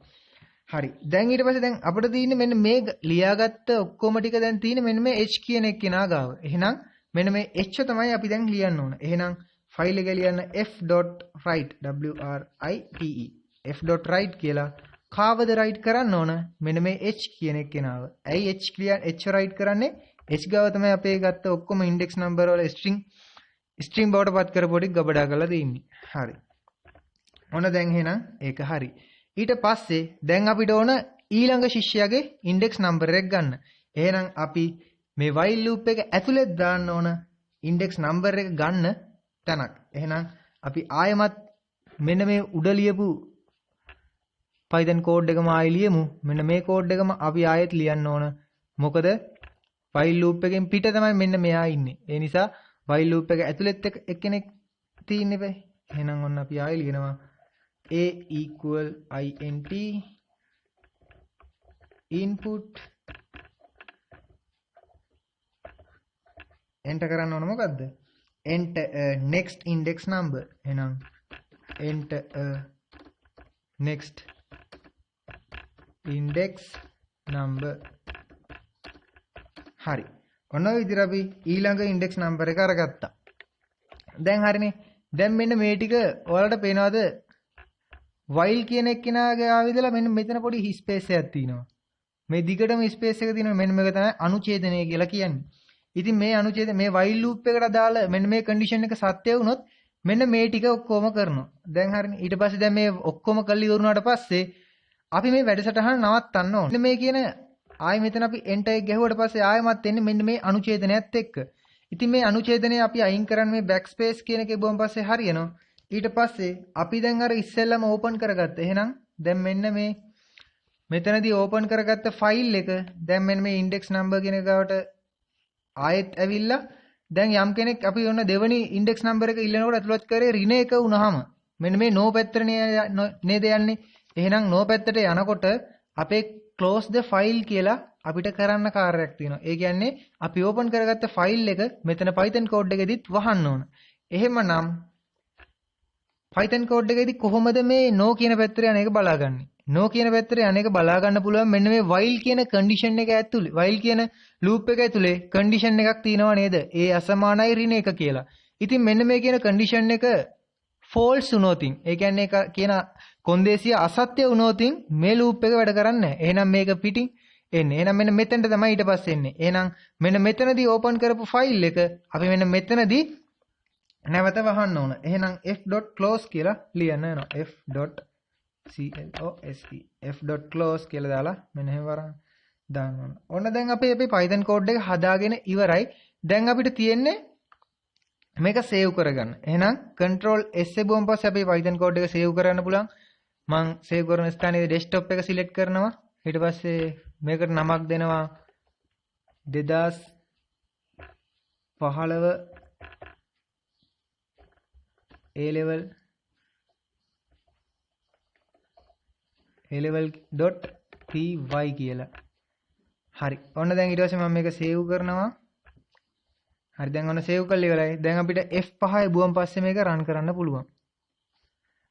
හරි. දැන් ඊට පස්සේ දැන් අපිට තියෙන්නේ මෙන්න මේ ලියාගත්ත ඔක්කොම ටික දැන් තියෙන්නේ මෙන්න මේ h කියන එක කෙනා ගාව. එහෙනම් මෙන්න මේ h තමයි අපි දැන් ලියන්න ඕන. එහෙනම් ෆයිල් එක ලියන්න f.write w-r-i-t-e f.write කියලා කාවද write කරන්න ඕන මෙන්න මේ h කියන එක කෙනාව. ඇයි h කියන්නේ h write කරන්නේ? h ගාව තමයි අපේ ගත්ත ඔක්කොම index number වල string බවට පත් කරපු ටික ගබඩා කරලා දෙන්නේ. හරි. ඔන්න දැන් එහෙනම් ඒක හරි. ඊට පස්සේ දැන් අපිට ඕන ඊළඟ ශිෂ්‍යයාගේ index number එක ගන්න. එහෙනම් අපි මේ while loop එක ඇතුලේ දාන්න ඕන index number එක ගන්න තැනක්. එහෙනම් අපි ආයෙමත් මෙන්න මේ උඩ ලියපු Python code එකම ආයෙ ලියමු. මෙන්න මේ code එකම අපි ආයෙත් ලියන්න ඕන. මොකද while loop එකෙන් පිට තමයි මෙන්න මෙයා ඉන්නේ. ඒ නිසා while loop එක ඇතුළෙත් එක්කෙනෙක් තියෙන්නේ බෑ. එහෙනම් ඔන්න අපි ආයෙ ලියනවා a equal int input enter කරන්න ඕන මොකද්ද? enter next index number. එහෙනම් enter next index number. හරි. ඔන්න ඔය විදිහට අපි ඊළඟ index number එක අරගත්තා. දැන් හරිනේ. දැන් මෙන්න මේ ටික ඔයාලට පේනවද? while කියන එක්කිනාගේ ආවිදලා මෙන්න මෙතන පොඩි ස්පේස් එකක් තියෙනවා. මේ දිගටම ස්පේස් එක තියෙනවා. මෙන්න මේක තමයි අනුඡේදනය කියලා කියන්නේ. ඉතින් මේ අනුඡේද මේ while loop එකට දාලා මෙන්න මේ condition එක සත්‍ය වුණොත් මෙන්න මේ ටික ඔක්කොම කරනවා. දැන් හරිනේ. ඊට පස්සේ දැන් මේ ඔක්කොම කළි ඉවරුනාට පස්සේ අපි මේ වැඩසටහන නවත්තන්න ඕනේ. මේ කියන ආයෙ මෙතන අපි enter එක ගැහුවට පස්සේ ආයෙමත් එන්නේ මෙන්න මේ අනුඡේදනයත් එක්ක. ඉතින් මේ අනුඡේදනය අපි අයින් කරන්න මේ backspace කියන එක ගිහුවම පස්සේ හරියනවා. ඊට පස්සේ අපි දැන් අර ඉස්සෙල්ලම open කරගත්ත. එහෙනම් දැන් මෙන්න මේ මෙතනදී open කරගත්ත ෆයිල් එක දැන් මෙන්න මේ index number කියන ගාවට ආයෙත් ඇවිල්ලා දැන් යම් කෙනෙක් අපි ඔන්න දෙවෙනි index number එක ඉල්ලනකොට ඇතුළත් කරේ ඍණ එක වුණාම මෙන්න මේ no පැත්තට නේද යන්නේ. එහෙනම් no පැත්තට යනකොට අපේ close the file කියලා අපිට කරන්න කාර්යයක් තියෙනවා. ඒ කියන්නේ අපි open කරගත්ත ෆයිල් එක මෙතන Python code එකෙදිත් වහන්න ඕන. එහෙමනම් Python code එකේදී කොහොමද මේ no කියන පැත්තට යන එක බලාගන්නේ? no කියන පැත්තට යන එක බලා ගන්න පුළුවන් මෙන්න මේ while කියන condition එක ඇතුලේ. while කියන loop එක ඇතුලේ condition එකක් තියෙනවා නේද? ඒ අසමානයි ඍණ එක කියලා. ඉතින් මෙන්න මේ කියන condition එක false වුණොතින් ඒ කියන්නේ කියන කොන්දේසිය අසත්‍ය වුණොතින් මේ loop එක වැඩ කරන්නේ නැහැ. එහෙනම් මේක පිටින් එන්නේ. එහෙනම් මෙන්න මෙතනට තමයි ඊට පස්සේ එන්නේ. එහෙනම් මෙන්න මෙතනදී open කරපු file එක අපි මෙන්න මෙතනදී නැවත වහන්න ඕන. එහෙනම් f.close කියලා ලියන්න වෙනවා. f.close කියලා දාලා මෙන්න එහෙම වරන් දාන්න ඕන. ඔන්න දැන් අපි Python code එක හදාගෙන ඉවරයි. දැන් අපිට තියෙන්නේ මේක save කරගන්න. එහෙනම් control S එබුවම පස්සේ අපි Python code එක save කරන්න පුළුවන්. මම save කරන ස්ථානයේ desktop එක select කරනවා. ඊට පස්සේ මේකට නමක් දෙනවා 2015 A level.py කියලා. හරි. ඔන්න දැන් ඊට පස්සේ මම මේක save කරනවා. හරි දැන් ඔන්න save කරලා ඉවරයි. දැන් අපිට F5 එබුවම පස්සේ මේක run කරන්න පුළුවන්.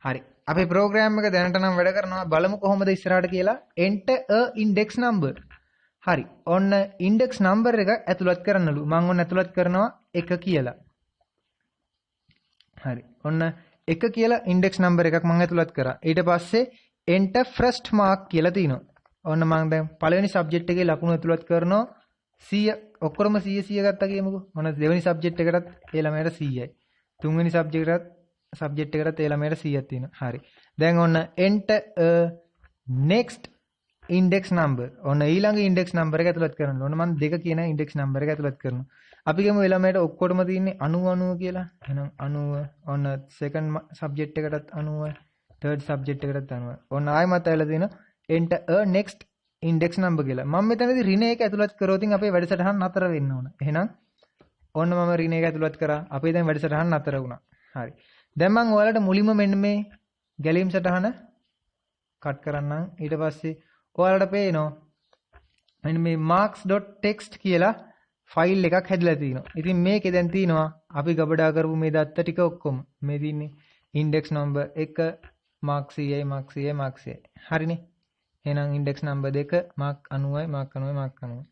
හරි. අපේ program එක දැනට නම් වැඩ කරනවා. බලමු කොහොමද ඉස්සරහට කියලා. enter a index number. හරි. ඔන්න index number එක ඇතුළත් කරන්නලු. මම ඔන්න ඇතුළත් කරනවා 1 කියලා. හරි. ඔන්න 1 කියලා index number එකක් මම ඇතුළත් කරා. ඊට පස්සේ enter first mark කියලා තියෙනවා. ඔන්න මම දැන් පළවෙනි subject එකේ ලකුණු ඇතුළත් කරනවා 100 ඔක්කොම 100 ගත්තා කියමුකෝ. ඔන්න දෙවෙනි subject එකටත් ඒ ළමයට 100යි. තුන්වෙනි subject එකටත් ඒ ළමයට 100ක් තියෙනවා. හරි. දැන් ඔන්න enter next index number. ඔන්න ඊළඟ index number එක ඇතුළත් කරන්න. ඔන්න මම 2 කියන index number එක ඇතුළත් කරනවා. අපි ගමු ඒ ළමයට ඔක්කොටම තියෙන්නේ 90 කියලා. එහෙනම් 90 ඔන්න second subject එකටත් 90යි. third subject එකටත් 90යි. ඔන්න ආයෙමත් ඇවිල්ලා තියෙනවා enter a next index number කියලා. මම මෙතනදී ඍණ එක ඇතුළත් කරොතින් අපේ වැඩසටහන නතර වෙන්න ඕන. එහෙනම් ඔන්න මම ඍණ එක ඇතුළත් කරා. අපේ දැන් වැඩසටහන නතර වුණා. හරි. දැන් මම ඔයාලට මුලින්ම මෙන්න මේ ගැලීම් සටහන කට් කරන්නම්. ඊට පස්සේ ඔයාලට පේනවා මෙන්න මේ marks.txt කියලා ෆයිල් එකක් හැදලා තියෙනවා. ඉතින් මේකේ දැන් තියෙනවා අපි ගබඩා කරපු මේ දත්ත ටික ඔක්කොම. මේ තියෙන්නේ index number 1 mark 100යි mark 100යි mark 100යි. හරිනේ. එහෙනම් index number 2 mark 90යි mark 90යි mark 90යි.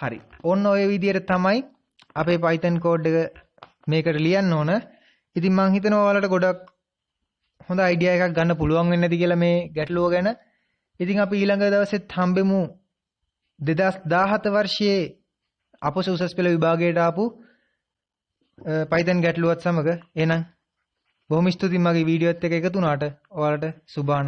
හරි. ඔන්න ඔය විදිහට තමයි අපේ Python code එක මේකට ලියන්න ඕන. ඉතින් මං හිතනවා ඔයාලට ගොඩක් හොඳ අයිඩියා එකක් ගන්න පුළුවන් වෙන්නේ නැති කියලා මේ ගැටලුව ගැන. ඉතින් අපි ඊළඟ දවසෙත් හම්බෙමු 2017 වර්ෂයේ අපොස උසස් පෙළ විභාගයට ආපු Python ගැටලුවත් සමග. එහෙනම් බොහොම ස්තුතියි මගේ වීඩියෝ එකත් එක්ක එකතු වුණාට. ඔයාලට සුබ